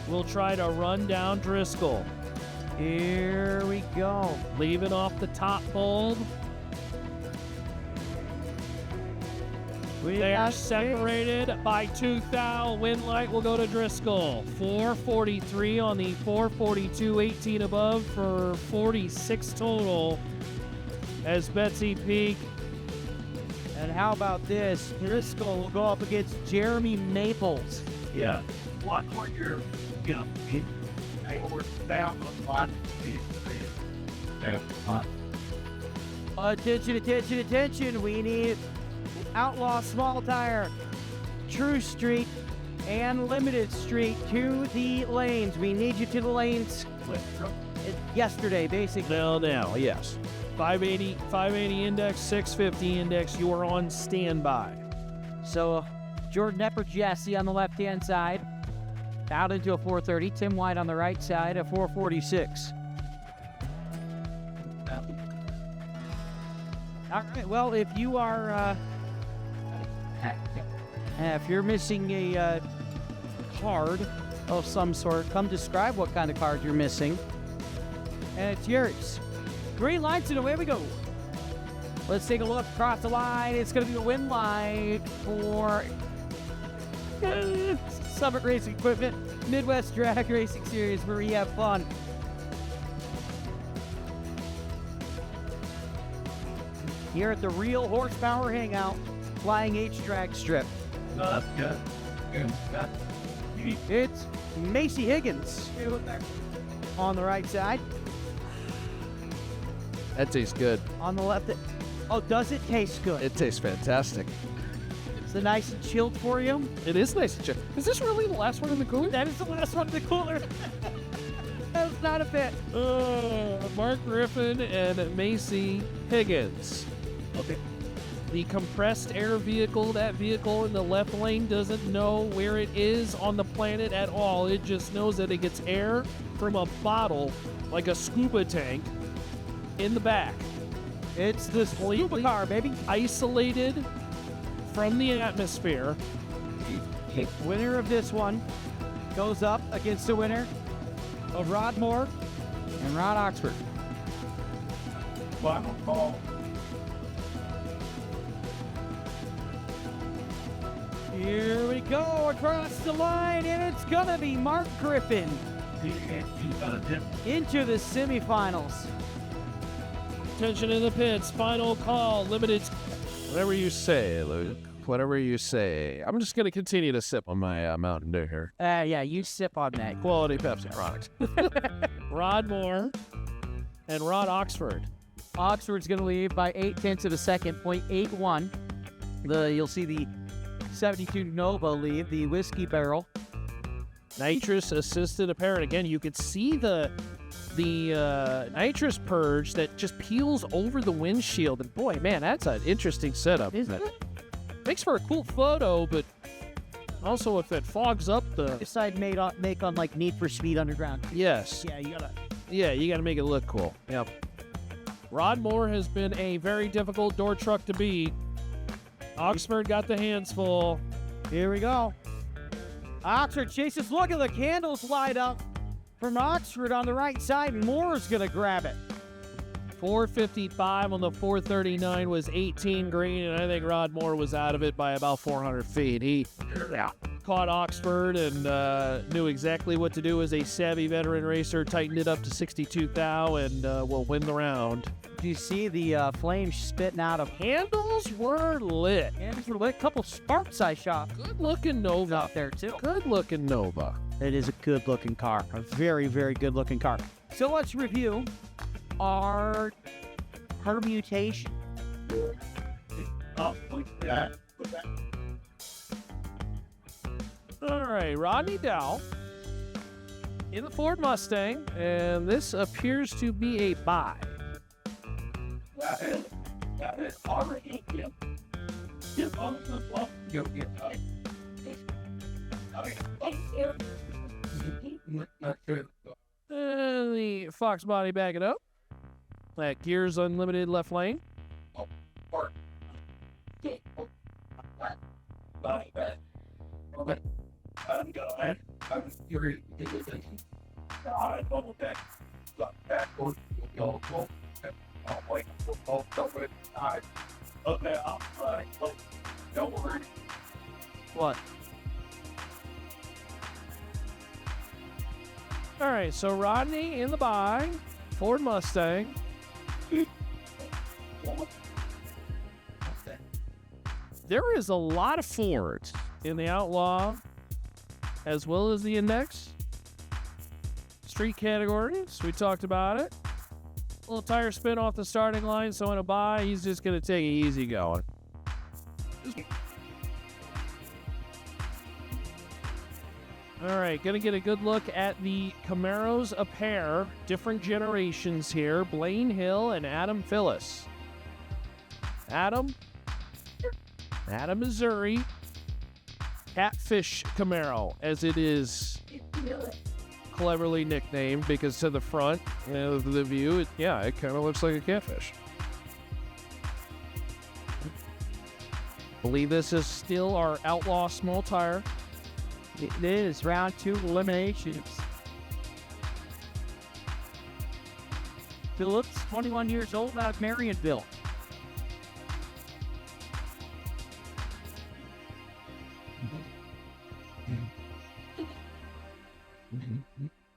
We'll try to run down Driscoll. Here we go. Leaving off the top bulb. They are separated by 2 thou. Wind light will go to Driscoll. 443 on the 442, 18 above for 46 total as Betsy Peak. And how about this? Driscoll will go up against Jeremy Maples. Yeah. What you're, we're down a lot. Attention, attention, attention. We need Outlaw Small Tire, True Street, and Limited Street to the lanes. We need you to the lanes yesterday, basically. Now, yes. 580 index, 650 index. You are on standby. So Jordan Epper Jesse on the left-hand side, out into a 430. Tim White on the right side, a 446. All right, well, if you are... if you're missing a card of some sort, come describe what kind of card you're missing, and it's yours. Green lights and away we go. Let's take a look across the line. It's going to be a win light for Summit Racing Equipment, Midwest Drag Racing Series, where we have fun. Here at the Real Horsepower Hangout, Flying H Drag Strip. It's Macy Higgins on the right side. That tastes good. On the left. Oh, does it taste good? It tastes fantastic. Is it nice and chilled for you? It is nice and chill. Is this really the last one in the cooler? That is the last one in the cooler. That was not a fit. Mark Griffin and Macy Higgins. Okay. The compressed air vehicle, that vehicle in the left lane doesn't know where it is on the planet at all. It just knows that it gets air from a bottle, like a scuba tank, in the back. It's the scuba car, baby. Isolated from the atmosphere. Winner of this one goes up against the winner of Rod Moore and Rod Oxford. Final call. Here we go across the line, and it's gonna be Mark Griffin into the semifinals. Attention in the pits. Final call. Limited. Whatever you say, Luke. Whatever you say. I'm just going to continue to sip on my Mountain Dew here. Yeah, you sip on that. Quality Pepsi product. Rod Moore and Rod Oxford. Oxford's gonna leave by 0.8 of a second, 0.81. You'll see the 72 Nova leave, the whiskey barrel. Nitrous assisted apparent. Again, you could see the nitrous purge that just peels over the windshield. And boy, man, that's an interesting setup. Isn't it? Makes for a cool photo, but also if it fogs up the... This side make on like Need for Speed Underground. Yes. Yeah, you gotta make it look cool. Yep. Rod Moore has been a very difficult door truck to beat. Oxford got the hands full. Here we go. Oxford chases. Look at the candles light up from Oxford on the right side. Moore's going to grab it. 455 on the 439 was 18 green, and I think Rod Moore was out of it by about 400 feet. caught Oxford and knew exactly what to do as a savvy veteran racer, tightened it up to 62 thou, and will win the round. Do you see the flames spitting out of Handles were lit. hands? A couple sparks I shot Good-looking Nova. out there, too. Good-looking Nova. It is a good-looking car. A very, very good-looking car. So let's review our permutation. Oh, that. All right, Rodney Dow in the Ford Mustang, and this appears to be a buy. That is already him. Get on the block. You'll get up. Not good. And the Fox body back it up. That Gears Unlimited left lane. I'm going. You're I double back. Backward. Go. Oh, wait. Oh, don't wait. Okay, I'm fine. Don't worry. What? All right, so Rodney in the buy. Ford Mustang. There is a lot of Fords in the Outlaw as well as the Index. Street categories, we talked about it. A little tire spin off the starting line, so in a buy, he's just going to take it easy going. All right, going to get a good look at the Camaros a pair. Different generations here. Blaine Hill and Adam Phillips. Adam, Missouri. Catfish Camaro, as it is cleverly nicknamed, because to the front of the view, it kind of looks like a catfish. Believe this is still our Outlaw small tire. It is round 2 eliminations. Phillips, 21 years old, out of Marionville.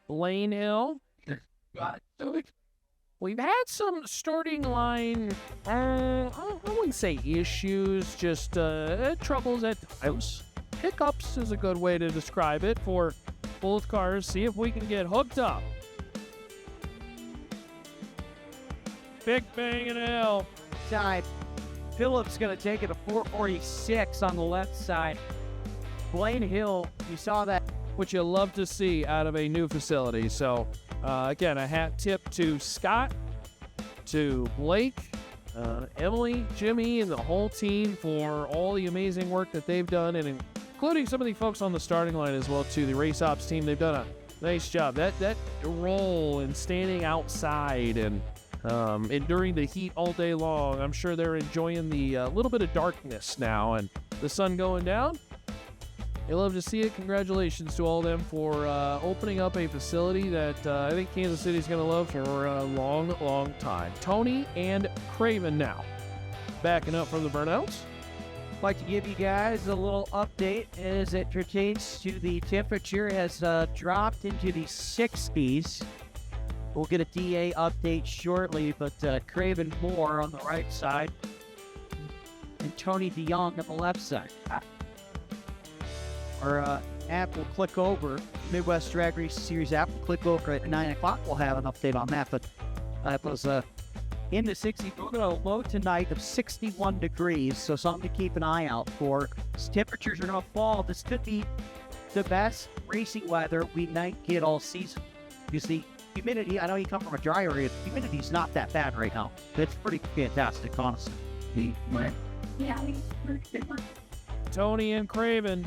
Blaine Hill. We've had some starting line, I wouldn't say issues, just troubles at times. Hiccups is a good way to describe it for both cars. See if we can get hooked up. Big bang in hell. Side. Phillips going to take it a 446 on the left side. Blaine Hill, you saw that. Which you love to see out of a new facility. So, again, a hat tip to Scott, to Blake, Emily, Jimmy, and the whole team for all the amazing work that they've done, and including some of the folks on the starting line as well, too. The race ops team, they've done a nice job. That role and standing outside and enduring the heat all day long, I'm sure they're enjoying the little bit of darkness now and the sun going down. They love to see it. Congratulations to all of them for opening up a facility that I think Kansas City's going to love for a long, long time. Tony and Craven now backing up from the burnouts. I'd like to give you guys a little update as it pertains to the temperature has dropped into the 60s. We'll get a DA update shortly, but Craven Moore on the right side and Tony DeYoung on the left side. Our app will click over, Midwest Drag Race Series app will click over at 9 o'clock. We'll have an update on that, but that was in the 60s. We're going to low tonight of 61 degrees, so something to keep an eye out for. As temperatures are going to fall. This could be the best racing weather we might get all season. You see, humidity, I know you come from a dry area, humidity's not that bad right now. It's pretty fantastic, honestly. Tony and Craven.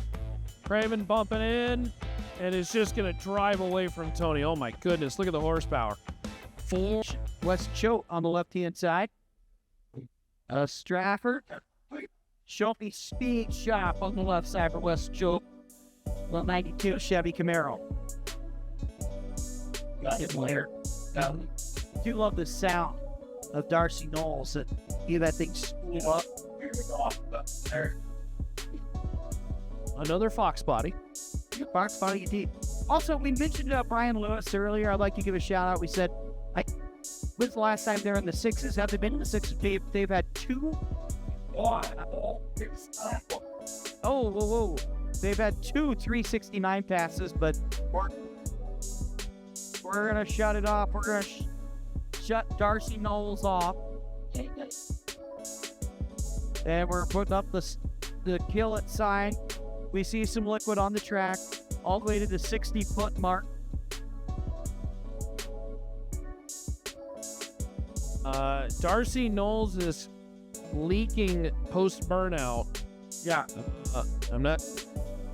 Craven bumping in, and is just going to drive away from Tony. Oh, my goodness. Look at the horsepower. West Choate on the left-hand side. Strafford. Show me Speed Shop on the left side for West Choate. 92 Chevy Camaro. Got it later. I do love the sound of Darcy Knowles. That hear that thing spool up. Here we go. There. Another Fox body. Fox body indeed. Also, we mentioned Brian Lewis earlier. I'd like to give a shout out. We said, when's the last time they're in the sixes? Have they been in the sixes? They've had two. Oh, whoa. They've had two 369 passes, but we're going to shut it off. We're going to shut Darcy Knowles off. And we're putting up the kill it sign. We see some liquid on the track, all the way to the 60-foot mark. Darcy Knowles is leaking post-burnout. Yeah.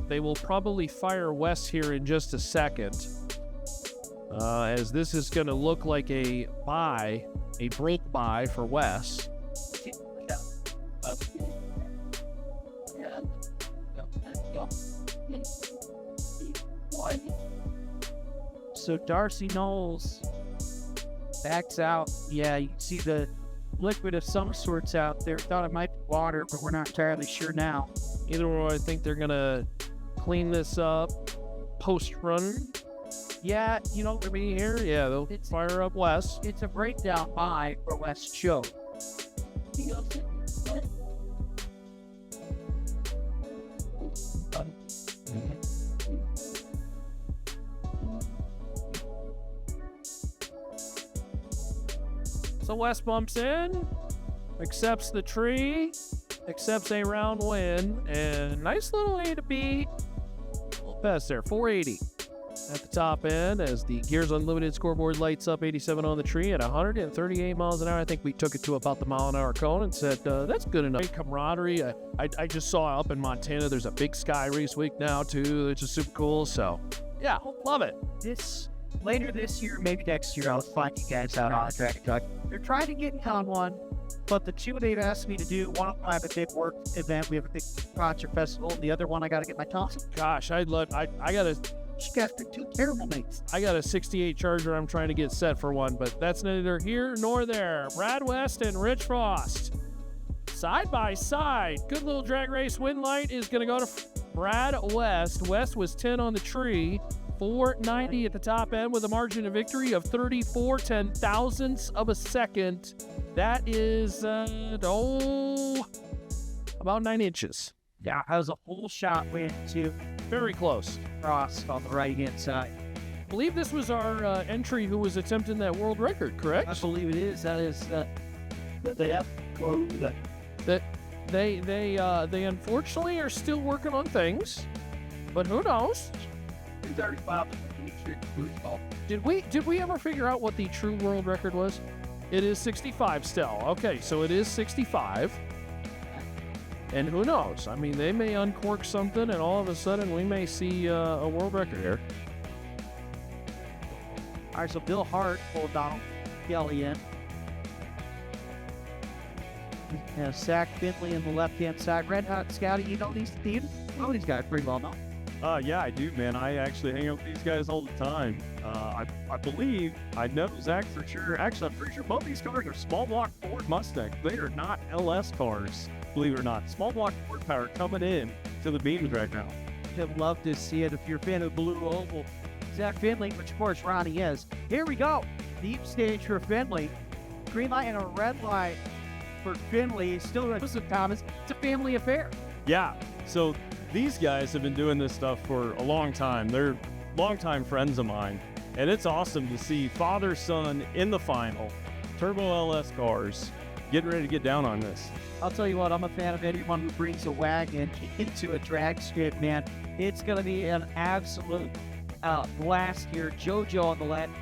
They will probably fire Wes here in just a second. As this is going to look like a break buy for Wes. So Darcy Knowles backs out. Yeah, you can see the liquid of some sorts out there. Thought it might be water, but we're not entirely sure now. Either way, I think they're going to clean this up post-run. Yeah, I mean, here, yeah, they'll fire up Wes. It's a breakdown buy for Wes Show. So Wes bumps in, accepts the tree, accepts a round win, and nice little A to B. Best there, 480 at the top end as the Gears Unlimited scoreboard lights up 87 on the tree at 138 miles an hour. I think we took it to about the mile-an-hour cone and said, that's good enough. Great camaraderie. I just saw up in Montana, there's a big sky race week now, too, which is super cool. So, yeah, love it. Later this year, maybe next year, I'll find you guys out on the track. They're trying to get in on one, but the two they've asked me to do, one of them I have a big work event. We have a big concert festival. The other one, I got to get my Thompson. Gosh, I got the two terrible mates. I got a 68 Charger I'm trying to get set for one, but that's neither here nor there. Brad West and Rich Frost. Side by side. Good little drag race win light is going to go to Brad West. West was 10 on the tree. 490 at the top end with a margin of victory of 34 10,000ths of a second. That is, about 9 inches. Yeah, that was a whole shot win to Very close. Frost on the right-hand side. I believe this was our entry who was attempting that world record, correct? I believe it is. That is They unfortunately are still working on things, but who knows? 35. Did we ever figure out what the true world record was? It is 65 still. Okay, so it is 65. And who knows? I mean, they may uncork something, and all of a sudden we may see a world record here. All right, so Bill Hart pulled Donald Kelly in. And Zach Finley in the left-hand side. Red Hot Scouty, you know these teams? Oh, these guys pretty well known. Yeah, I do, man. I actually hang out with these guys all the time. I believe I know Zach for sure. Actually, I'm pretty sure both these cars are small block Ford Mustangs. They are not LS cars, believe it or not. Small block Ford power coming in to the beams right now. I'd love to see it if you're a fan of Blue Oval. Zach Finley, which of course Ronnie is. Here we go. Deep stage for Finley. Green light and a red light for Finley. Still with Thomas. It's a family affair. Yeah, so these guys have been doing this stuff for a long time. They're longtime friends of mine. And it's awesome to see father-son in the final. Turbo LS cars getting ready to get down on this. I'll tell you what, I'm a fan of anyone who brings a wagon into a drag strip, man. It's going to be an absolute blast here. JoJo on the left,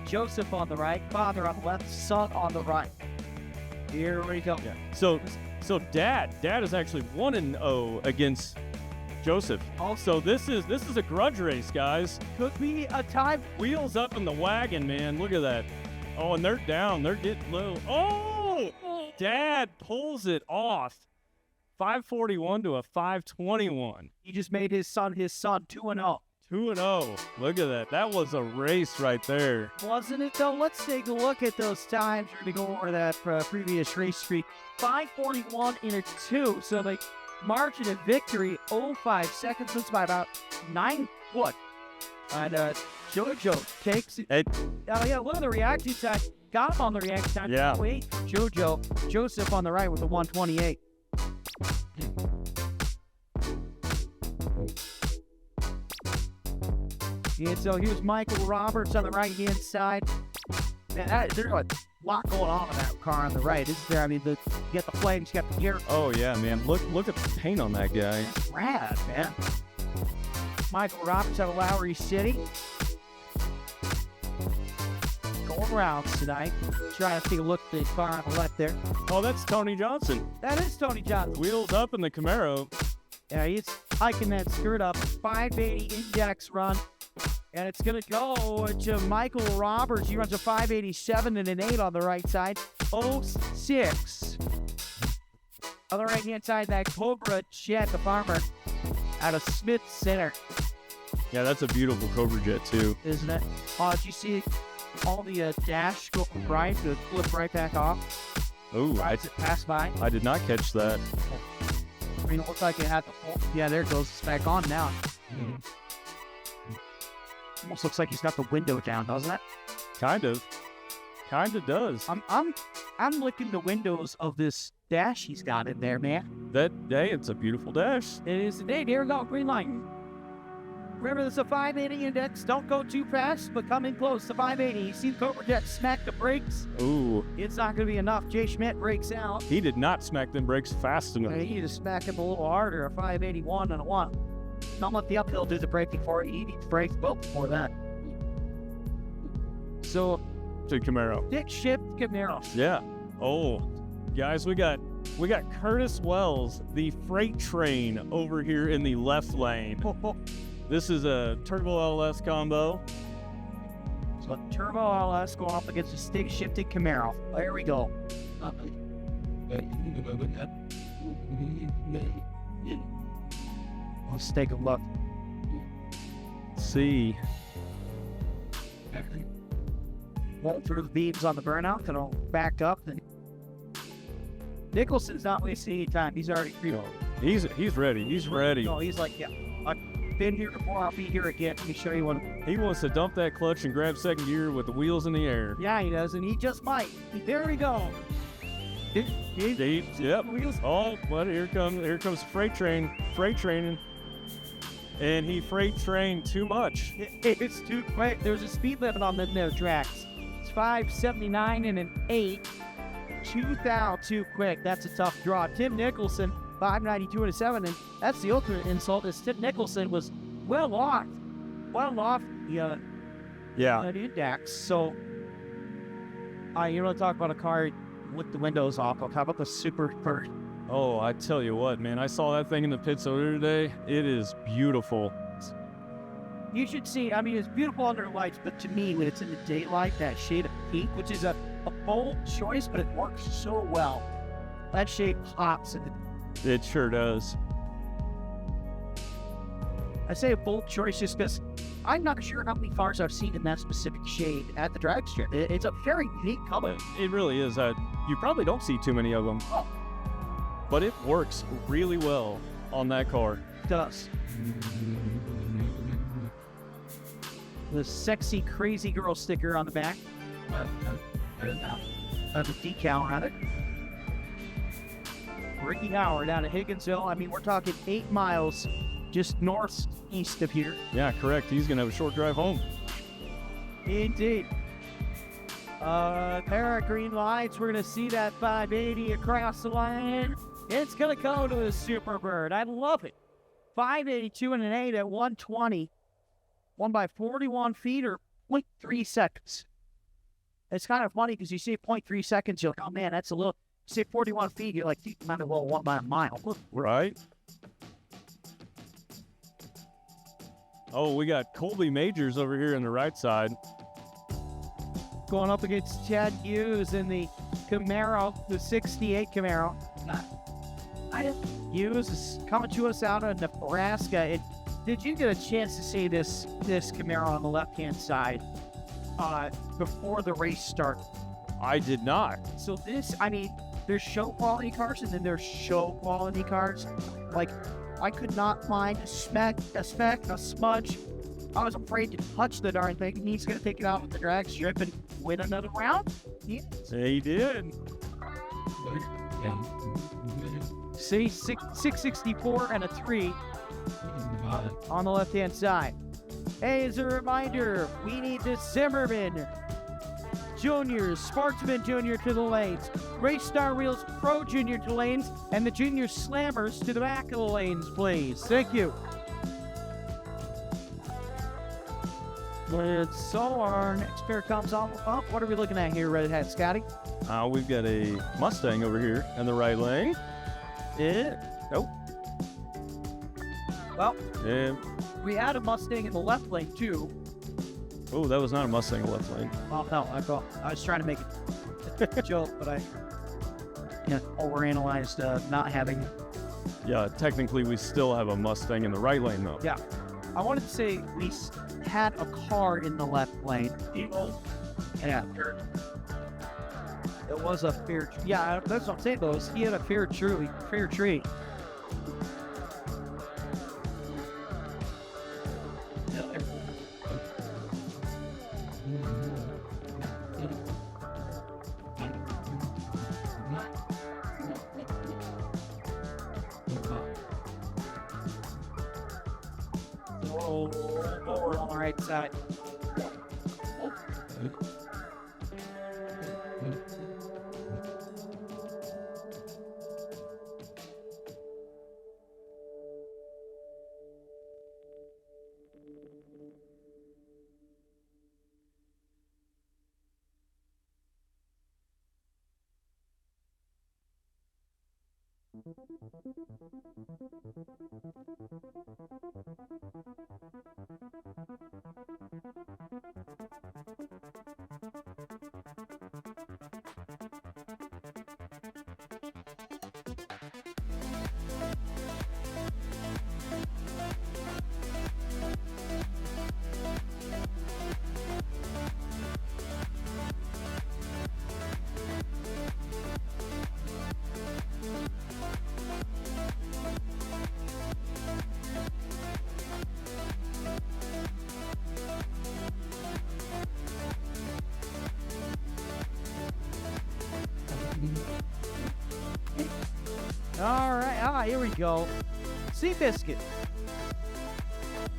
Joseph on the right, father on the left, son on the right. Here we go. Yeah. So Dad is actually 1-0 against Joseph. Also, this is a grudge race, guys. Could be a time. Wheels up in the wagon, man. Look at that. Oh, and they're down. They're getting low. Oh! Dad pulls it off. 541 to a 521. He just made his son 2-0. 2-0. Look at that. That was a race right there. Wasn't it, though? Let's take a look at those times. We're going to go over that previous race streak. 541 in a 2. So they margin of victory, 05 seconds, wins by about 9 foot. And JoJo takes it. Oh, yeah, look at the reaction time. Got him on the reaction time. Yeah. Wait, JoJo. Joseph on the right with the 128. And so here's Michael Roberts on the right-hand side. Man, there's a lot going on in that car on the right, isn't there? I mean, you got the flames, you got the gear. Oh, yeah, man. Look at the paint on that guy. That's rad, man. Michael Roberts out of Lowry City. Going rounds tonight. Trying to take a look at the car on the left there. Oh, that's Tony Johnson. That is Tony Johnson. Wheels up in the Camaro. Yeah, he's hiking that skirt up. 580 index run. And it's going to go to Michael Roberts. He runs a 587 and an 8 on the right side. 06. On the right-hand side, that Cobra Jet, the farmer, out of Smith Center. Yeah, that's a beautiful Cobra Jet, too. Isn't it? Did you see all the dash go right to flip right back off? Oh, As it passed by? I did not catch that. I mean, it looked like it had the full. Yeah, there it goes. It's back on now. Almost looks like he's got the window down, doesn't it? Kind of does. I'm licking the windows of this dash he's got in there, man. That day, it's a beautiful dash. It is the day. Here we go. Green light. Remember, this is a 580 index. Don't go too fast, but come in close to 580. You see the Cobra Jet smack the brakes. Ooh. It's not going to be enough. Jay Schmidt breaks out. He did not smack them brakes fast enough. He needs to smack him a little harder. A 581 and a 1. Don't let the uphill do the braking for you. He needs brakes well before that. So, To Camaro. Dick Shift Camaro. Yeah. Oh, guys, we got Curtis Wells, the freight train, over here in the left lane. This is a Turbo LS combo. So Turbo LS going up against a stick shifted Camaro. There we go. Let's take a look. See. Roll through the beams on the burnout, then I'll back up. And Nicholson's not wasting any time. He's already free. He's ready. He's ready. No, he's like, yeah, I've been here before. I'll be here again. Let me show you what. He wants to dump that clutch and grab second gear with the wheels in the air. Yeah, he does, and he just might. There we go. Yep. Wheels. Oh, but here comes freight training. And he freight trained too much. It's too quick. There's a speed limit on them there tracks. It's 579 and an 8. 2,000 too quick. That's a tough draw. Tim Nicholson, 592 and a 7. And that's the ultimate insult is Tim Nicholson was well off the index. So, you want to talk about a car with the windows off. How about the Super Bird? Oh, I tell you what, man. I saw that thing in the pits earlier today. It is beautiful. You should see, I mean, it's beautiful under lights, but to me, when it's in the daylight, that shade of pink, which is a bold choice, but it works so well. That shade pops. It sure does. I say a bold choice just because I'm not sure how many cars I've seen in that specific shade at the drag strip. It's a very unique color. It really is. You probably don't see too many of them. Oh. But it works really well on that car. It does. The sexy, crazy girl sticker on the back. The decal on it. Ricky Howard down at Higginsville. I mean, we're talking 8 miles just northeast of here. Yeah, correct. He's going to have a short drive home. Indeed. Pair of green lights. We're going to see that 580 across the line. It's going to go to the Super Bird. I love it. 582 and an 8 at 120. 1 by 41 feet or 0.3 seconds. It's kind of funny because you see 0.3 seconds, you're like, oh man, that's a little. You say 41 feet, you're like, you might as well 1 by a mile. Right. Oh, we got Colby Majors over here on the right side. Going up against Chad Hughes in the Camaro, the 68 Camaro. Hughes is coming to us out of Nebraska. Did you get a chance to see this Camaro on the left-hand side before the race started? I did not. So this, I mean, there's show quality cars and then there's show quality cars. Like, I could not find a speck, a smudge. I was afraid to touch the darn thing. He's going to take it out with the drag strip and win another round. Yes. Yeah, he did. See, 664 and a 3 on the left-hand side. Hey, as a reminder, we need the Zimmerman Juniors, Sportsman Junior to the lanes, Race Star Wheels Pro Junior to lanes, and the Junior Slammers to the back of the lanes, please. Thank you. And so our next pair comes on up. What are we looking at here, Redhead Scotty? We've got a Mustang over here in the right lane. Yeah. Nope. Well, Yeah. we had a Mustang in the left lane, too. Oh, that was not a Mustang in the left lane. Oh, no, I was trying to make it a joke, but I overanalyzed not having. Yeah, technically we still have a Mustang in the right lane though. Yeah. I wanted to say we had a car in the left lane. Yeah. It was a fair. Yeah, that's what I'm saying, though. He had a fair treat. Over on the right side. All right, here we go. Seabiscuit.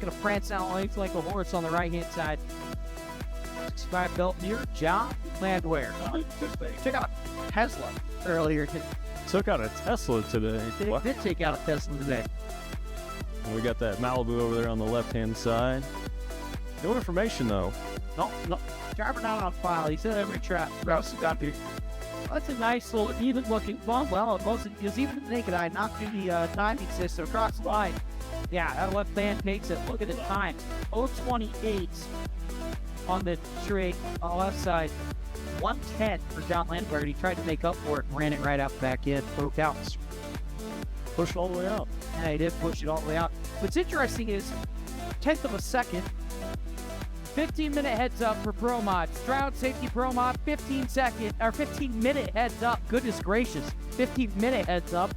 Gonna prance out length like a horse on the right-hand side. 65 belt near John Landwehr. Check out Tesla earlier. Took out a Tesla today. They did take out a Tesla today. And we got that Malibu over there on the left-hand side. No information though. No. Driver not on file. He said every trap. Rouse got here. That's a nice little even-looking bump. Well, it wasn't, because even the naked eye knocked through the timing system across the line. Yeah, that left band makes it. Look at the time. 0:28 on the straight on the left side. 1:10 for John Landwehr. He tried to make up for it and ran it right out the back end. Broke out. Pushed all the way out. Yeah, he did push it all the way out. What's interesting is 1/10 of a second. 15-minute heads up for Pro Mod. Stroud Safety Pro Mod, 15-minute heads up. Goodness gracious, 15-minute heads up.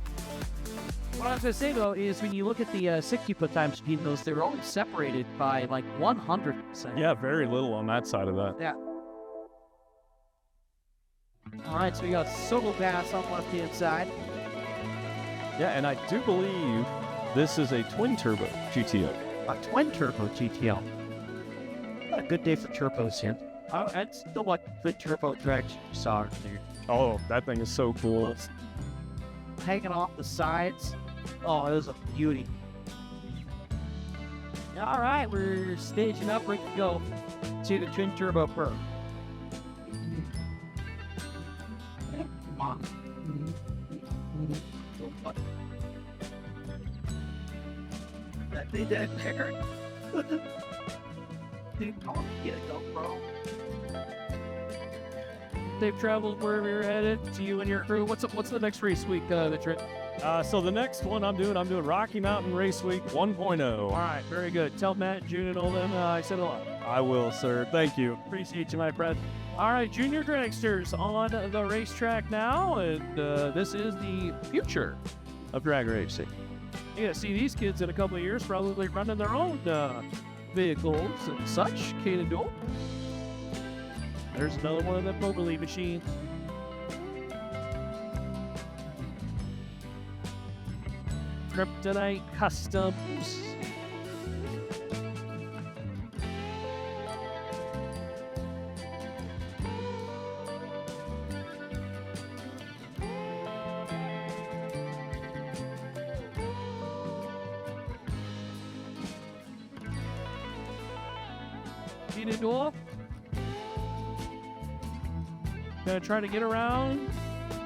What I was going to say, though, is when you look at the 60-foot time speed, those, they're only separated by like 100%. Yeah, very little on that side of that. Yeah. All right, so we got Sobel Pass on the left-hand side. Yeah, and I do believe this is a twin-turbo GTO. A twin-turbo GTL. A good day for turbos, yeah. I'd still like the turbo drag you saw there. Oh, that thing is so cool. Hanging off the sides. Oh, it was a beauty. All right, we're staging up, ready to go to the Twin Turbo Pro. Come on. That thing that there. Get a GoPro. Safe travels wherever you're headed, to you and your crew. What's the next race week, the trip? So the next one I'm doing Rocky Mountain Race Week 1.0. All right, very good. Tell Matt, June, and all them I said hello. I will, sir. Thank you. Appreciate you, my friend. All right, junior dragsters on the racetrack now, and this is the future of drag racing. Yeah, see these kids in a couple of years probably running their own vehicles and such. Can't do it. There's another one of them Moberly machines. Kryptonite Customs. Heated door. Gonna try to get around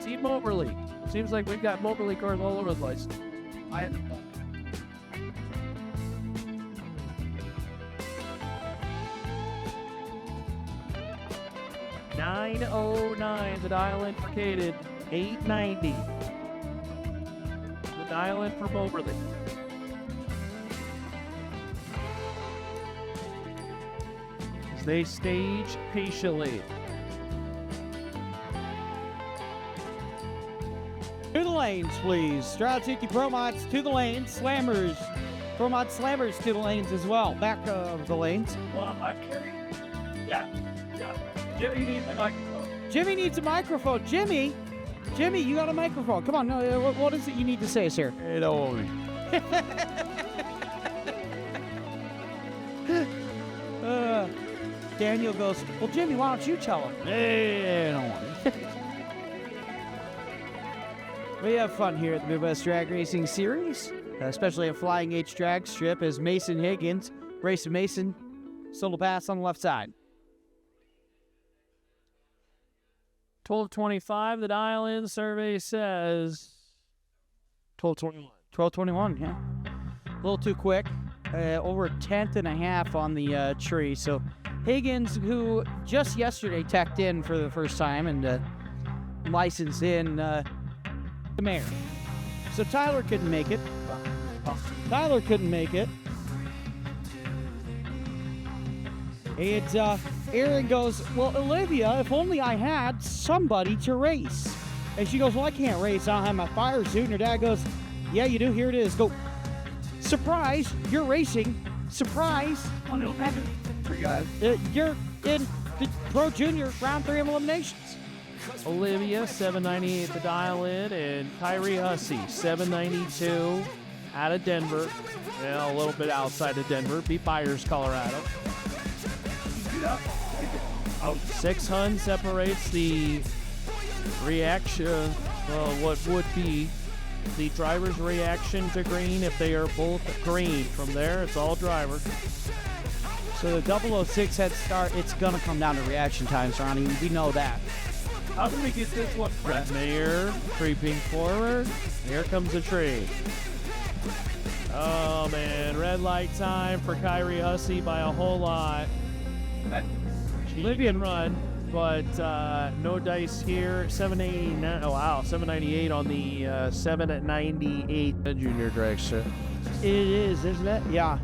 Team Moberly. Seems like we've got Moberly cars all over the place. 909, the dial in for Caden. 890. The dial in for Moberly. As they stage patiently. To the lanes, please. Stratsuki Pro Mods to the lanes. Slammers. Pro Mod Slammers to the lanes as well. Back of the lanes. Well, I carry. Yeah. Jimmy needs a microphone. Jimmy needs a microphone. Jimmy, you got a microphone. Come on. No, what is it you need to say, sir? Hey, don't worry. Daniel goes, well, Jimmy, why don't you tell him? Hey, don't worry. We have fun here at the Midwest Drag Racing Series, especially a Flying H drag strip as Mason Higgins, Grayson Mason, solo pass on the left side. 1225, the dial in survey says 1221. 1221, yeah. A little too quick. Over a tenth and a half on the tree. So Higgins, who just yesterday teched in for the first time and licensed in the mayor. So Tyler couldn't make it. And Aaron goes, well, Olivia, if only I had somebody to race. And she goes, well, I can't race. I don't have my fire suit. And her dad goes, yeah, you do. Here it is. Go. Surprise, you're racing. Surprise. Oh, no, for you guys. You're in the Pro Junior round 3 of eliminations. Olivia, 798 the dial in, and Kyrie Hussey, 792 out of Denver. Yeah, a little bit outside of Denver. Beat Byers, Colorado. 600 separates the reaction, what would be the driver's reaction to green if they are both green. From there, it's all driver. So the 006 head start, it's going to come down to reaction times, Ronnie. We know that. How can we get this one, Brett? Mayor creeping forward. Here comes the tree. Oh, man. Red light time for Kyrie Hussey by a whole lot. Olivia run, but no dice here. 789. Oh, wow. 798 on the 798 junior dragster. It is, isn't it? Yeah.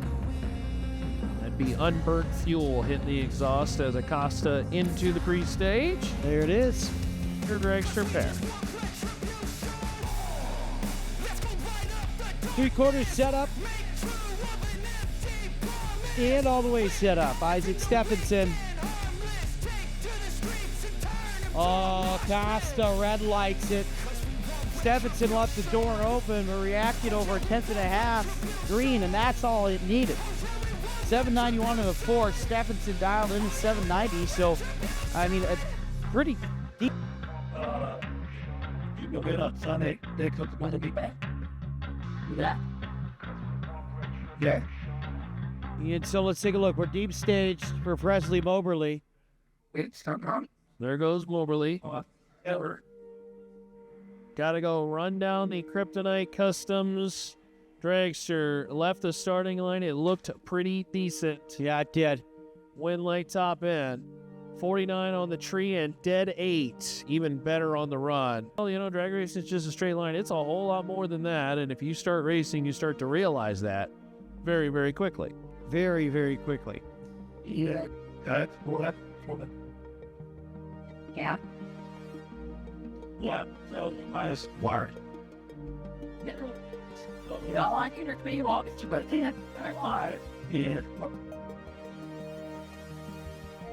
That'd be unburnt fuel hitting the exhaust as Acosta into the pre-stage. There it is. Your dragster pair. 3/4 set up. And all the way set up. Isaac Stephenson. Oh, Costa red lights it. Stephenson left the door open, but reacted over a tenth and a half green, and that's all it needed. 791 to the 4. Stephenson dialed in at 790, so, I mean, a pretty deep. You go get on Sunday, they could want to be back. Yeah. Yeah. And so let's take a look. We're deep staged for Presley Moberly. It's not on. There goes Moberly. Ever. Gotta go run down the Kryptonite Customs dragster. Left the starting line. It looked pretty decent. Yeah, it did. Win light top end. 49 on the tree and dead 8. Even better on the run. Well, you know, drag racing is just a straight line. It's a whole lot more than that. And if you start racing, you start to realize that very, very quickly. Very, very quickly. Yeah. That's what. Yeah. Yeah. So I was worried. Yeah, I can be all this, but then I lied. Yeah.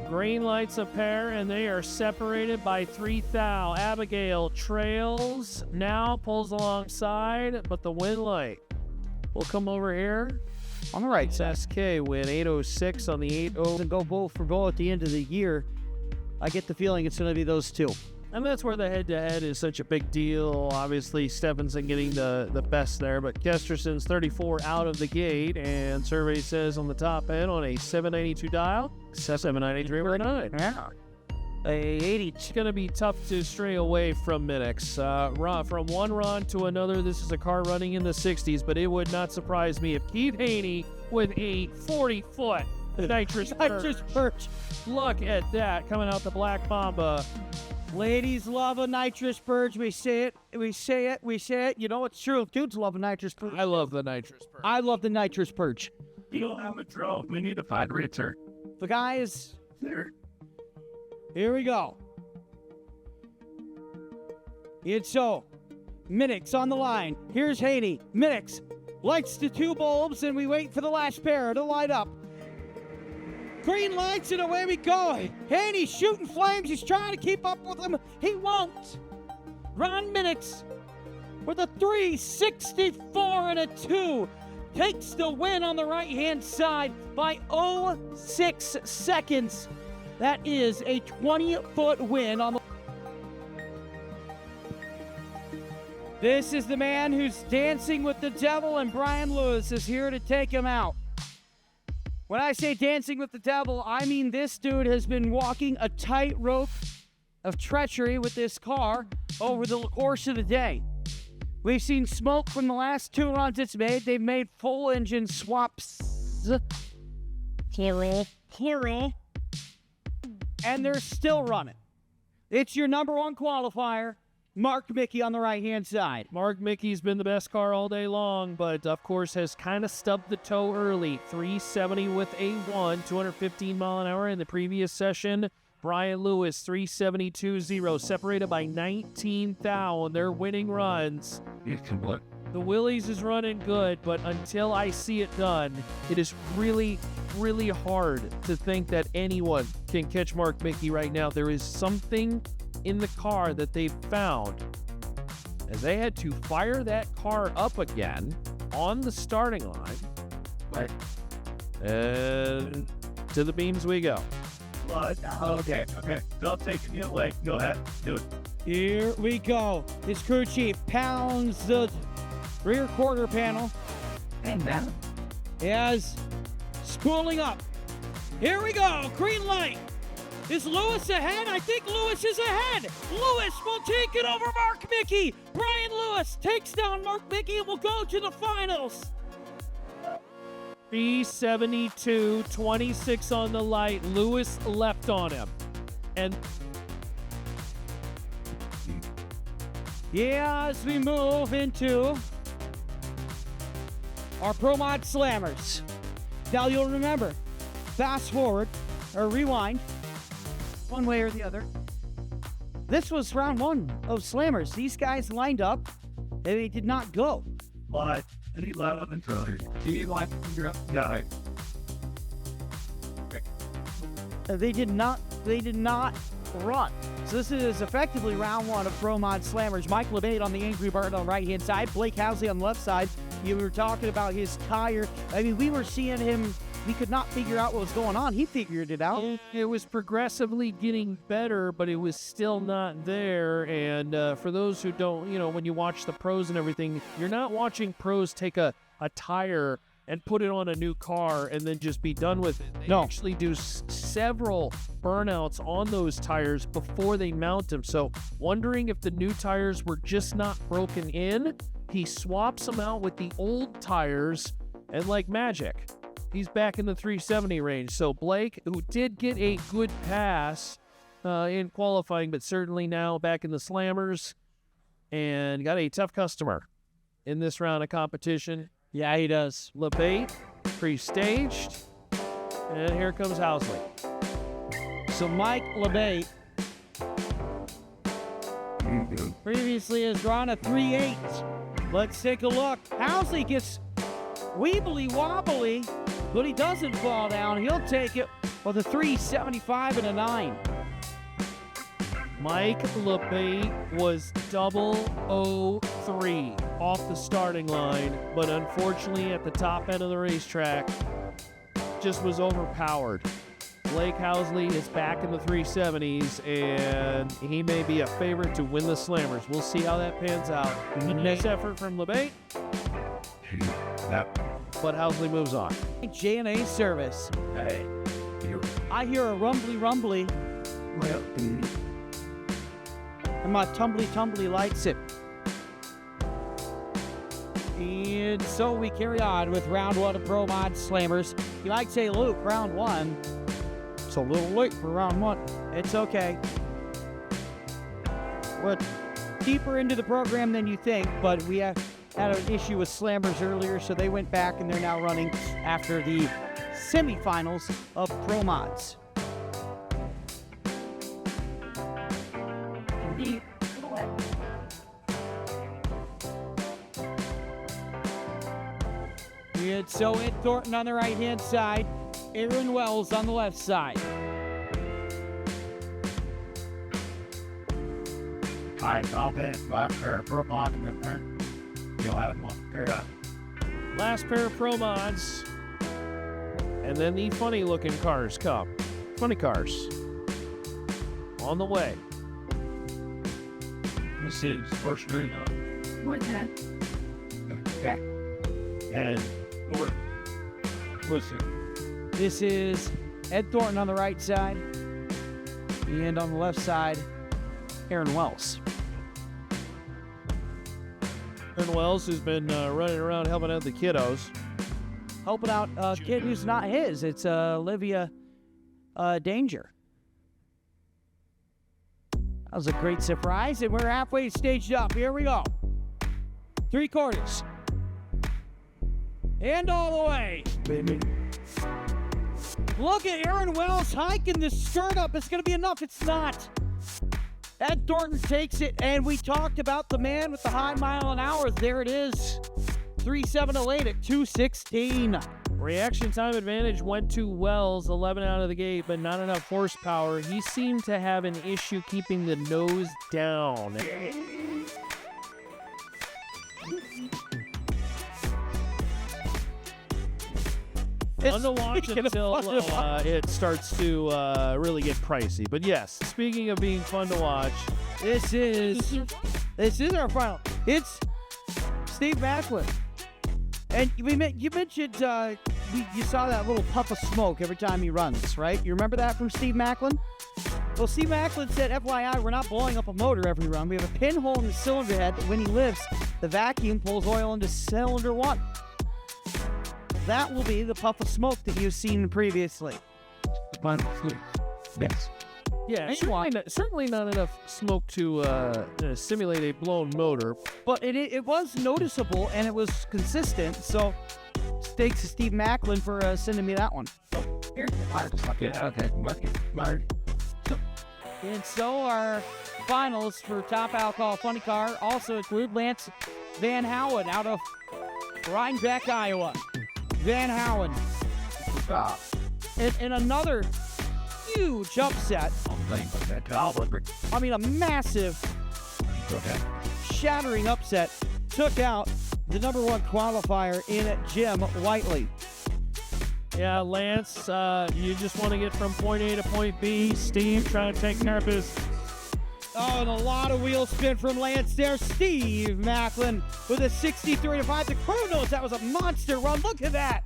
Green lights a pair, and they are separated by 3 thou. Abigail trails, now pulls alongside, but the win light will come over here. On the right side. SK win 806 on the 8-0. And go goal for goal at the end of the year. I get the feeling it's going to be those two. And that's where the head-to-head is such a big deal. Obviously, Stephenson getting the best there, but Kesterson's 34 out of the gate, and survey says on the top end on a 792 dial, 793 over 9. Yeah. A 80. It's going to be tough to stray away from Minix. From one run to another, this is a car running in the 60s, but it would not surprise me if Keith Haney with a 40-foot nitrous perch. Look at that coming out the Black Mamba. Ladies love a nitrous purge. We say it. You know it's true. Dudes love a nitrous purge. I love the nitrous purge. I love the nitrous purge. You don't have a drone. We need to find Ritter. The guys, There. here we go. It's so. Minix on the line. Here's Haney. Minix lights the 2 bulbs, and we wait for the last pair to light up. Green lights, and away we go. Haney's shooting flames. He's trying to keep up with him. He won't. Ron Minix with a 364 and a 2 takes the win on the right-hand side by 0.06 seconds. That is a 20-foot win on the... This is the man who's dancing with the devil, and Brian Lewis is here to take him out. When I say dancing with the devil, I mean this dude has been walking a tightrope of treachery with this car over the course of the day. We've seen smoke from the last 2 runs it's made. They've made full engine swaps. Plural. And they're still running. It's your number 1 qualifier, Mark Mickey on the right-hand side. Mark Mickey's been the best car all day long, but of course has kind of stubbed the toe early. 370 with a 1, 215 mile an hour in the previous session. Brian Lewis, 372.0, separated by 19 thou on their winning runs. The Willys is running good, but until I see it done, it is really, really hard to think that anyone can catch Mark Mickey right now. There is something in the car that they've found, as they had to fire that car up again on the starting line. Right. And to the beams we go. Okay. Don't take it away. Go ahead. Do it. Here we go. His crew chief pounds the rear quarter panel And now. as spooling up. Here we go. Green light. Is Lewis ahead? I think Lewis is ahead. Lewis will take it over Mark Mickey. Brian Lewis takes down Mark Mickey and will go to the finals. 372, 26 on the light. Lewis left on him. And yeah, as we move into our Pro Mod Slammers. Now you'll remember, fast forward or rewind, one way or the other. This was round 1 of Slammers. These guys lined up, and they did not go. But I need loud on the trailer. Do you like to figure out the guy? They did not run. So this is effectively round 1 of Pro Mod Slammers. Mike LeBate on the Angry Bird on the right-hand side. Blake Housley on the left side. You were talking about his tire. I mean, we were seeing him. We could not figure out what was going on. He figured it out. it was progressively getting better, but it was still not there. And for those who don't, when you watch the pros and everything, you're not watching pros take a tire and put it on a new car and then just be done with it. They actually do several burnouts on those tires before they mount them. So wondering if the new tires were just not broken in, he swaps them out with the old tires, and like magic, he's back in the 370 range. So Blake, who did get a good pass in qualifying, but certainly now back in the Slammers, and got a tough customer in this round of competition. Yeah, he does. LeBate, pre-staged, and here comes Housley. So Mike LeBate previously has drawn a 3.8. Let's take a look. Housley gets weebly wobbly, but he doesn't fall down. He'll take it with a 375 and a 9. Mike LeBate was 003 off the starting line, but unfortunately at the top end of the racetrack, just was overpowered. Blake Housley is back in the 370s, and he may be a favorite to win the Slammers. We'll see how that pans out. Next effort from LeBate, but Housley moves on. J&A service. Hey, I hear a rumbly, well, and my tumbly lights it. And so we carry on with round 1 of Pro Mod Slammers. You might say, Luke, round 1. It's a little late for round 1. It's okay. We're deeper into the program than you think, but we had an issue with Slammers earlier, so they went back and they're now running after the semifinals of Pro Mods. And so Ed Thornton on the right-hand side, Aaron Wells on the left side. I confident last pair of Pro Mods in the front. You'll have one pair up. Last pair of Pro Mods, and then the funny-looking cars come. Funny cars. On the way. This is first green up. What's that? Okay. And what's it? This is Ed Thornton on the right side, and on the left side, Aaron Wells. Aaron Wells, who's been running around helping out the kiddos. Helping out a kid who's not his. It's Olivia Danger. That was a great surprise, and we're halfway staged up. Here we go. 3 quarters. And all the way. Baby. Look at Aaron Wells hiking this skirt up. It's going to be enough. It's not. Ed Thornton takes it, and we talked about the man with the high mile an hour. There it is. 3.708 at 2:16. Reaction time advantage went to Wells, 11 out of the gate, but not enough horsepower. He seemed to have an issue keeping the nose down. Fun to watch until it starts to really get pricey. But yes, speaking of being fun to watch, This is our final. It's Steve Macklin. And you mentioned you saw that little puff of smoke every time he runs, right? You remember that from Steve Macklin? Well, Steve Macklin said, FYI, we're not blowing up a motor every run. We have a pinhole in the cylinder head that when he lifts, the vacuum pulls oil into cylinder 1. That will be the puff of smoke that you've seen previously. Yes. yeah, certainly not enough smoke to simulate a blown motor. But it was noticeable and it was consistent. So, thanks to Steve Macklin for sending me that one. And so our finals for Top Alcohol Funny Car also include Lance Van Howen out of Rhinebeck, Iowa. Van Howen. And another huge upset. I mean, a massive, shattering upset. Took out the number 1 qualifier in Jim Whiteley. Yeah, Lance, you just want to get from point A to point B. Steve trying to take care of business. Oh, and a lot of wheel spin from Lance there. Steve Macklin with a 63-5. The crew knows that was a monster run. Look at that.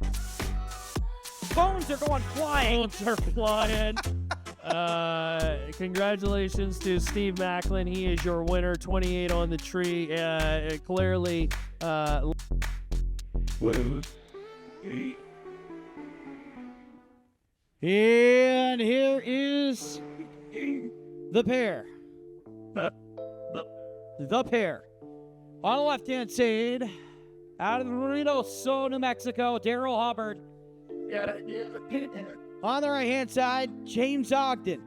Phones are going flying. Phones are flying. Congratulations to Steve Macklin. He is your winner. 28 on the tree. Clearly. And here is the pair. The pair. On the left-hand side, out of Reynosa, New Mexico, Daryl Hubbard. On the right-hand side, James Ogden.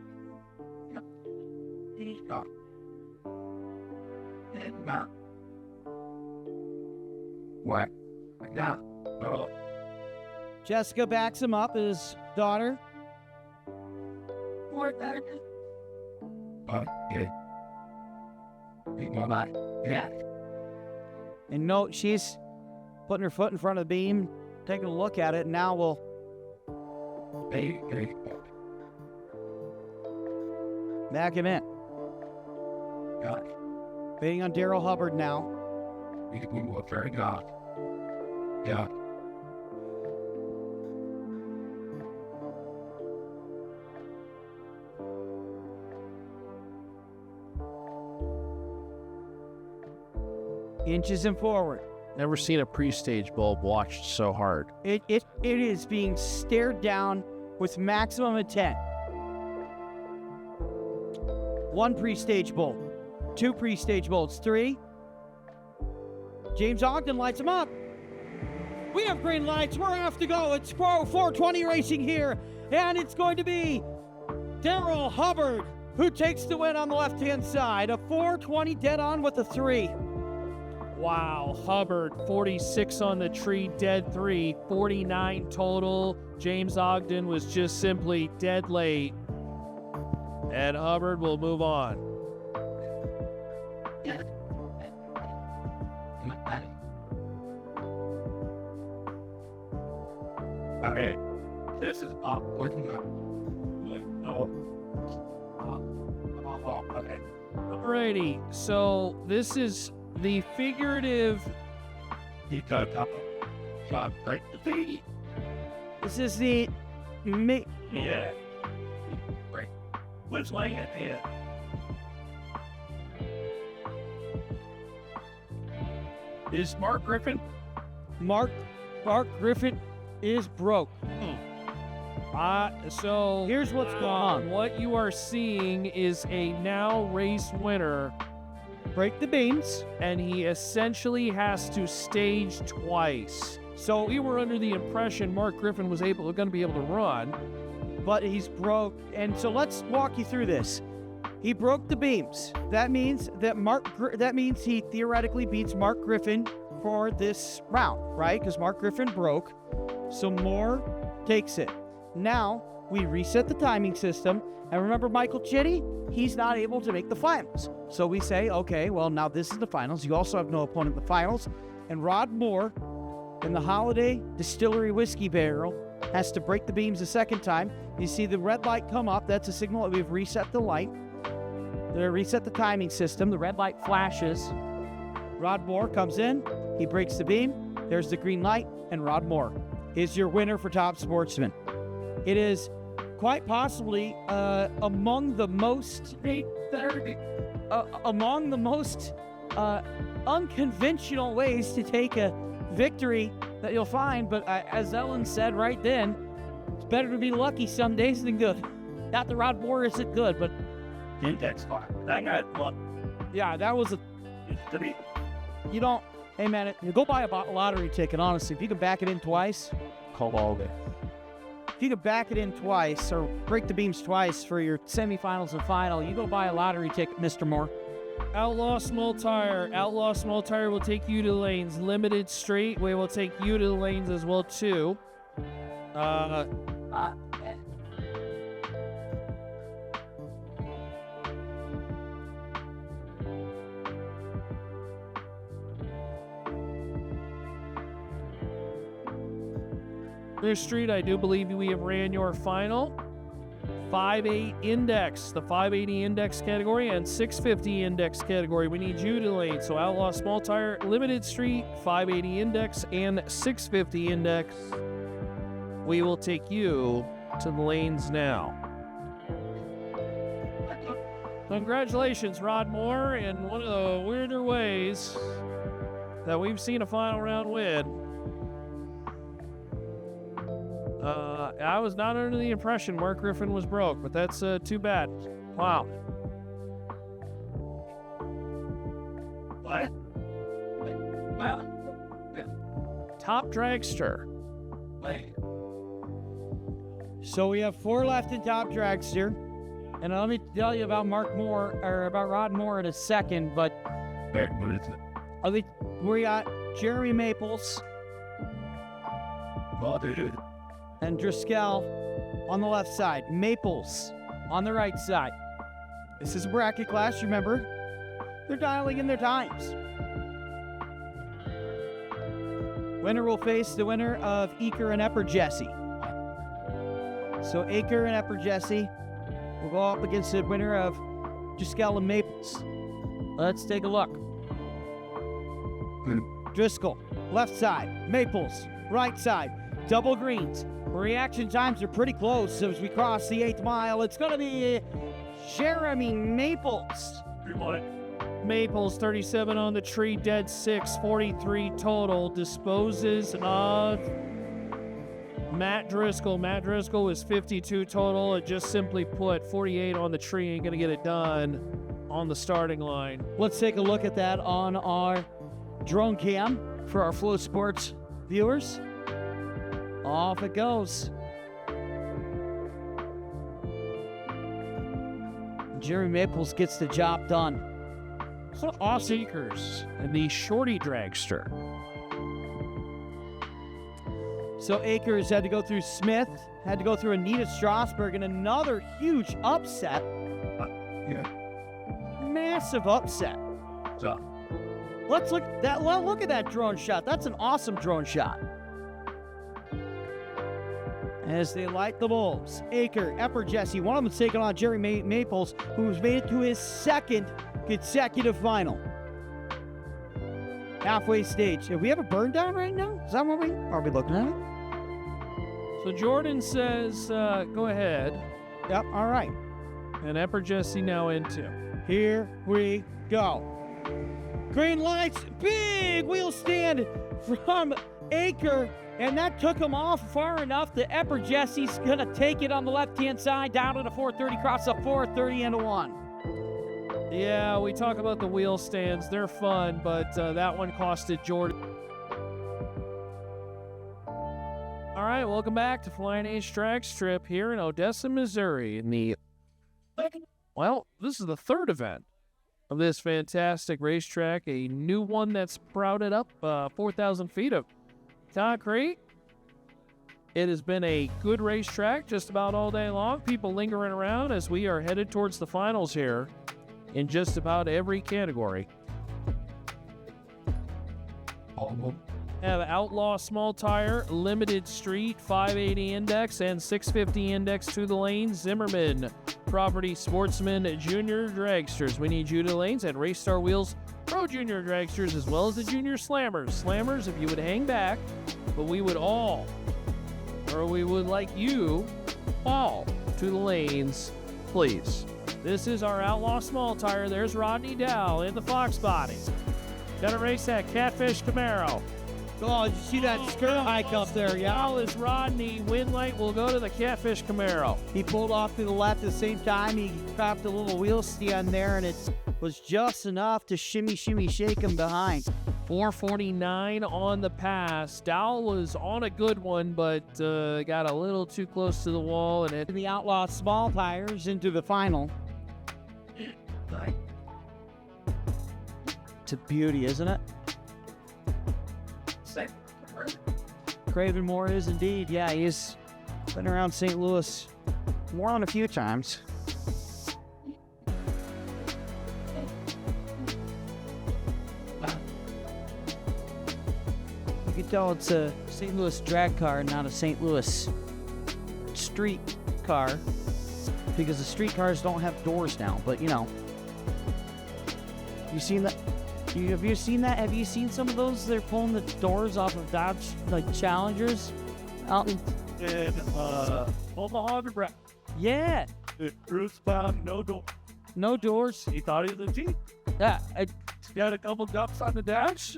What? Now. Oh. Jessica backs him up, his daughter. Okay. Yeah. And no, she's putting her foot in front of the beam, taking a look at it, and now we'll back him in. God. Waiting on Daryl Hubbard now. We were very God. Yeah. Inches him forward. Never seen a pre-stage bulb watched so hard. It is being stared down with maximum intent. 1 pre-stage bolt, 2 pre-stage bolts, 3. James Ogden lights him up. We have green lights. We're off to go. It's Pro 420 racing here, and it's going to be Daryl Hubbard who takes the win on the left-hand side. A 420 dead on with a 3. Wow, Hubbard, 46 on the tree, dead 3, 49 total. James Ogden was just simply dead late. And Hubbard will move on. Okay. This is awkward. Okay. Alrighty, so this is the figurative. He got up. Got right the baby. This is the Yeah. Right. What's laying at here? Is Mark Griffin? Mark Griffin is broke. So Here's what's going on. what you are seeing is a now race winner, Break the beams. and he essentially has to stage twice. So we were under the impression Mark Griffin was going to be able to run. But he's broke. And so let's walk you through this. He broke the beams. That means that he theoretically beats Mark Griffin for this round, right? Because Mark Griffin broke. So Moore takes it. Now we reset the timing system. And remember Michael Chitty? He's not able to make the finals. So we say, okay, well, now this is the finals. You also have no opponent in the finals. And Rod Moore in the Holiday Distillery Whiskey Barrel has to break the beams a second time. You see the red light come up. That's a signal that we've reset the light. They reset the timing system. The red light flashes. Rod Moore comes in. He breaks the beam. There's the green light. And Rod Moore is your winner for Top Sportsman. It is quite possibly among the most unconventional ways to take a victory that you'll find. But as Ellen said right then, it's better to be lucky some days than good. Not that Rod Moore isn't good, but Index fire. That got luck. yeah, that was a. To me. You don't. Hey man, go buy a lottery ticket. Honestly, if you can back it in twice, Call all day. if you can back it in twice or break the beams twice for your semifinals and final, you go buy a lottery ticket, Mr. Moore. Outlaw Small Tire. Outlaw Small Tire will take you to the lanes. Limited Street, we will take you to the lanes as well, too. Clear Street, I do believe we have ran your final. 5.8 index, the 580 index category, and 650 index category. We need you to lane. So Outlaw Small Tire, Limited Street, 580 index, and 650 index. We will take you to the lanes now. Congratulations, Rod Moore, in one of the weirder ways that we've seen a final round win. I was not under the impression Mark Griffin was broke, but that's too bad. Wow. What? Well, Top dragster. wait. So we have 4 left in Top Dragster. And let me tell you about Rod Moore in a second, but Wait, what is it? we got Jeremy Maples, Well, dude. and Driscoll on the left side. Maples on the right side. This is a bracket class, remember? They're dialing in their times. Winner will face the winner of Eker and Epper Jesse. So Eker and Epper Jesse will go up against the winner of Driscoll and Maples. Let's take a look. Driscoll, left side. Maples, right side. Double greens. Reaction times are pretty close as we cross the 8th mile. It's going to be Jeremy Maples. Maples 37 on the tree, dead 6, 43 total. Disposes of Matt Driscoll. Matt Driscoll was 52 total. It just simply put 48 on the tree. Ain't gonna get it done on the starting line. Let's take a look at that on our drone cam for our Flow Sports viewers. Off it goes. Jeremy Maples gets the job done. So Akers and the shorty dragster. So Akers had to go through Smith, had to go through Anita Strasberg, and another huge upset. Yeah. Massive upset. So, Let's look at that. Well, look at that drone shot. That's an awesome drone shot. As they light the bulbs, Aker, Epper Jesse, one of them is taking on Jerry Maples, who's made it to his second consecutive final. Halfway stage. Do we have a burn down right now? Is that what we are we looking at? So Jordan says, go ahead. Yep, all right. And Epper Jesse now into. Here we go. Green lights, big wheel stand from Aker, and that took him off far enough that Epper Jesse's gonna take it on the left-hand side, down to the 430, cross up 430 into 1. Yeah, we talk about the wheel stands. They're fun, but that one costed Jordan. All right, welcome back to Flying H Track Strip here in Odessa, Missouri. Well, this is the third event of this fantastic racetrack, a new one that's sprouted up 4,000 feet of concrete. It has been a good racetrack just about all day long. People lingering around as we are headed towards the finals here in just about every category. Have Outlaw Small Tire, Limited Street, 580 Index, and 650 Index to the lanes. Zimmerman, Property Sportsman, Junior Dragsters. We need you to the lanes, and Race Star Wheels Pro Junior Dragsters, as well as the Junior Slammers. Slammers, if you would hang back, but we would like you all to the lanes, please. This is our Outlaw Small Tire. There's Rodney Dow in the Fox body. Gonna race that Catfish Camaro. Oh, did you see that skirt hike up there? Yeah. Now is Rodney. Wind light will go to the Catfish Camaro. He pulled off to the left at the same time. He dropped a little wheel stand there, and it was just enough to shimmy, shake him behind. 449 on the pass. Dow was on a good one, but got a little too close to the wall, and it. The Outlaw Small Tires into the final. It's a beauty, isn't it? Craven Moore is indeed. Yeah, he's been around St. Louis more than a few times. You can tell it's a St. Louis drag car, not a St. Louis street car, because the street cars don't have doors now. But you know, you seen that? Have you seen that? Have you seen some of those? They're pulling the doors off of Dodge, like Challengers, out in Omaha, Nebraska. yeah, Bruce found no door. no doors. He thought he was a Jeep. Yeah, He had a couple ducks on the dash.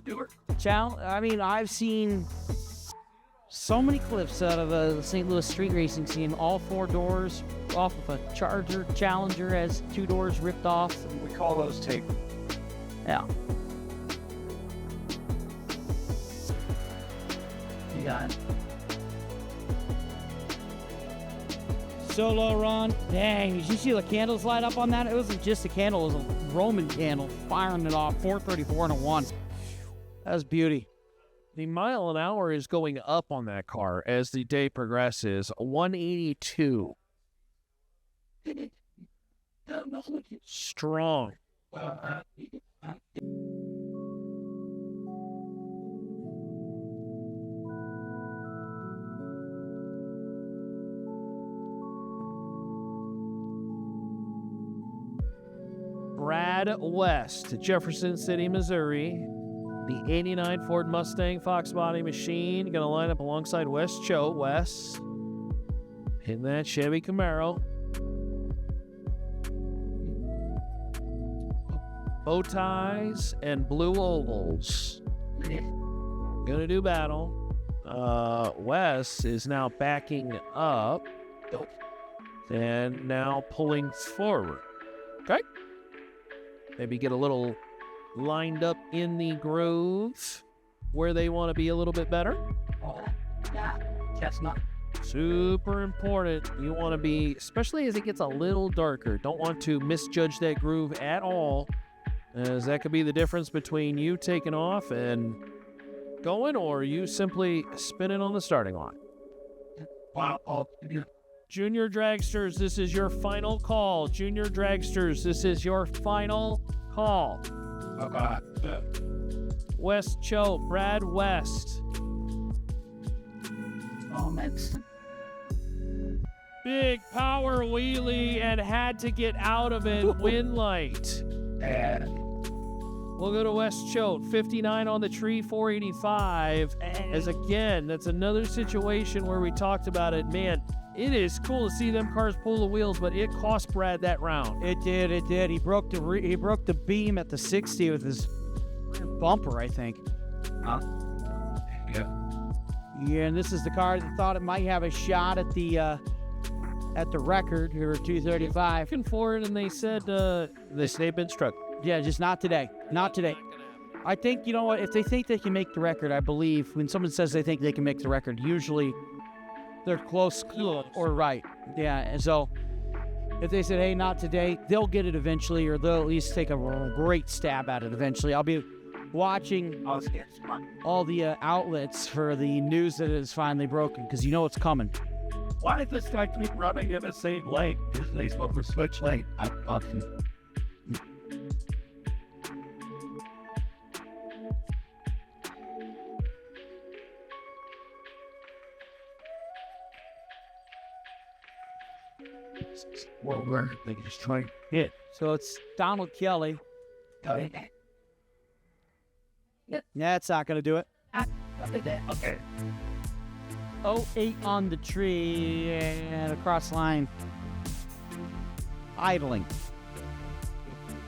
I mean, I've seen so many clips out of the St. Louis street racing scene. All four doors off of a Charger Challenger has two doors ripped off. We call those tape. Yeah. You got it. Solo run. Dang, did you see the candles light up on that? It wasn't just a candle, it was a Roman candle firing it off. 434 and a 1. That was beauty. The mile an hour is going up on that car as the day progresses. 182. Strong. Brad West, Jefferson City, Missouri. The 89 Ford Mustang Fox Body Machine going to line up alongside Wes Cho. Wes hitting that Chevy Camaro. Bow ties and blue ovals. Going to do battle. Wes is now backing up and now pulling forward. Okay. Maybe get a little lined up in the groove where they want to be a little bit better. That's not. Super important. You want to be, especially as it gets a little darker, don't want to misjudge that groove at all, as that could be the difference between you taking off and going or you simply spinning on the starting line. Wow. Junior Dragsters, this is your final call. Junior Dragsters, this is your final call. West Cho, Brad West. Big power wheelie and had to get out of it. Wind light. We'll go to West Choate, 59 on the tree, 485. As again, that's another situation where we talked about it. Man, it is cool to see them cars pull the wheels, but it cost Brad that round. It did. He broke the beam at the 60 with his bumper, I think. Yeah, and this is the car that thought it might have a shot at the record, or 235. Looking for it, and they said they've been struck. Yeah, just not today. Not today. I think, you know what, if they think they can make the record, I believe when someone says they think they can make the record, usually they're close or right. Yeah, and so if they said, hey, not today, they'll get it eventually, or they'll at least take a great stab at it eventually. I'll be watching all the outlets for the news that it is finally broken, because you know it's coming. Why does this guy keep running in the same lane? Isn't he supposed to switch lane? Well, we're just trying to hit. So it's Donald Kelly. That's not going to do it. Okay. 08 on the tree and across the line. Idling.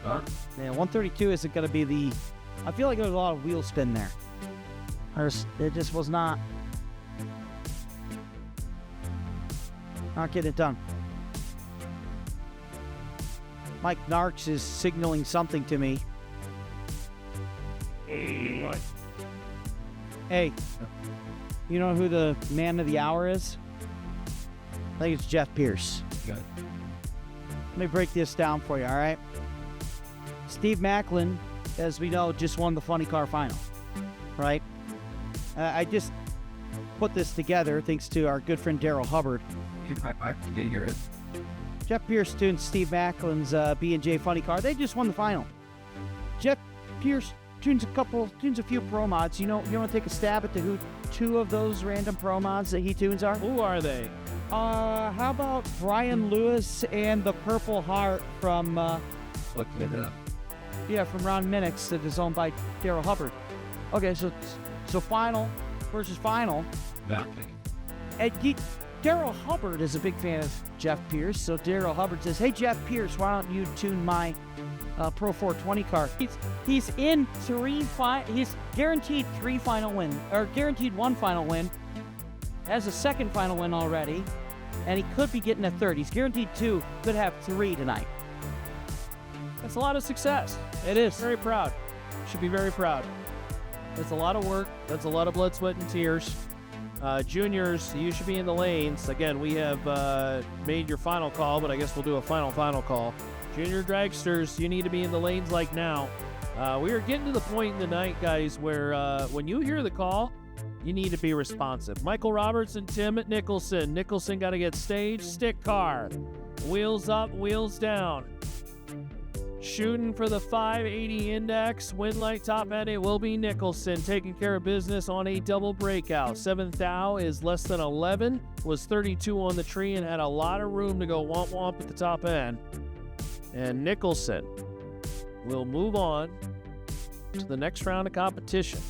Yeah, 132 isn't going to be the... I feel like there was a lot of wheel spin there. It just was not getting it done. Mike Narks is signaling something to me. Hey, you know who the man of the hour is? I think it's Jeff Pierce. Good. Let me break this down for you, all right? Steve Macklin, as we know, just won the Funny Car Final, right? I just put this together thanks to our good friend Daryl Hubbard. Jeff Pierce tunes Steve Macklin's B&J Funny Car. They just won the final. Jeff Pierce tunes a few pro mods. You want to take a stab at who two of those random pro mods that he tunes are? Who are they? How about Brian Lewis and the Purple Heart from Looking it up. from Ron Minix, that is owned by Daryl Hubbard. Okay, so final versus final. And Daryl Hubbard is a big fan of Jeff Pierce, so Daryl Hubbard says, "Hey Jeff Pierce, why don't you tune my Pro 420 car?" He's in he's guaranteed 3 final win, or guaranteed 1 final win. Has a 2nd final win already, and he could be getting a 3rd. He's guaranteed 2, could have 3 tonight. That's a lot of success. It is. Very proud. Should be very proud. That's a lot of work. That's a lot of blood, sweat, and tears. Juniors, you should be in the lanes. Again, we have made your final call, but I guess we'll do a final call. Junior Dragsters, you need to be in the lanes like now. We are getting to the point in the night, guys, where when you hear the call, You need to be responsive. Michael Roberts and Tim Nicholson. Nicholson got to get staged. Stick car. Wheels up, wheels down. Shooting for the 580 index. Wind light top end. It will be Nicholson taking care of business on a double breakout. 7th thou is less than 11. Was 32 on the tree and had a lot of room to go womp womp at the top end. And Nicholson will move on to the next round of competition.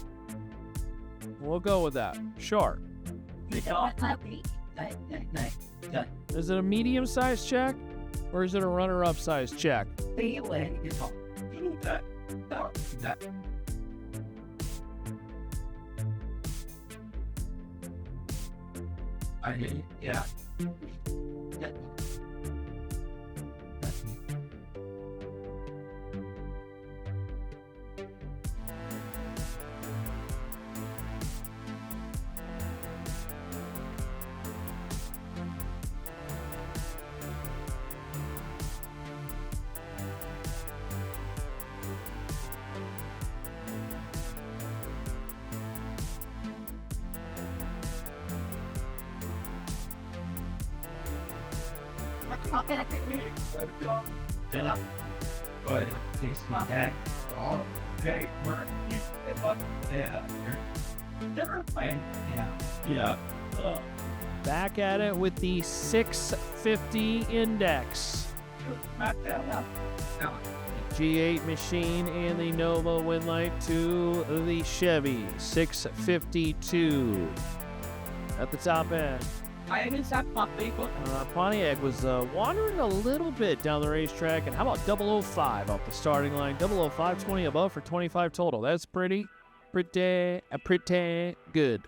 We'll go with that. Sure. Is it a medium-sized check or is it a runner-up size check? Yeah. But it's not that all okay. Yeah. Back at it with the 650 index. G8 machine and the Nova Windlight to the Chevy. 652 at the top end. Pontiac was wandering a little bit down the racetrack. And how about 005 off the starting line? 005, 20 above for 25 total. That's pretty good.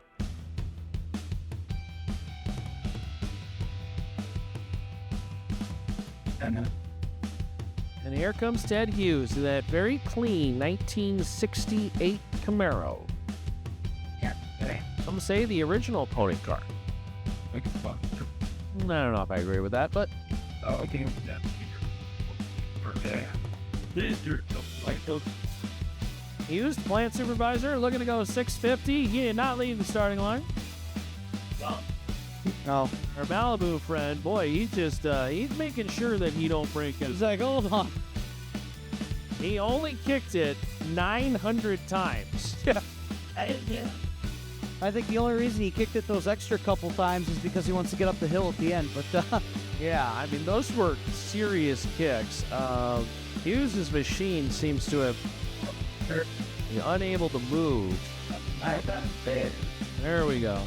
And here comes Ted Hughes in that very clean 1968 Camaro. Some say the original pony car. I don't know if I agree with that, but Hughes, plant supervisor, looking to go 650. He did not leave the starting line. Oh, Our Malibu friend, boy, he's just he's making sure that he don't break it. he's like, hold on. He only kicked it 900 times. I think the only reason he kicked it those extra couple times is because he wants to get up the hill at the end. But Yeah, I mean, those were serious kicks. Hughes' machine seems to have been unable to move. There we go.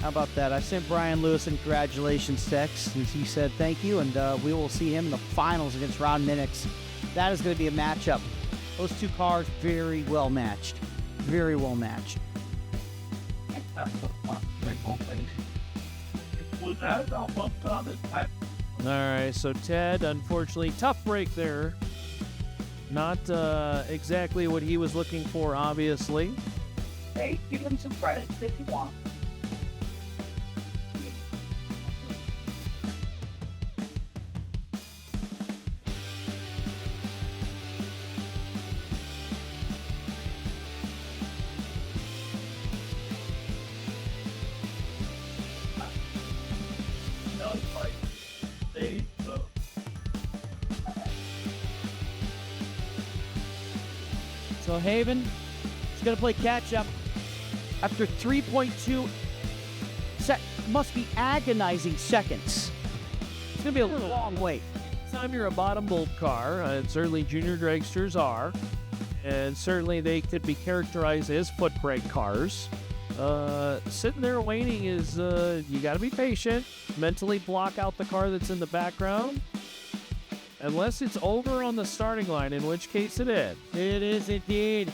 how about that? I sent Brian Lewis a congratulations text, and he said thank you, and we will see him in the finals against Ron Minix. That is going to be a matchup. Those two cars very well matched. Very well matched. All right, so Ted, unfortunately, tough break there. Not exactly what he was looking for, obviously. Hey, give him some credit if you want. So Haven is going to play catch-up after 3.2 must be agonizing seconds. It's going to be a long wait. Time you're a bottom bolt car, and certainly junior dragsters are, and certainly they could be characterized as foot brake cars. Sitting there waiting is, you got to be patient, mentally block out the car that's in the background, unless it's over on the starting line, in which case it is. It is indeed.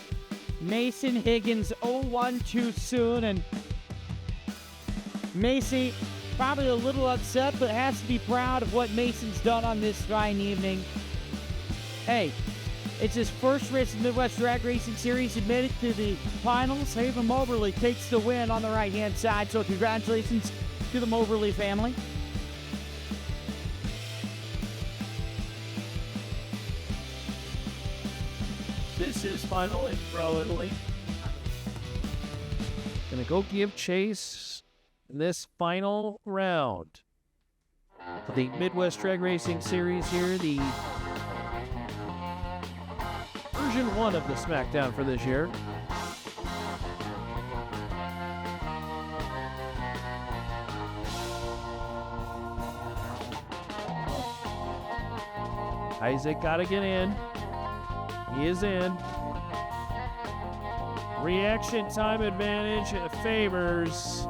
Mason Higgins 0-1 too soon, and Macy probably a little upset, but has to be proud of what Mason's done on this fine evening. Hey, it's his first race in the Midwest Drag Racing Series, admitted to the finals. Haven Moberly takes the win on the right-hand side, so congratulations to the Moberly family. This is final in pro Italy. Gonna go give chase in this final round of the Midwest Drag Racing Series here, the version 1 of the SmackDown for this year. Isaac gotta get in. He is in. Reaction time advantage favors,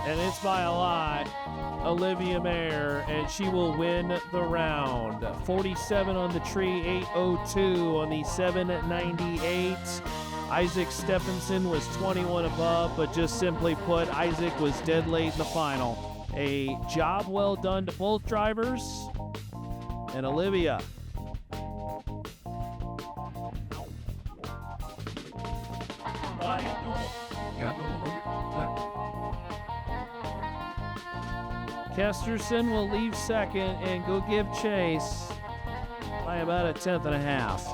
and it's by a lot, Olivia Mayer, and she will win the round. 47 on the tree, 802 on the 798. Isaac Stephenson was 21 above, but just simply put, Isaac was dead late in the final. A job well done to both drivers. And Olivia. Kesterson will leave second and go give chase by about a 10th and a half.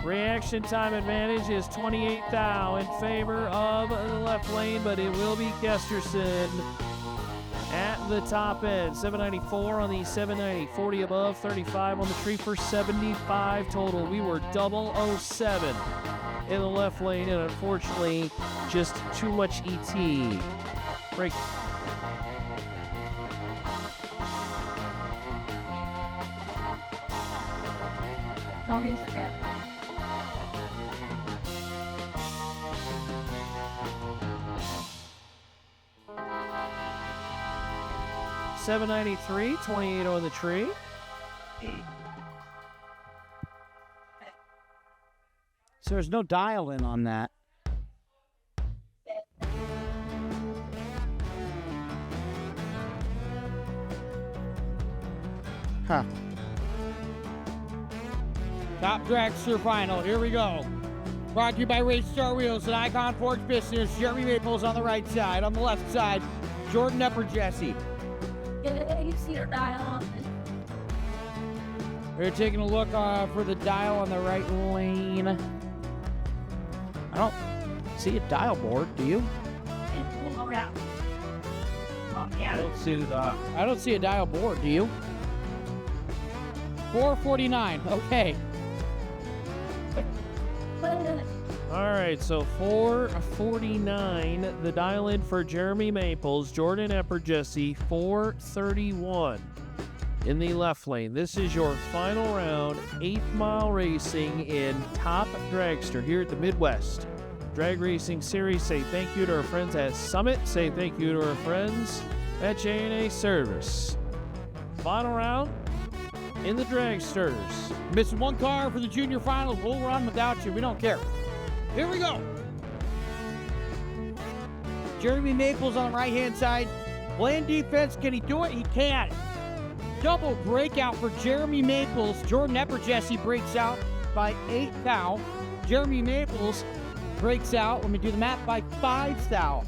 Reaction time advantage is 28 thou in favor of the left lane, but it will be Kesterson at the top end. 794 on the 790, 40 above, 35 on the tree for 75 total. We were 007 in the left lane, and unfortunately, just too much ET. Break. Don't forget. 793, 28 on the tree. So there's no dial in on that. Huh. Top Dragster Final. Here we go. Brought to you by Race Star Wheels and Icon Forge Business. Jeremy Maples on the right side. On the left side, Jordan Epper-Jesse. You see the dial on it. We're taking a look for the dial on the right lane. I don't see a dial board, do you? And pull around. Oh, yeah. I don't see a dial board, do you? 449, okay. All right, so 449, the dial in for Jeremy Maples, Jordan Epper-Jesse, 431 in the left lane. This is your final round, 8th mile racing in Top Dragster here at the Midwest Drag Racing Series. Say thank you to our friends at Summit. Say thank you to our friends at J&A Service. Final round in the Dragsters. Missing one car for the junior finals. We'll run without you. We don't care. Here we go. Jeremy Maples on the right-hand side. Playing defense. Can he do it? He can. Double breakout for Jeremy Maples. Jordan Epper-Jesse breaks out by 8 thou. Jeremy Maples breaks out, let me do the math, by 5 thou.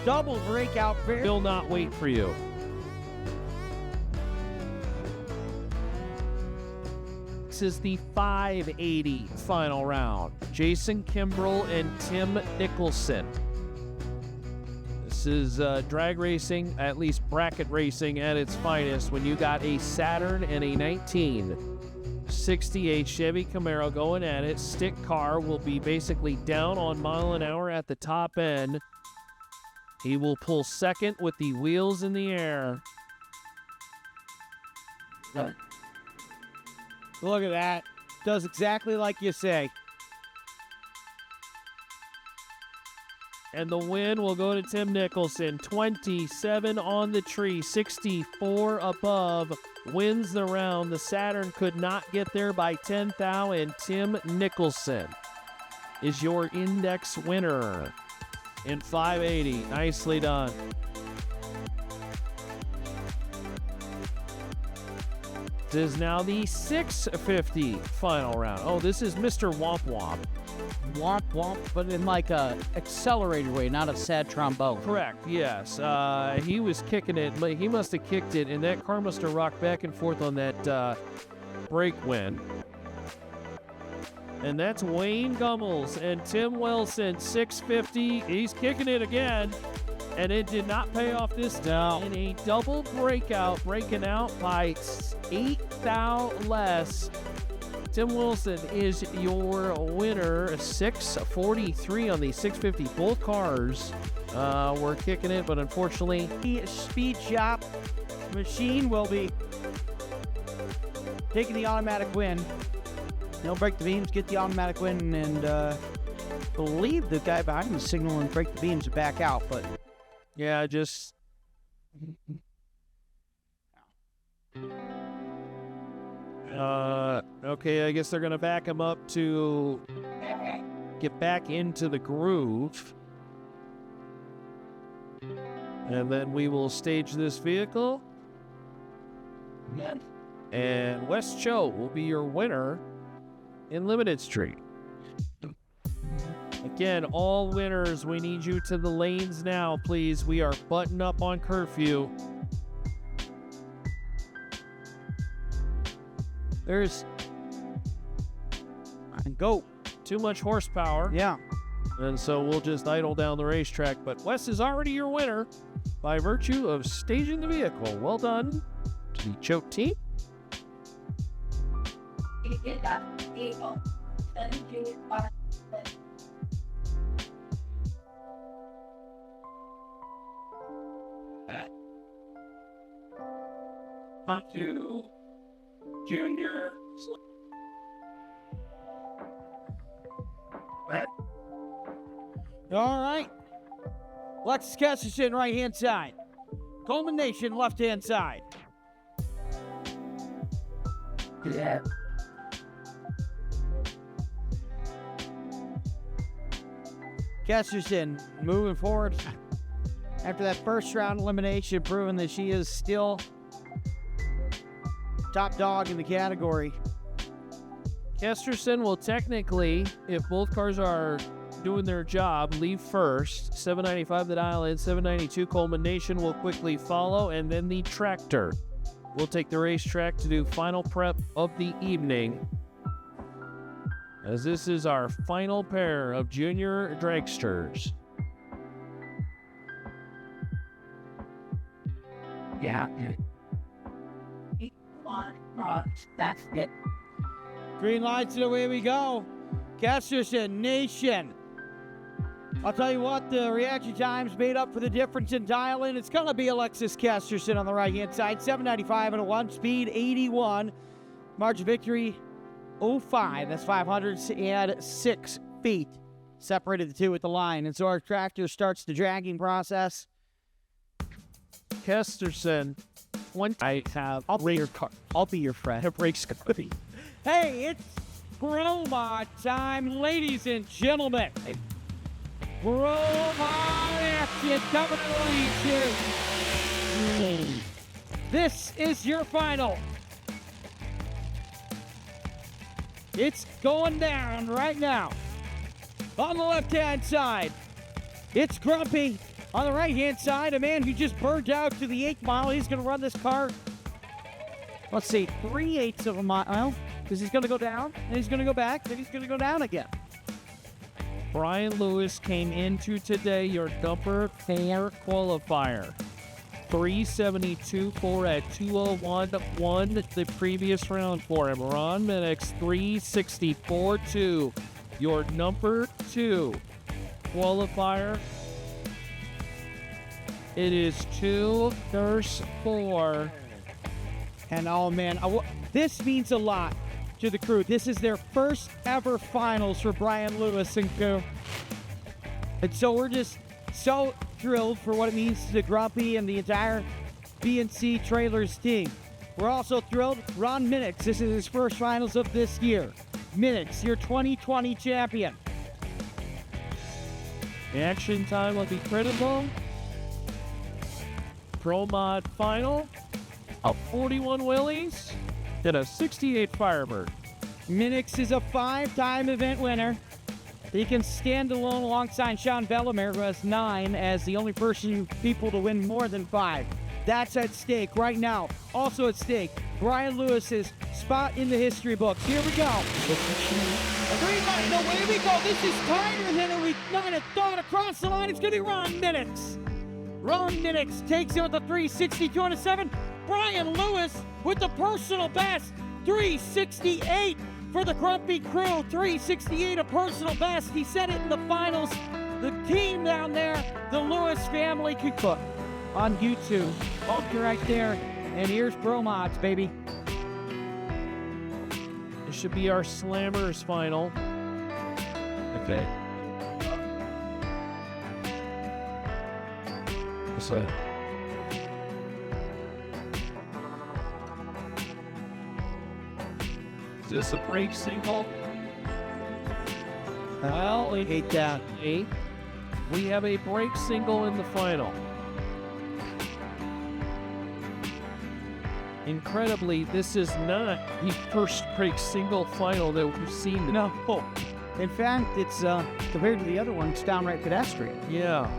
Double breakout. Will not wait for you. This is the 580 final round. Jason Kimbrell and Tim Nicholson. This is drag racing, at least bracket racing at its finest, when you got a Saturn and a 1968 Chevy Camaro going at it. Stick car will be basically down on mile an hour at the top end. He will pull second with the wheels in the air. Look at that. Does exactly like you say. And the win will go to Tim Nicholson. 27 on the tree, 64 above. Wins the round. The Saturn could not get there by 10 thou, and Tim Nicholson is your index winner in 580. Nicely done. This is now the 650 final round. Oh, this is Mr. Womp Womp. womp womp, but in like a accelerated way, not a sad trombone. Correct, yes. He was kicking it, but he must have kicked it, and that car must have rocked back and forth on that break win. And that's Wayne Gummels and Tim Wilson, 650. He's kicking it again, and it did not pay off this time. In a double breakout, breaking out by 8 thou less. Tim Wilson is your winner, 643 on the 650. Both cars were kicking it, but unfortunately, The Speed Shop machine will be taking the automatic win. They'll break the beams, get the automatic win, and believe the guy behind him is signaling break the beams to back out, but yeah, just okay, I guess they're gonna back him up to get back into the groove, and then we will stage this vehicle, and Wes Cho will be your winner in Limited Street. Again, all winners, we need you to the lanes now, please. We are buttoned up on curfew. There's and go. too much horsepower, Yeah. and so we'll just idle down the racetrack. But Wes is already your winner by virtue of staging the vehicle. Well done to the choke team. To Junior. All right. Alexis Kesterson, right-hand side. Coleman Nation, left-hand side. Yeah. Kesterson moving forward after that first round elimination, proving that she is still top dog in the category. Kesterson will technically, if both cars are doing their job, leave first. 795 the dial in, 792 Coleman Nation will quickly follow, and then the tractor will take the racetrack to do final prep of the evening, as this is our final pair of junior dragsters. Yeah. That's it. Green lights and away we go. Kesterson Nation. I'll tell you what, the reaction times made up for the difference in dial-in. It's going to be Alexis Kesterson on the right-hand side. 795 and a 1, speed 81. Margin victory 05. That's 506 feet. Separated the two at the line. And so our tractor starts the dragging process. Kesterson, I'll be your car. I'll be your friend. brakes company. Hey, it's Broma time, ladies and gentlemen. Broma action coming to the lead here. This is your final. It's going down right now. On the left-hand side, it's Grumpy. On the right-hand side, a man who just burned out to the 8th mile. He's going to run this car, let's see, 3/8 of a mile, because he's going to go down, and he's going to go back, then he's going to go down again. Brian Lewis came into today your dumper pair qualifier. 372 at 201 won the previous round for him. Ron Minix 364-2. Your number 2 qualifier. It is 2 versus 4. And oh man, this means a lot to the crew. This is their first ever finals for Brian Lewis and crew. And so we're just so thrilled for what it means to Grumpy and the entire BNC Trailers team. We're also thrilled, Ron Minix, this is his first finals of this year. Minix, your 2020 champion. The action time will be critical. Pro Mod final of 41 Willies and a 68 Firebird. Minix is a 5-time event winner. He can stand alone alongside Sean Bellemare, who has 9, as the only people to win more than 5. That's at stake right now. Also at stake, Brian Lewis's spot in the history books. Here we go. 3-9, no, way we go. This is tighter than we might have thought. Across the line, it's going to be Ron Minix. Ron Minix takes it with a 3:62.7. Brian Lewis with the personal best, 3:68 for the Grumpy Crew. 3:68, a personal best. He said it in the finals. The team down there, the Lewis family, could cook on YouTube. Okay, right there. And here's Pro Mods, baby. This should be our Slammers final. Okay. What's that? Is this a break single? Well, we hate that. We have a break single in the final. Incredibly, this is not the first break single final that we've seen. No. In fact, it's compared to the other one, it's downright pedestrian. Yeah.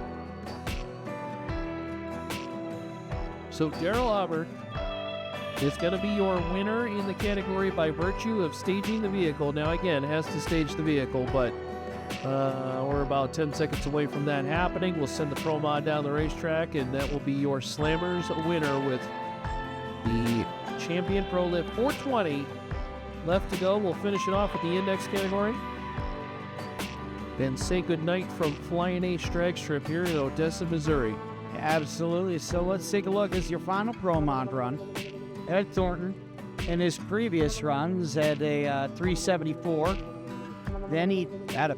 So Daryl Hubbard is going to be your winner in the category by virtue of staging the vehicle. Now, again, has to stage the vehicle, but we're about 10 seconds away from that happening. We'll send the Pro Mod down the racetrack, and that will be your Slammers winner with the Champion Pro Lift 420 left to go. We'll finish it off with the index category. Then say goodnight from Flying Ace Drag Strip here in Odessa, Missouri. Absolutely. So let's take a look. As your final Pro Mod run, Ed Thornton in his previous runs had a 374. Then he had a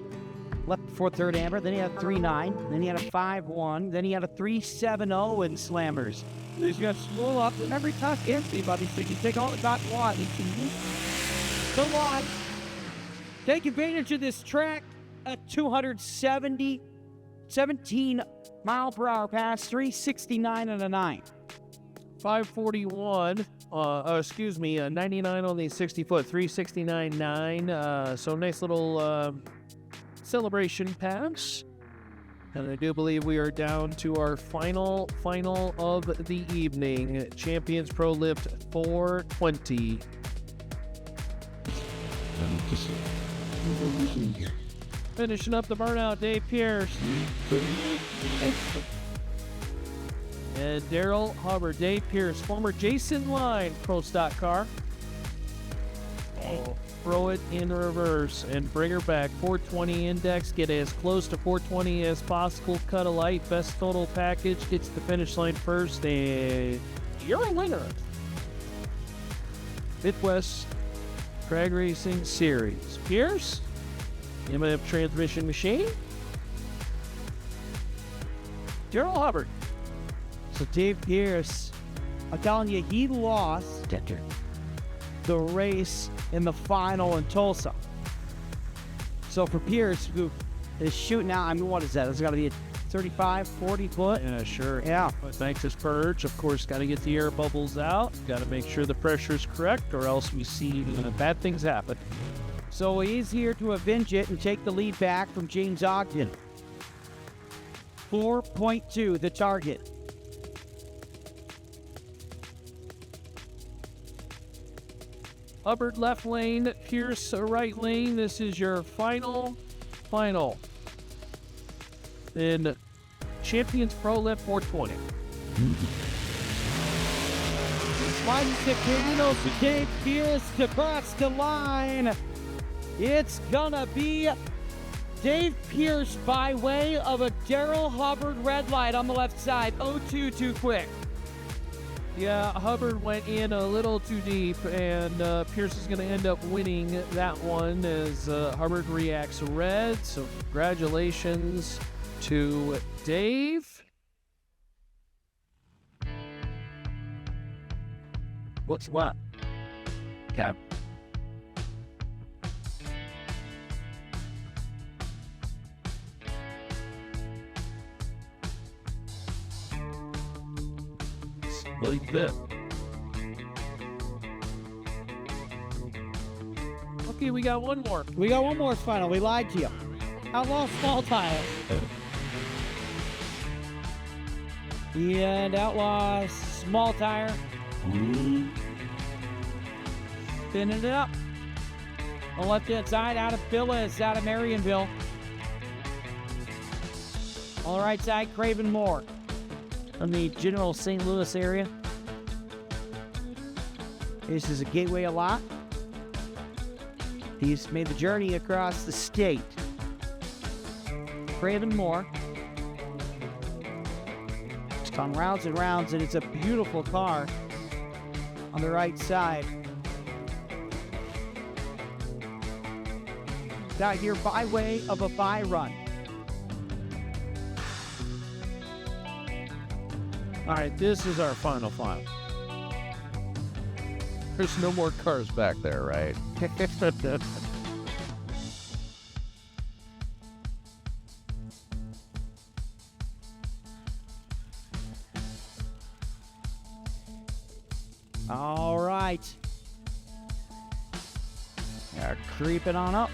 left before third amber. Then he had a 3.9. Then he had a 5.1. Then he had a 3.70 in Slammers. He's got to spool up and every time empty, buddy. So you can take all the dot one. Come on. Take advantage of this track at 17 mile per hour pass, 369 and a 9. 541, 99 on the 60 foot, 369.9. So nice little celebration pass. And I do believe we are down to our final of the evening. Champions Pro Lift 420. Finishing up the burnout, Dave Pierce. And Daryl Hubbard, Dave Pierce, former Jason Line Pro Stock car. Throw it in reverse and bring her back. 420 index, get as close to 420 as possible. Cut a light, best total package, gets the finish line first, and you're a winner. Midwest Drag Racing Series. Pierce, M&F transmission machine. Daryl Hubbard. So Dave Pierce, I'm telling you, he lost the race in the final in Tulsa. So for Pierce, who is shooting out, I mean, what is that? It's got to be a 35, 40 foot? Yeah, sure. Yeah. Thanks his purge. Of course, got to get the air bubbles out. Got to make sure the pressure is correct, or else we see bad things happen. So he's here to avenge it and take the lead back from James Ogden. 4.2, the target. Hubbard left lane, Pierce right lane. This is your final. In Champions Pro Lift 420. One seconds to Dave Pierce to cross the line. It's gonna be Dave Pierce by way of a Daryl Hubbard red light on the left side. 0-2 too quick. Yeah, Hubbard went in a little too deep, and Pierce is going to end up winning that one as Hubbard reacts red. So congratulations to Dave. What's what? Cap. Like that. Okay, we got one more. We got one more final. We lied to you. Outlaw small tire. And Outlaw small tire. Spinning it up. On the left-hand side, out of Phyllis, out of Marionville. On the right side, Craven Moore from the general St. Louis area. This is a gateway lot. He's made the journey across the state. Craven Moore. It's gone rounds and rounds, and it's a beautiful car on the right side. Got here by way of a bye run. All right, this is our final. There's no more cars back there, right? All right. They're creeping on up.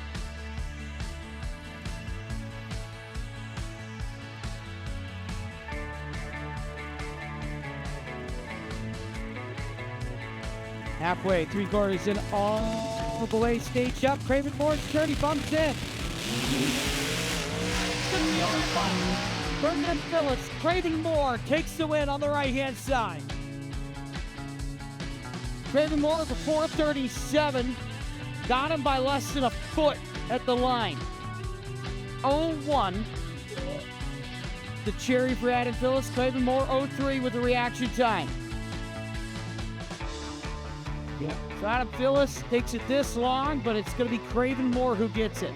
Halfway, 3/4 in, all the way, stage up. Craven Moore's journey bumps in. Bernard Phillips, Craven Moore takes the win on the right-hand side. Craven Moore with a 4:37. Got him by less than a foot at the line. 0-1. The cherry for Adam Phillips. Craven Moore 0-3 with the reaction time. So Adam Phillips takes it this long, but it's going to be Craven Moore who gets it.